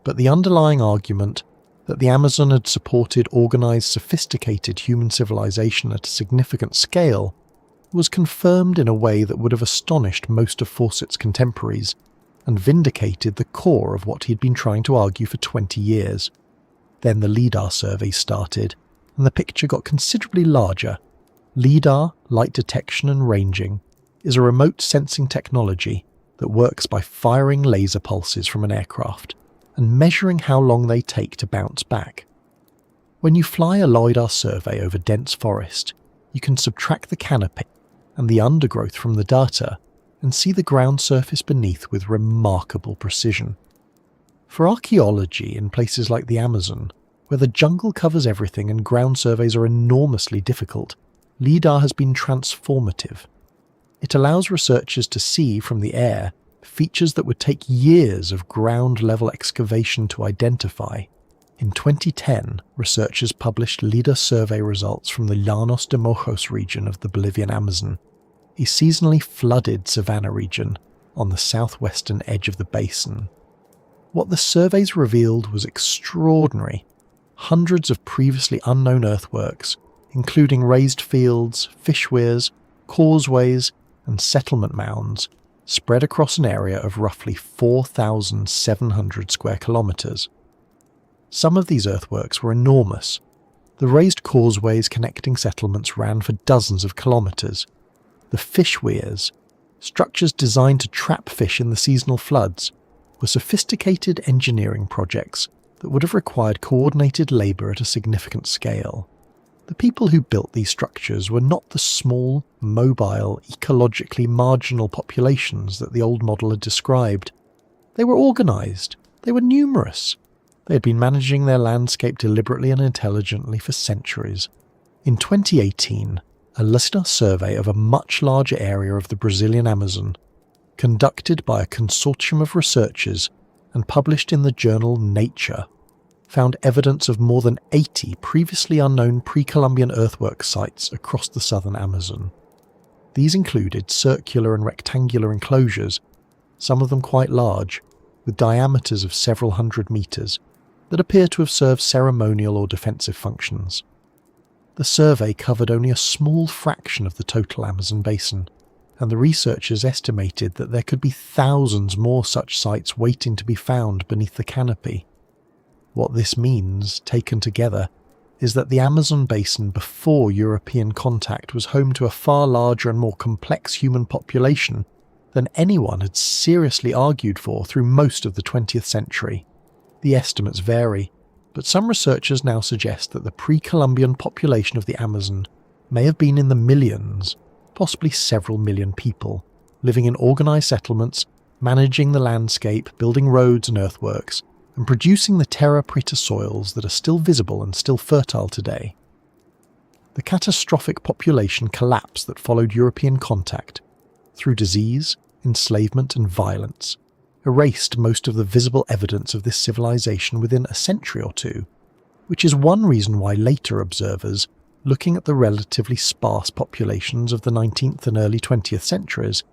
but the underlying argument that the Amazon had supported organised, sophisticated human civilization at a significant scale was confirmed in a way that would have astonished most of Fawcett's contemporaries and vindicated the core of what he had been trying to argue for 20 years. Then the LIDAR survey started, and the picture got considerably larger. LIDAR, light detection and ranging, is a remote sensing technology that works by firing laser pulses from an aircraft and measuring how long they take to bounce back. When you fly a LIDAR survey over dense forest, you can subtract the canopy and the undergrowth from the data and see the ground surface beneath with remarkable precision. For archaeology in places like the Amazon, where the jungle covers everything and ground surveys are enormously difficult, LIDAR has been transformative. It allows researchers to see from the air features that would take years of ground-level excavation to identify. In 2010, researchers published LIDAR survey results from the Llanos de Mojos region of the Bolivian Amazon, a seasonally flooded savanna region on the southwestern edge of the basin. What the surveys revealed was extraordinary. Hundreds of previously unknown earthworks, including raised fields, fish weirs, causeways, and settlement mounds, spread across an area of roughly 4,700 square kilometres. Some of these earthworks were enormous. The raised causeways connecting settlements ran for dozens of kilometres. The fish weirs, structures designed to trap fish in the seasonal floods, were sophisticated engineering projects that would have required coordinated labour at a significant scale. The people who built these structures were not the small, mobile, ecologically marginal populations that the old model had described. They were organised. They were numerous. They had been managing their landscape deliberately and intelligently for centuries. In 2018, a LIDAR survey of a much larger area of the Brazilian Amazon, conducted by a consortium of researchers and published in the journal Nature, found evidence of more than 80 previously unknown pre-Columbian earthwork sites across the southern Amazon. These included circular and rectangular enclosures, some of them quite large, with diameters of several hundred metres, that appear to have served ceremonial or defensive functions. The survey covered only a small fraction of the total Amazon basin, and the researchers estimated that there could be thousands more such sites waiting to be found beneath the canopy. What this means, taken together, is that the Amazon basin before European contact was home to a far larger and more complex human population than anyone had seriously argued for through most of the 20th century. The estimates vary, but some researchers now suggest that the pre-Columbian population of the Amazon may have been in the millions, possibly several million people, living in organised settlements, managing the landscape, building roads and earthworks, and producing the terra preta soils that are still visible and still fertile today. The catastrophic population collapse that followed European contact, through disease, enslavement and violence, erased most of the visible evidence of this civilization within a century or two, which is one reason why later observers, looking at the relatively sparse populations of the 19th and early 20th centuries,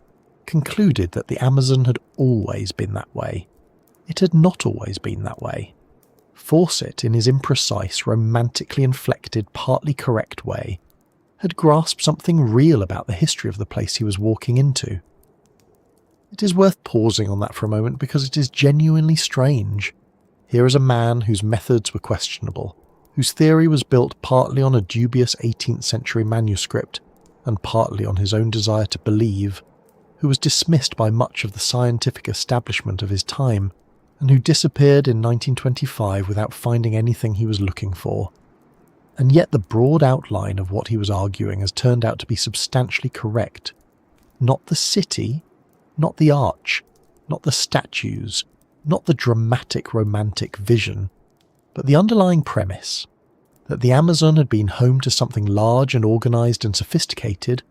concluded that the Amazon had always been that way. It had not always been that way. Fawcett, in his imprecise, romantically inflected, partly correct way, had grasped something real about the history of the place he was walking into. It is worth pausing on that for a moment because it is genuinely strange. Here is a man whose methods were questionable, whose theory was built partly on a dubious 18th century manuscript and partly on his own desire to believe, who was dismissed by much of the scientific establishment of his time, and who disappeared in 1925 without finding anything he was looking for. And yet the broad outline of what he was arguing has turned out to be substantially correct. Not the city, not the arch, not the statues, not the dramatic romantic vision, but the underlying premise, that the Amazon had been home to something large and organised and sophisticated,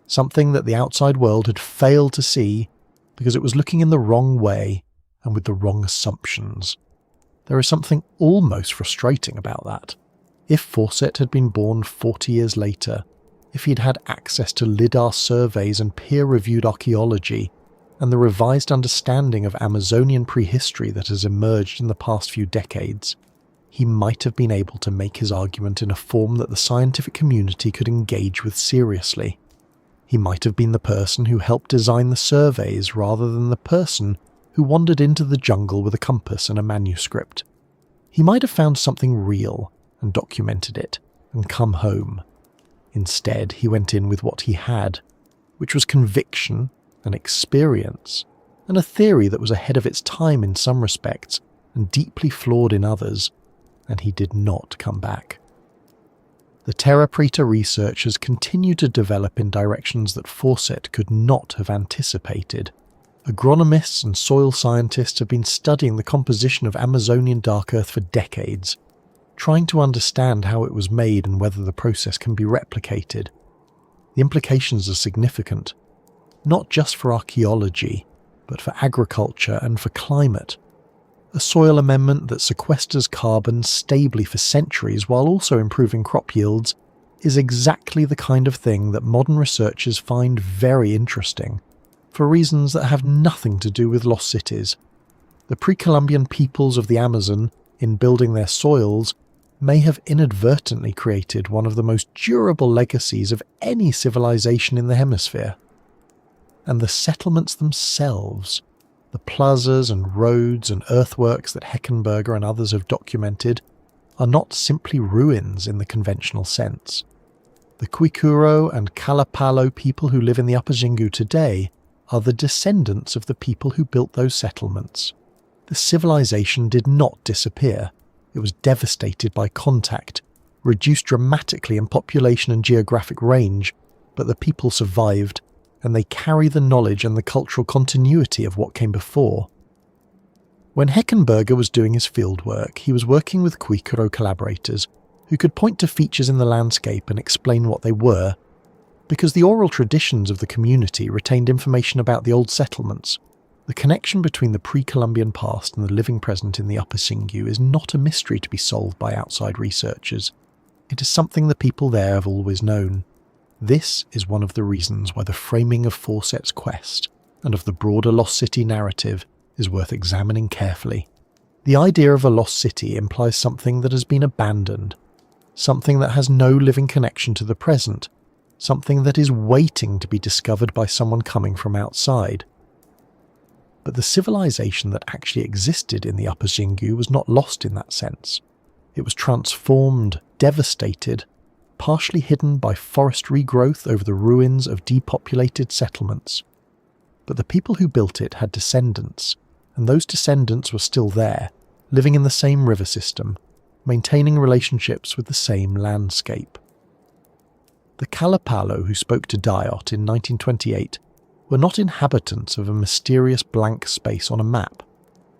something that the outside world had failed to see because it was looking in the wrong way and with the wrong assumptions. There is something almost frustrating about that. If Fawcett had been born 40 years later, if he'd had access to LIDAR surveys and peer-reviewed archaeology, and the revised understanding of Amazonian prehistory that has emerged in the past few decades, he might have been able to make his argument in a form that the scientific community could engage with seriously. He might have been the person who helped design the surveys rather than the person who wandered into the jungle with a compass and a manuscript. He might have found something real and documented it and come home. Instead, he went in with what he had, which was conviction, an experience, and a theory that was ahead of its time in some respects and deeply flawed in others, and he did not come back. The Terra Preta research has continued to develop in directions that Fawcett could not have anticipated. Agronomists and soil scientists have been studying the composition of Amazonian dark earth for decades, trying to understand how it was made and whether the process can be replicated. The implications are significant, not just for archaeology, but for agriculture and for climate. A soil amendment that sequesters carbon stably for centuries while also improving crop yields is exactly the kind of thing that modern researchers find very interesting, for reasons that have nothing to do with lost cities. The pre-Columbian peoples of the Amazon, in building their soils, may have inadvertently created one of the most durable legacies of any civilization in the hemisphere. And the settlements themselves, the plazas and roads and earthworks that Heckenberger and others have documented, are not simply ruins in the conventional sense. The Kwikuro and Kalapalo people who live in the Upper Xingu today are the descendants of the people who built those settlements. The civilization did not disappear. It was devastated by contact, reduced dramatically in population and geographic range, but the people survived, and they carry the knowledge and the cultural continuity of what came before. When Heckenberger was doing his fieldwork, he was working with Kwikuro collaborators who could point to features in the landscape and explain what they were, because the oral traditions of the community retained information about the old settlements. The connection between the pre-Columbian past and the living present in the Upper Xingu is not a mystery to be solved by outside researchers. It is something the people there have always known. This is one of the reasons why the framing of Fawcett's quest and of the broader lost city narrative is worth examining carefully. The idea of a lost city implies something that has been abandoned, something that has no living connection to the present, something that is waiting to be discovered by someone coming from outside. But the civilization that actually existed in the Upper Xingu was not lost in that sense. It was transformed, devastated, partially hidden by forest regrowth over the ruins of depopulated settlements. But the people who built it had descendants, and those descendants were still there, living in the same river system, maintaining relationships with the same landscape. The Kalapalo who spoke to Diot in 1928 were not inhabitants of a mysterious blank space on a map.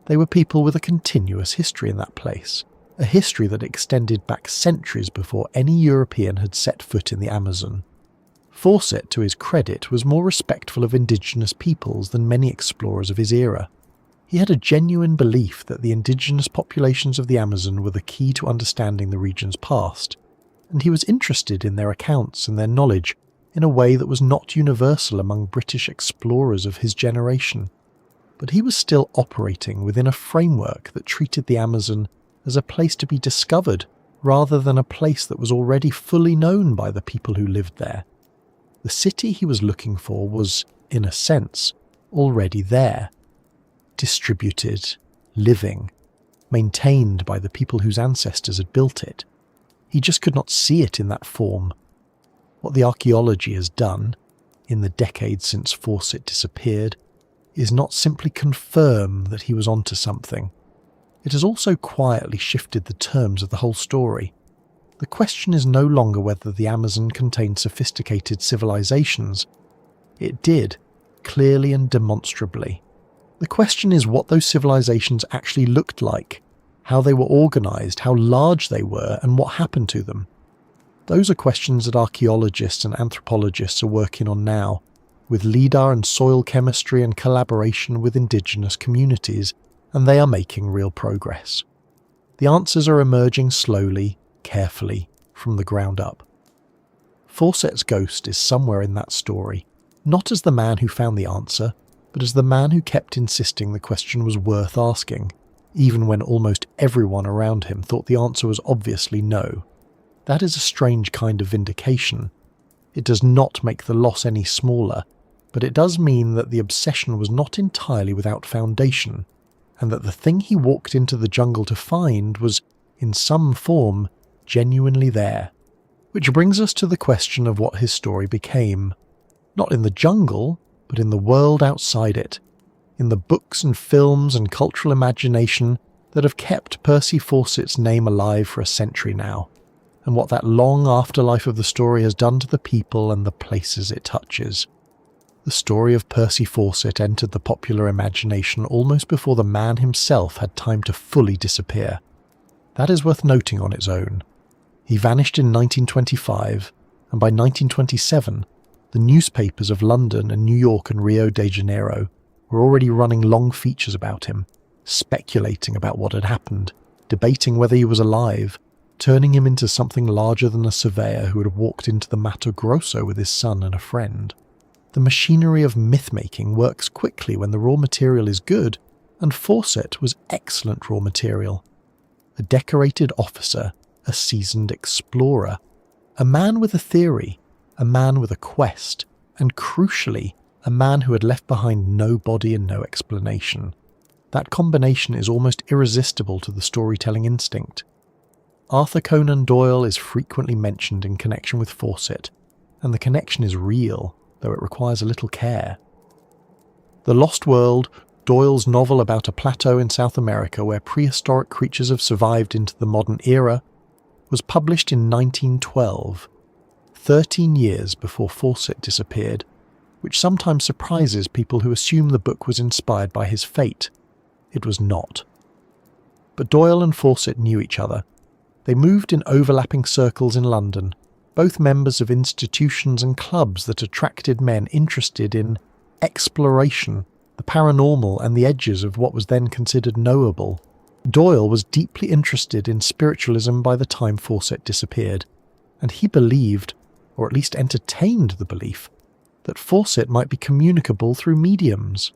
They were people with a continuous history in that place, a history that extended back centuries before any European had set foot in the Amazon. Fawcett, to his credit, was more respectful of indigenous peoples than many explorers of his era. He had a genuine belief that the indigenous populations of the Amazon were the key to understanding the region's past, and he was interested in their accounts and their knowledge in a way that was not universal among British explorers of his generation. But he was still operating within a framework that treated the Amazon as a place to be discovered rather than a place that was already fully known by the people who lived there. The city he was looking for was, in a sense, already there. Distributed, living, maintained by the people whose ancestors had built it. He just could not see it in that form. What the archaeology has done, in the decades since Fawcett disappeared, is not simply confirm that he was onto something. It has also quietly shifted the terms of the whole story. The question is no longer whether the Amazon contained sophisticated civilizations. It did, clearly and demonstrably. The question is what those civilizations actually looked like, how they were organised, how large they were, and what happened to them. Those are questions that archaeologists and anthropologists are working on now, with LIDAR and soil chemistry and collaboration with indigenous communities, and they are making real progress. The answers are emerging slowly, carefully, from the ground up. Fawcett's ghost is somewhere in that story, not as the man who found the answer, but as the man who kept insisting the question was worth asking, even when almost everyone around him thought the answer was obviously no. That is a strange kind of vindication. It does not make the loss any smaller, but it does mean that the obsession was not entirely without foundation, and that the thing he walked into the jungle to find was, in some form, genuinely there. Which brings us to the question of what his story became. Not in the jungle, but in the world outside it, in the books and films and cultural imagination that have kept Percy Fawcett's name alive for a century now, and what that long afterlife of the story has done to the people and the places it touches. The story of Percy Fawcett entered the popular imagination almost before the man himself had time to fully disappear. That is worth noting on its own. He vanished in 1925, and by 1927, the newspapers of London and New York and Rio de Janeiro were already running long features about him, speculating about what had happened, debating whether he was alive, turning him into something larger than a surveyor who had walked into the Mato Grosso with his son and a friend. The machinery of myth-making works quickly when the raw material is good, and Fawcett was excellent raw material. A decorated officer, a seasoned explorer, a man with a theory, a man with a quest, and crucially, a man who had left behind no body and no explanation. That combination is almost irresistible to the storytelling instinct. Arthur Conan Doyle is frequently mentioned in connection with Fawcett, and the connection is real, though it requires a little care. The Lost World, Doyle's novel about a plateau in South America where prehistoric creatures have survived into the modern era, was published in 1912, 13 years before Fawcett disappeared, which sometimes surprises people who assume the book was inspired by his fate. It was not. But Doyle and Fawcett knew each other. They moved in overlapping circles in London, both members of institutions and clubs that attracted men interested in exploration, the paranormal and the edges of what was then considered knowable. Doyle was deeply interested in spiritualism by the time Fawcett disappeared, and he believed, or at least entertained the belief, that Fawcett might be communicable through mediums.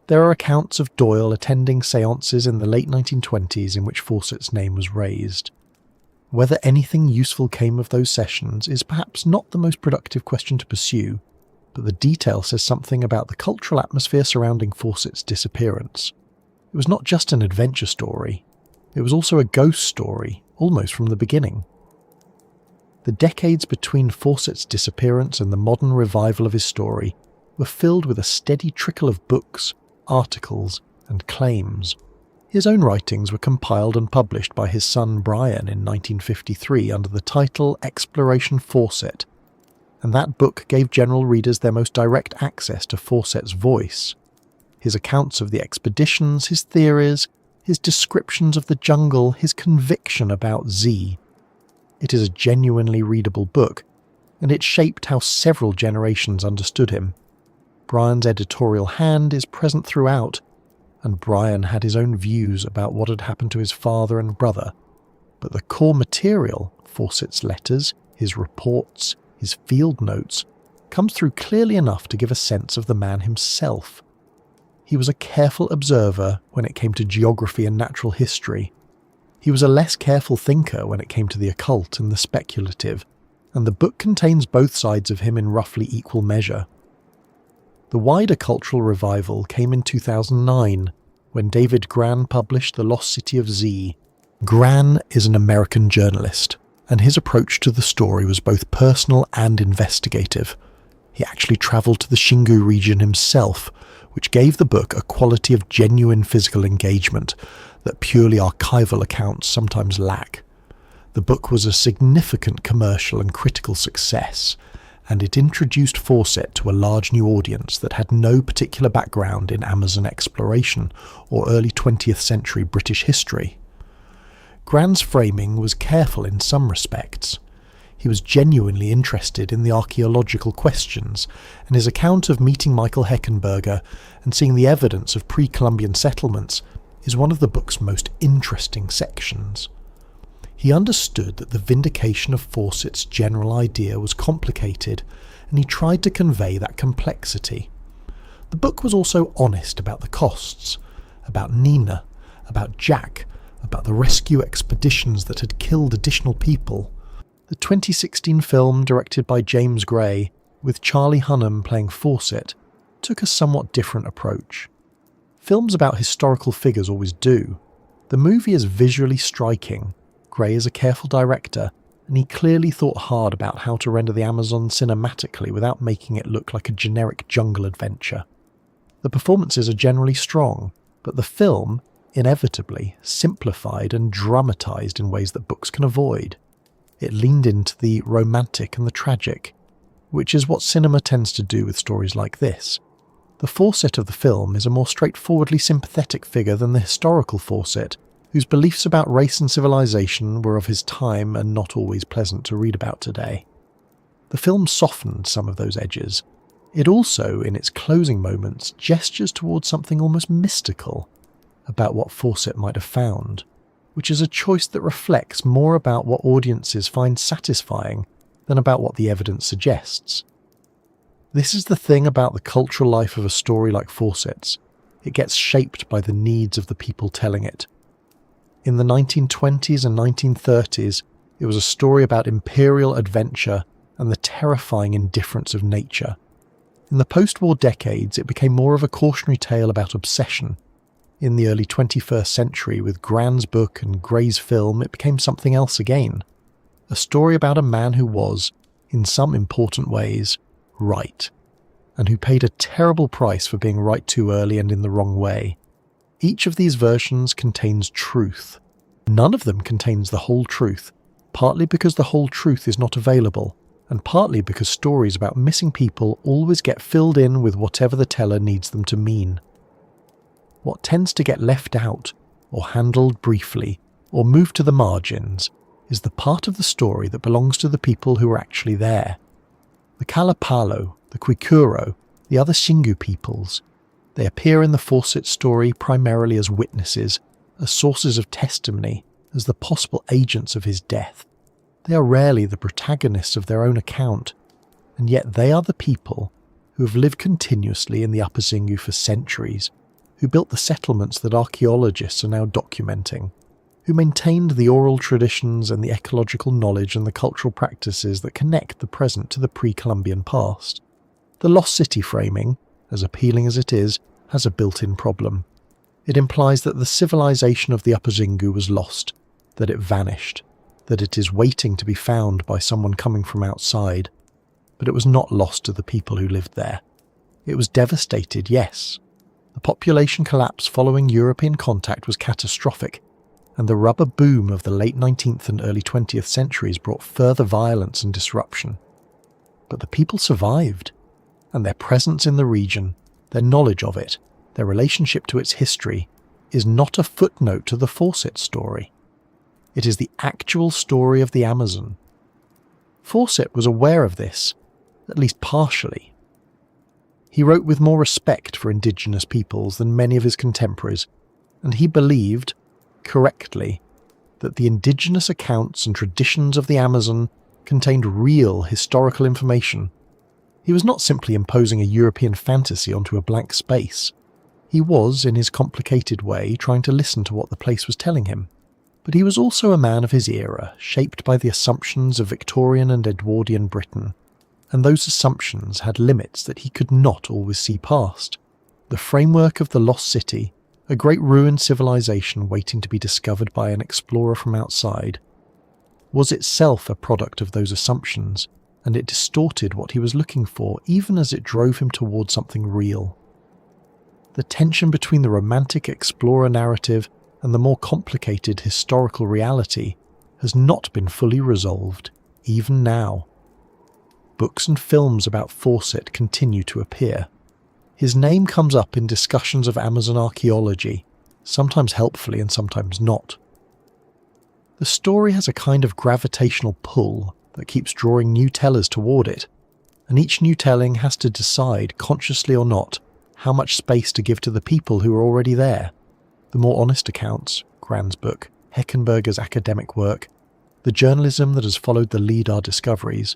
There are accounts of Doyle attending séances in the late 1920s in which Fawcett's name was raised. Whether anything useful came of those sessions is perhaps not the most productive question to pursue, but the detail says something about the cultural atmosphere surrounding Fawcett's disappearance. It was not just an adventure story, it was also a ghost story, almost from the beginning. The decades between Fawcett's disappearance and the modern revival of his story were filled with a steady trickle of books, articles, and claims. His own writings were compiled and published by his son Brian in 1953 under the title Exploration Fawcett, and that book gave general readers their most direct access to Fawcett's voice. His accounts of the expeditions, his theories, his descriptions of the jungle, his conviction about Z. It is a genuinely readable book, and it shaped how several generations understood him. Brian's editorial hand is present throughout, and Brian had his own views about what had happened to his father and brother, but the core material, Fawcett's letters, his reports, his field notes, comes through clearly enough to give a sense of the man himself. He was a careful observer when it came to geography and natural history. He was a less careful thinker when it came to the occult and the speculative, and the book contains both sides of him in roughly equal measure. The wider cultural revival came in 2009, when David Grann published The Lost City of Z. Grann is an American journalist, and his approach to the story was both personal and investigative. He actually travelled to the Xingu region himself, which gave the book a quality of genuine physical engagement that purely archival accounts sometimes lack. The book was a significant commercial and critical success, and it introduced Fawcett to a large new audience that had no particular background in Amazon exploration or early 20th century British history. Grand's framing was careful in some respects. He was genuinely interested in the archaeological questions, and his account of meeting Michael Heckenberger and seeing the evidence of pre-Columbian settlements is one of the book's most interesting sections. He understood that the vindication of Fawcett's general idea was complicated, and he tried to convey that complexity. The book was also honest about the costs, about Nina, about Jack, about the rescue expeditions that had killed additional people. The 2016 film, directed by James Gray, with Charlie Hunnam playing Fawcett, took a somewhat different approach. Films about historical figures always do. The movie is visually striking. Gray is a careful director, and he clearly thought hard about how to render the Amazon cinematically without making it look like a generic jungle adventure. The performances are generally strong, but the film, inevitably, simplified and dramatized in ways that books can avoid. It leaned into the romantic and the tragic, which is what cinema tends to do with stories like this. The Fawcett of the film is a more straightforwardly sympathetic figure than the historical Fawcett, whose beliefs about race and civilization were of his time and not always pleasant to read about today. The film softened some of those edges. It also, in its closing moments, gestures towards something almost mystical about what Fawcett might have found, which is a choice that reflects more about what audiences find satisfying than about what the evidence suggests. This is the thing about the cultural life of a story like Fawcett's. It gets shaped by the needs of the people telling it. In the 1920s and 1930s, it was a story about imperial adventure and the terrifying indifference of nature. In the post-war decades, it became more of a cautionary tale about obsession. In the early 21st century, with Grand's book and Gray's film, it became something else again. A story about a man who was, in some important ways, right, and who paid a terrible price for being right too early and in the wrong way. Each of these versions contains truth. None of them contains the whole truth, partly because the whole truth is not available, and partly because stories about missing people always get filled in with whatever the teller needs them to mean. What tends to get left out, or handled briefly, or moved to the margins, is the part of the story that belongs to the people who are actually there. The Kalapalo, the Kwikuro, the other Xingu peoples. They appear in the Fawcett story primarily as witnesses, as sources of testimony, as the possible agents of his death. They are rarely the protagonists of their own account, and yet they are the people who have lived continuously in the Upper Xingu for centuries, who built the settlements that archaeologists are now documenting, who maintained the oral traditions and the ecological knowledge and the cultural practices that connect the present to the pre-Columbian past. The lost city framing, as appealing as it is, has a built-in problem. It implies that the civilization of the Upper Xingu was lost, that it vanished, that it is waiting to be found by someone coming from outside. But it was not lost to the people who lived there. It was devastated, yes. The population collapse following European contact was catastrophic, and the rubber boom of the late 19th and early 20th centuries brought further violence and disruption. But the people survived, and their presence in the region, their knowledge of it, their relationship to its history, is not a footnote to the Fawcett story. It is the actual story of the Amazon. Fawcett was aware of this, at least partially. He wrote with more respect for indigenous peoples than many of his contemporaries, and he believed, correctly, that the indigenous accounts and traditions of the Amazon contained real historical information. He was not simply imposing a European fantasy onto a blank space. He was, in his complicated way, trying to listen to what the place was telling him. But he was also a man of his era, shaped by the assumptions of Victorian and Edwardian Britain, and those assumptions had limits that he could not always see past. The framework of the Lost City, a great ruined civilization waiting to be discovered by an explorer from outside, was itself a product of those assumptions, and it distorted what he was looking for even as it drove him towards something real. The tension between the romantic explorer narrative and the more complicated historical reality has not been fully resolved, even now. books and films about Fawcett continue to appear. His name comes up in discussions of Amazon archaeology, sometimes helpfully and sometimes not. The story has a kind of gravitational pull that keeps drawing new tellers toward it, and each new telling has to decide, consciously or not, how much space to give to the people who are already there. The more honest accounts, Grand's book, Heckenberger's academic work, the journalism that has followed the LIDAR discoveries,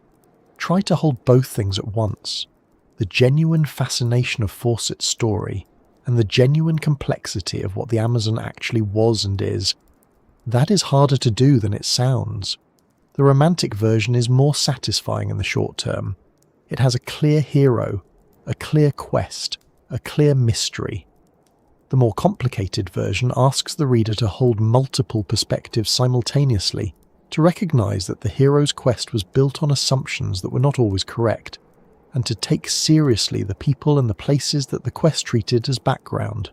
try to hold both things at once: the genuine fascination of Fawcett's story and the genuine complexity of what the Amazon actually was and is. That is harder to do than it sounds. The romantic version is more satisfying in the short term. It has a clear hero, a clear quest, a clear mystery. The more complicated version asks the reader to hold multiple perspectives simultaneously, to recognise that the hero's quest was built on assumptions that were not always correct, and to take seriously the people and the places that the quest treated as background.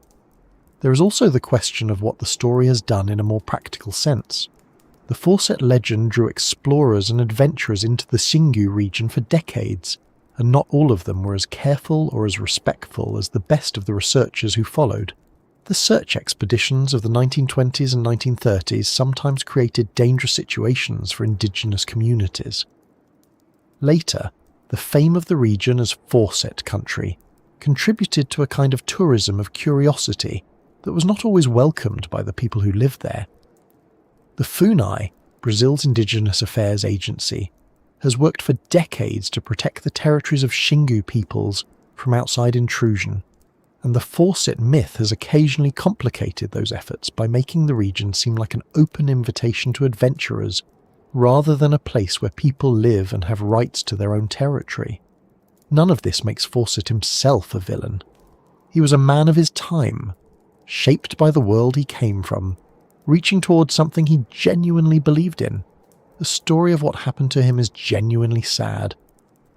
There is also the question of what the story has done in a more practical sense. The Fawcett legend drew explorers and adventurers into the Xingu region for decades, and not all of them were as careful or as respectful as the best of the researchers who followed. The search expeditions of the 1920s and 1930s sometimes created dangerous situations for indigenous communities. Later, the fame of the region as Fawcett country contributed to a kind of tourism of curiosity that was not always welcomed by the people who lived there. The FUNAI, Brazil's indigenous affairs agency, has worked for decades to protect the territories of Xingu peoples from outside intrusion, and the Fawcett myth has occasionally complicated those efforts by making the region seem like an open invitation to adventurers, rather than a place where people live and have rights to their own territory. None of this makes Fawcett himself a villain. He was a man of his time, shaped by the world he came from, reaching towards something he genuinely believed in. The story of what happened to him is genuinely sad.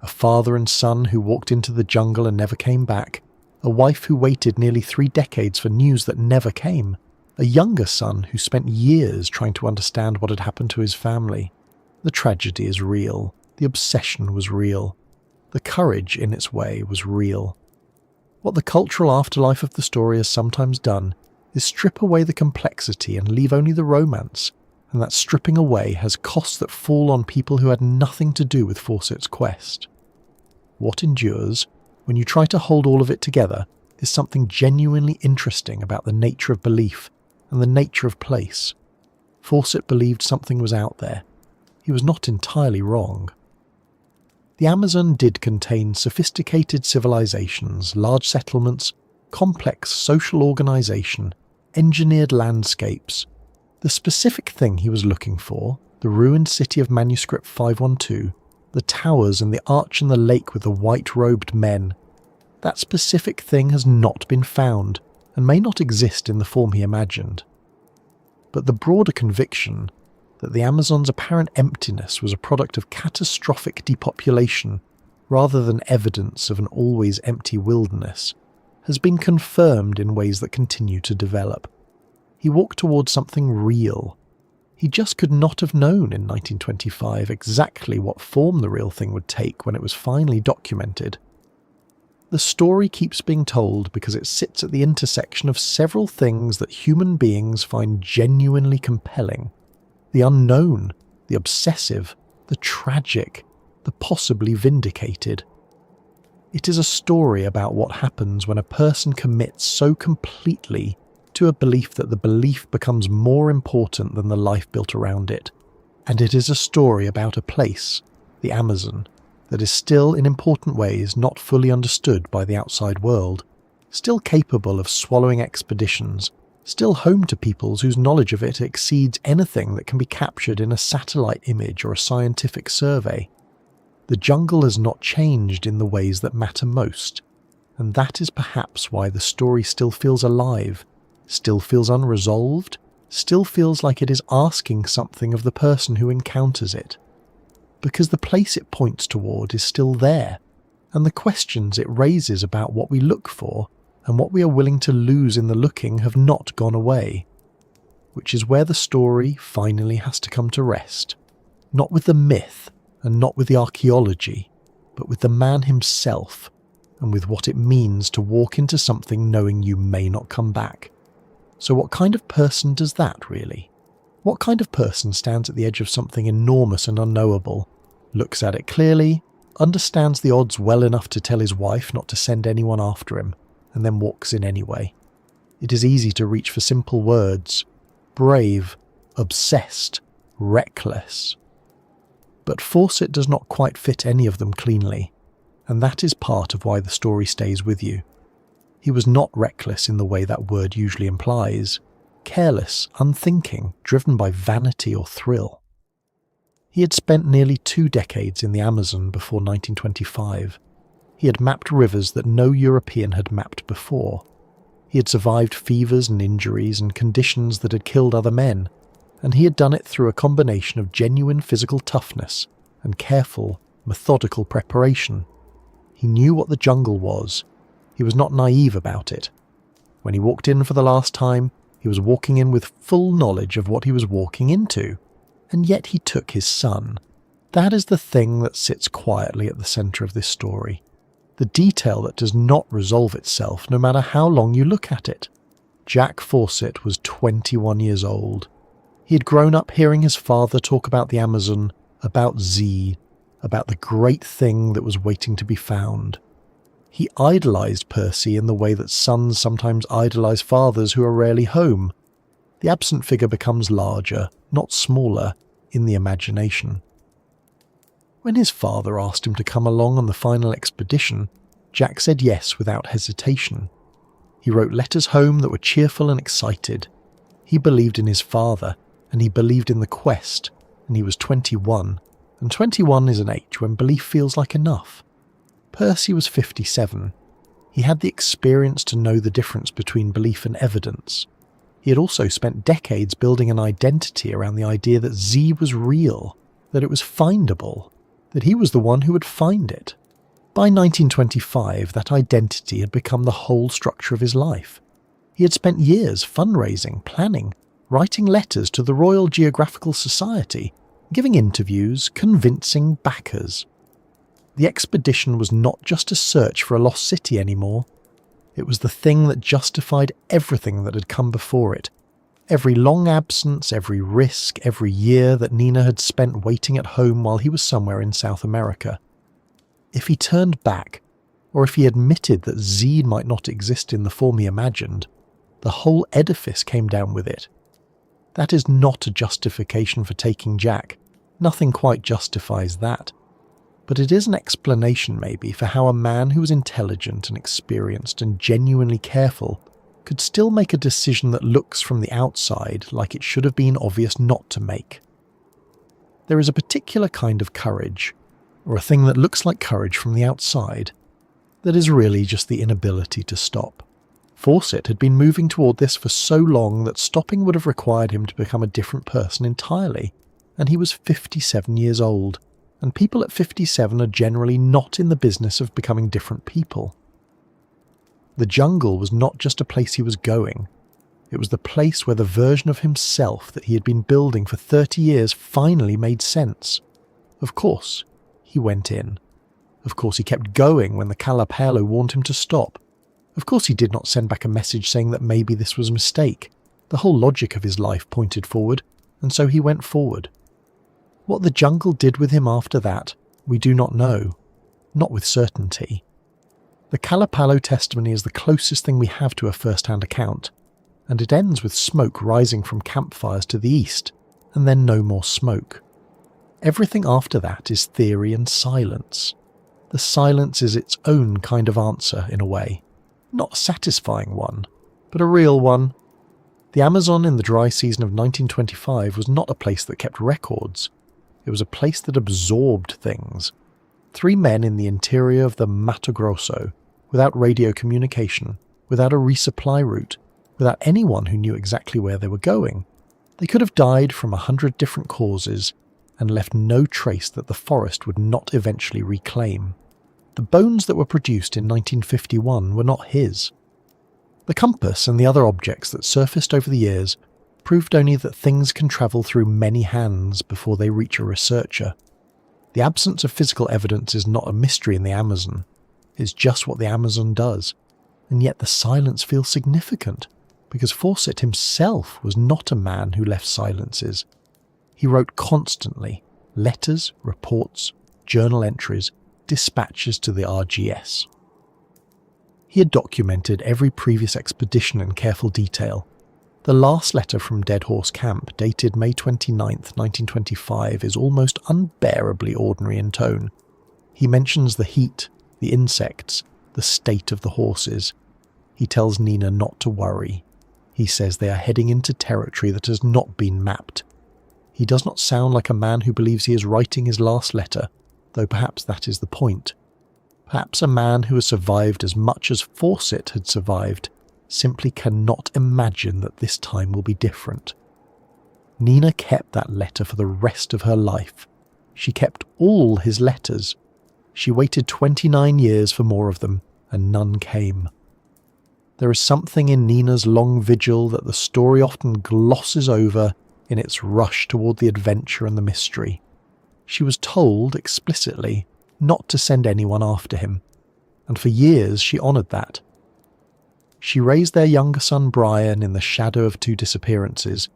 A father and son who walked into the jungle and never came back, a wife who waited nearly 3 decades for news that never came, a younger son who spent years trying to understand what had happened to his family. The tragedy is real. The obsession was real. The courage, in its way, was real. What the cultural afterlife of the story has sometimes done is strip away the complexity and leave only the romance, and that stripping away has costs that fall on people who had nothing to do with Fawcett's quest. What endures, when you try to hold all of it together, is something genuinely interesting about the nature of belief and the nature of place. Fawcett believed something was out there. He was not entirely wrong. The Amazon did contain sophisticated civilizations, large settlements, complex social organization, engineered landscapes. The specific thing he was looking for, the ruined city of Manuscript 512, the towers and the arch in the lake with the white-robed men, that specific thing has not been found and may not exist in the form he imagined. But the broader conviction that the Amazon's apparent emptiness was a product of catastrophic depopulation rather than evidence of an always empty wilderness has been confirmed in ways that continue to develop. He walked towards something real. He just could not have known in 1925 exactly what form the real thing would take when it was finally documented. The story keeps being told because it sits at the intersection of several things that human beings find genuinely compelling: the unknown, the obsessive, the tragic, the possibly vindicated. It is a story about what happens when a person commits so completely to a belief that the belief becomes more important than the life built around it. And it is a story about a place, the Amazon, that is still in important ways not fully understood by the outside world, still capable of swallowing expeditions, still home to peoples whose knowledge of it exceeds anything that can be captured in a satellite image or a scientific survey. The jungle has not changed in the ways that matter most, and that is perhaps why the story still feels alive, still feels unresolved, still feels like it is asking something of the person who encounters it. Because the place it points toward is still there, and the questions it raises about what we look for and what we are willing to lose in the looking have not gone away. Which is where the story finally has to come to rest. Not with the myth, and not with the archaeology, but with the man himself, and with what it means to walk into something knowing you may not come back. So what kind of person does that really? What kind of person stands at the edge of something enormous and unknowable, looks at it clearly, understands the odds well enough to tell his wife not to send anyone after him, and then walks in anyway? It is easy to reach for simple words: brave, obsessed, reckless. But Fawcett does not quite fit any of them cleanly, and that is part of why the story stays with you. He was not reckless in the way that word usually implies: careless, unthinking, driven by vanity or thrill. He had spent nearly 2 decades in the Amazon before 1925. He had mapped rivers that no European had mapped before. He had survived fevers and injuries and conditions that had killed other men, and he had done it through a combination of genuine physical toughness and careful, methodical preparation. He knew what the jungle was. He was not naive about it. When he walked in for the last time, he was walking in with full knowledge of what he was walking into, and yet he took his son. That is the thing that sits quietly at the centre of this story. The detail that does not resolve itself no matter how long you look at it. Jack Fawcett was 21 years old. He had grown up hearing his father talk about the Amazon, about Z, about the great thing that was waiting to be found. He idolised Percy in the way that sons sometimes idolise fathers who are rarely home. The absent figure becomes larger, not smaller, in the imagination. When his father asked him to come along on the final expedition, Jack said yes without hesitation. He wrote letters home that were cheerful and excited. He believed in his father, and he believed in the quest, and he was 21, and 21 is an age when belief feels like enough. Percy was 57. He had the experience to know the difference between belief and evidence. He had also spent decades building an identity around the idea that Z was real, that it was findable, that he was the one who would find it. By 1925, that identity had become the whole structure of his life. He had spent years fundraising, planning, writing letters to the Royal Geographical Society, giving interviews, convincing backers. The expedition was not just a search for a lost city anymore. It was the thing that justified everything that had come before it. Every long absence, every risk, every year that Nina had spent waiting at home while he was somewhere in South America. If he turned back, or if he admitted that Z might not exist in the form he imagined, the whole edifice came down with it. That is not a justification for taking Jack. Nothing quite justifies that. But it is an explanation maybe for how a man who was intelligent and experienced and genuinely careful could still make a decision that looks from the outside like it should have been obvious not to make. There is a particular kind of courage, or a thing that looks like courage from the outside, that is really just the inability to stop. Fawcett had been moving toward this for so long that stopping would have required him to become a different person entirely, and he was 57 years old, and people at 57 are generally not in the business of becoming different people. The jungle was not just a place he was going. It was the place where the version of himself that he had been building for 30 years finally made sense. Of course, he went in. Of course, he kept going when the Kalapalo warned him to stop. Of course, he did not send back a message saying that maybe this was a mistake. The whole logic of his life pointed forward, and so he went forward. What the jungle did with him after that, we do not know. Not with certainty. The Kalapalo testimony is the closest thing we have to a first-hand account, and it ends with smoke rising from campfires to the east, and then no more smoke. Everything after that is theory and silence. The silence is its own kind of answer, in a way. Not a satisfying one, but a real one. The Amazon in the dry season of 1925 was not a place that kept records. It was a place that absorbed things. 3 men in the interior of the Mato Grosso, without radio communication, without a resupply route, without anyone who knew exactly where they were going. They could have died from 100 different causes and left no trace that the forest would not eventually reclaim. The bones that were produced in 1951 were not his. The compass and the other objects that surfaced over the years proved only that things can travel through many hands before they reach a researcher. The absence of physical evidence is not a mystery in the Amazon. It's just what the Amazon does. And yet the silence feels significant, because Fawcett himself was not a man who left silences. He wrote constantly, letters, reports, journal entries, dispatches to the RGS. He had documented every previous expedition in careful detail. The last letter from Dead Horse Camp, dated May 29th, 1925, is almost unbearably ordinary in tone. He mentions the heat, the insects, the state of the horses. He tells Nina not to worry. He says they are heading into territory that has not been mapped. He does not sound like a man who believes he is writing his last letter, though perhaps that is the point. Perhaps a man who has survived as much as Fawcett had survived simply cannot imagine that this time will be different. Nina kept that letter for the rest of her life. She kept all his letters. She waited 29 years for more of them, and none came. There is something in Nina's long vigil that the story often glosses over in its rush toward the adventure and the mystery. She was told explicitly not to send anyone after him, and for years she honoured that. She raised their younger son Brian in the shadow of two disappearances.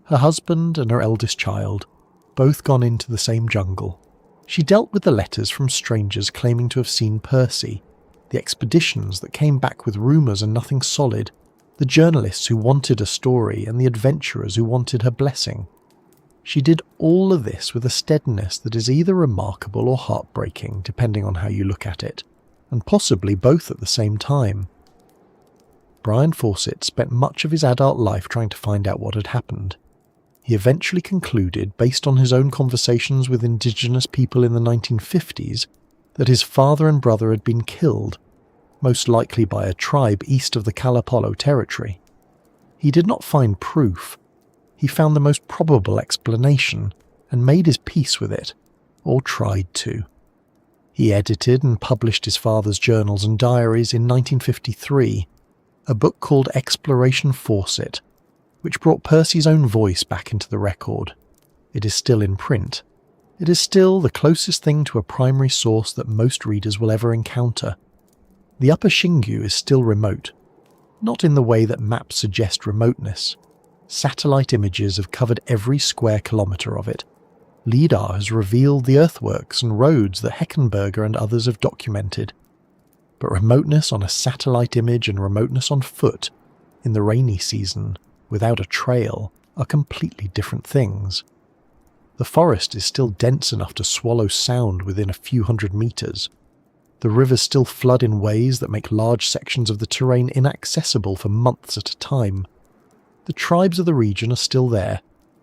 Her husband and her eldest child, both gone into the same jungle. She dealt with the letters from strangers claiming to have seen Percy, the expeditions that came back with rumours and nothing solid, the journalists who wanted a story and the adventurers who wanted her blessing. She did all of this with a steadiness that is either remarkable or heartbreaking, depending on how you look at it, and possibly both at the same time. Brian Fawcett spent much of his adult life trying to find out what had happened. He eventually concluded, based on his own conversations with indigenous people in the 1950s, that his father and brother had been killed, most likely by a tribe east of the Kalapalo territory. He did not find proof. He found the most probable explanation and made his peace with it, or tried to. He edited and published his father's journals and diaries in 1953, a book called Exploration Fawcett, which brought Percy's own voice back into the record. It is still in print. It is still the closest thing to a primary source that most readers will ever encounter. The Upper Xingu is still remote, not in the way that maps suggest remoteness. Satellite images have covered every square kilometre of it. LIDAR has revealed the earthworks and roads that Heckenberger and others have documented. But remoteness on a satellite image and remoteness on foot, in the rainy season, without a trail, are completely different things. The forest is still dense enough to swallow sound within a few hundred metres. The rivers still flood in ways that make large sections of the terrain inaccessible for months at a time. The tribes of the region are still there,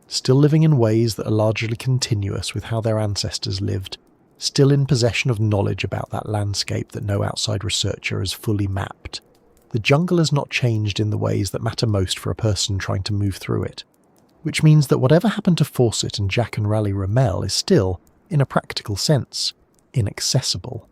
still living in ways that are largely continuous with how their ancestors lived, still in possession of knowledge about that landscape that no outside researcher has fully mapped. The jungle has not changed in the ways that matter most for a person trying to move through it, which means that whatever happened to Fawcett and Jack and Raleigh Rimmell is still, in a practical sense, inaccessible.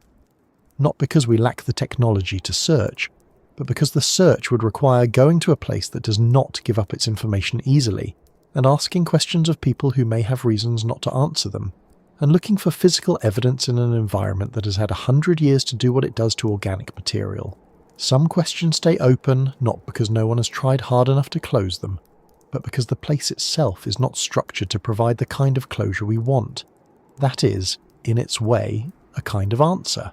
Not because we lack the technology to search, but because the search would require going to a place that does not give up its information easily, and asking questions of people who may have reasons not to answer them, and looking for physical evidence in an environment that has had 100 years to do what it does to organic material. Some questions stay open, not because no one has tried hard enough to close them, but because the place itself is not structured to provide the kind of closure we want. That is, in its way, a kind of answer.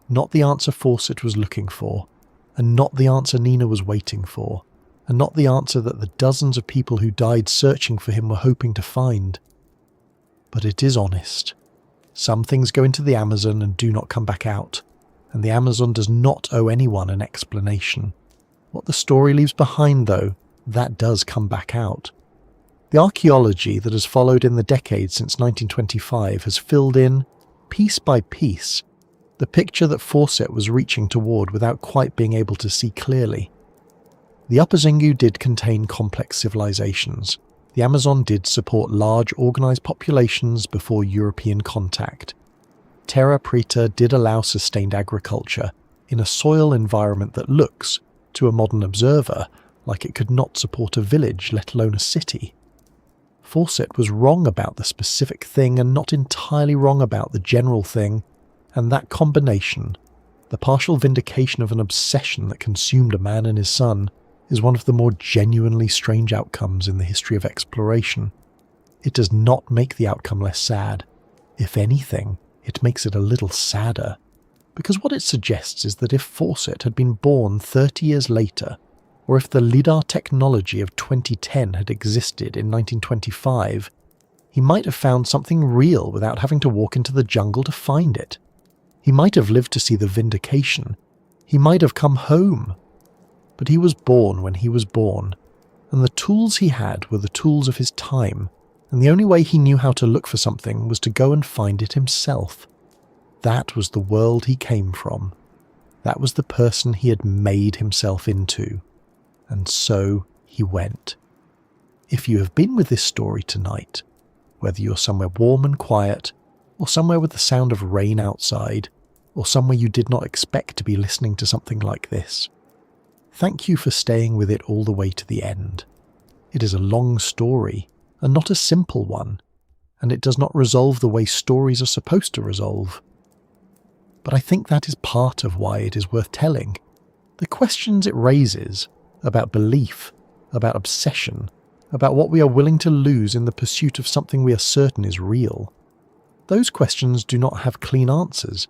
Not the answer Fawcett was looking for, and not the answer Nina was waiting for, and not the answer that the dozens of people who died searching for him were hoping to find. But it is honest. Some things go into the Amazon and do not come back out, and the Amazon does not owe anyone an explanation. What the story leaves behind, though, that does come back out. The archaeology that has followed in the decades since 1925 has filled in, piece by piece, the picture that Fawcett was reaching toward without quite being able to see clearly. The Upper Xingu did contain complex civilizations. The Amazon did support large organised populations before European contact. Terra Preta did allow sustained agriculture in a soil environment that looks, to a modern observer, like it could not support a village, let alone a city. Fawcett was wrong about the specific thing and not entirely wrong about the general thing, and that combination, the partial vindication of an obsession that consumed a man and his son, is one of the more genuinely strange outcomes in the history of exploration. It does not make the outcome less sad. If anything, it makes it a little sadder, because what it suggests is that if Fawcett had been born 30 years later, or if the LIDAR technology of 2010 had existed in 1925, he might have found something real without having to walk into the jungle to find it. He might have lived to see the vindication. He might have come home. But he was born when he was born, and the tools he had were the tools of his time, and the only way he knew how to look for something was to go and find it himself. That was the world he came from. That was the person he had made himself into. And so he went. If you have been with this story tonight, whether you're somewhere warm and quiet, or somewhere with the sound of rain outside, or somewhere you did not expect to be listening to something like this, thank you for staying with it all the way to the end. It is a long story, and not a simple one, and it does not resolve the way stories are supposed to resolve. But I think that is part of why it is worth telling. The questions it raises about belief, about obsession, about what we are willing to lose in the pursuit of something we are certain is real. Those questions do not have clean answers,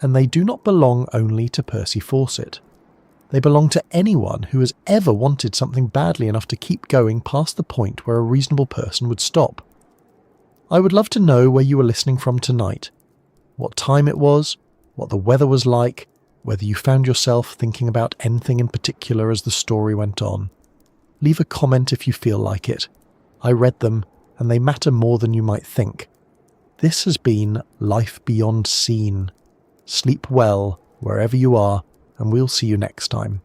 and they do not belong only to Percy Fawcett. They belong to anyone who has ever wanted something badly enough to keep going past the point where a reasonable person would stop. I would love to know where you were listening from tonight, what time it was, what the weather was like, whether you found yourself thinking about anything in particular as the story went on. Leave a comment if you feel like it. I read them, and they matter more than you might think. This has been Life Beyond Seen. Sleep well, wherever you are, and we'll see you next time.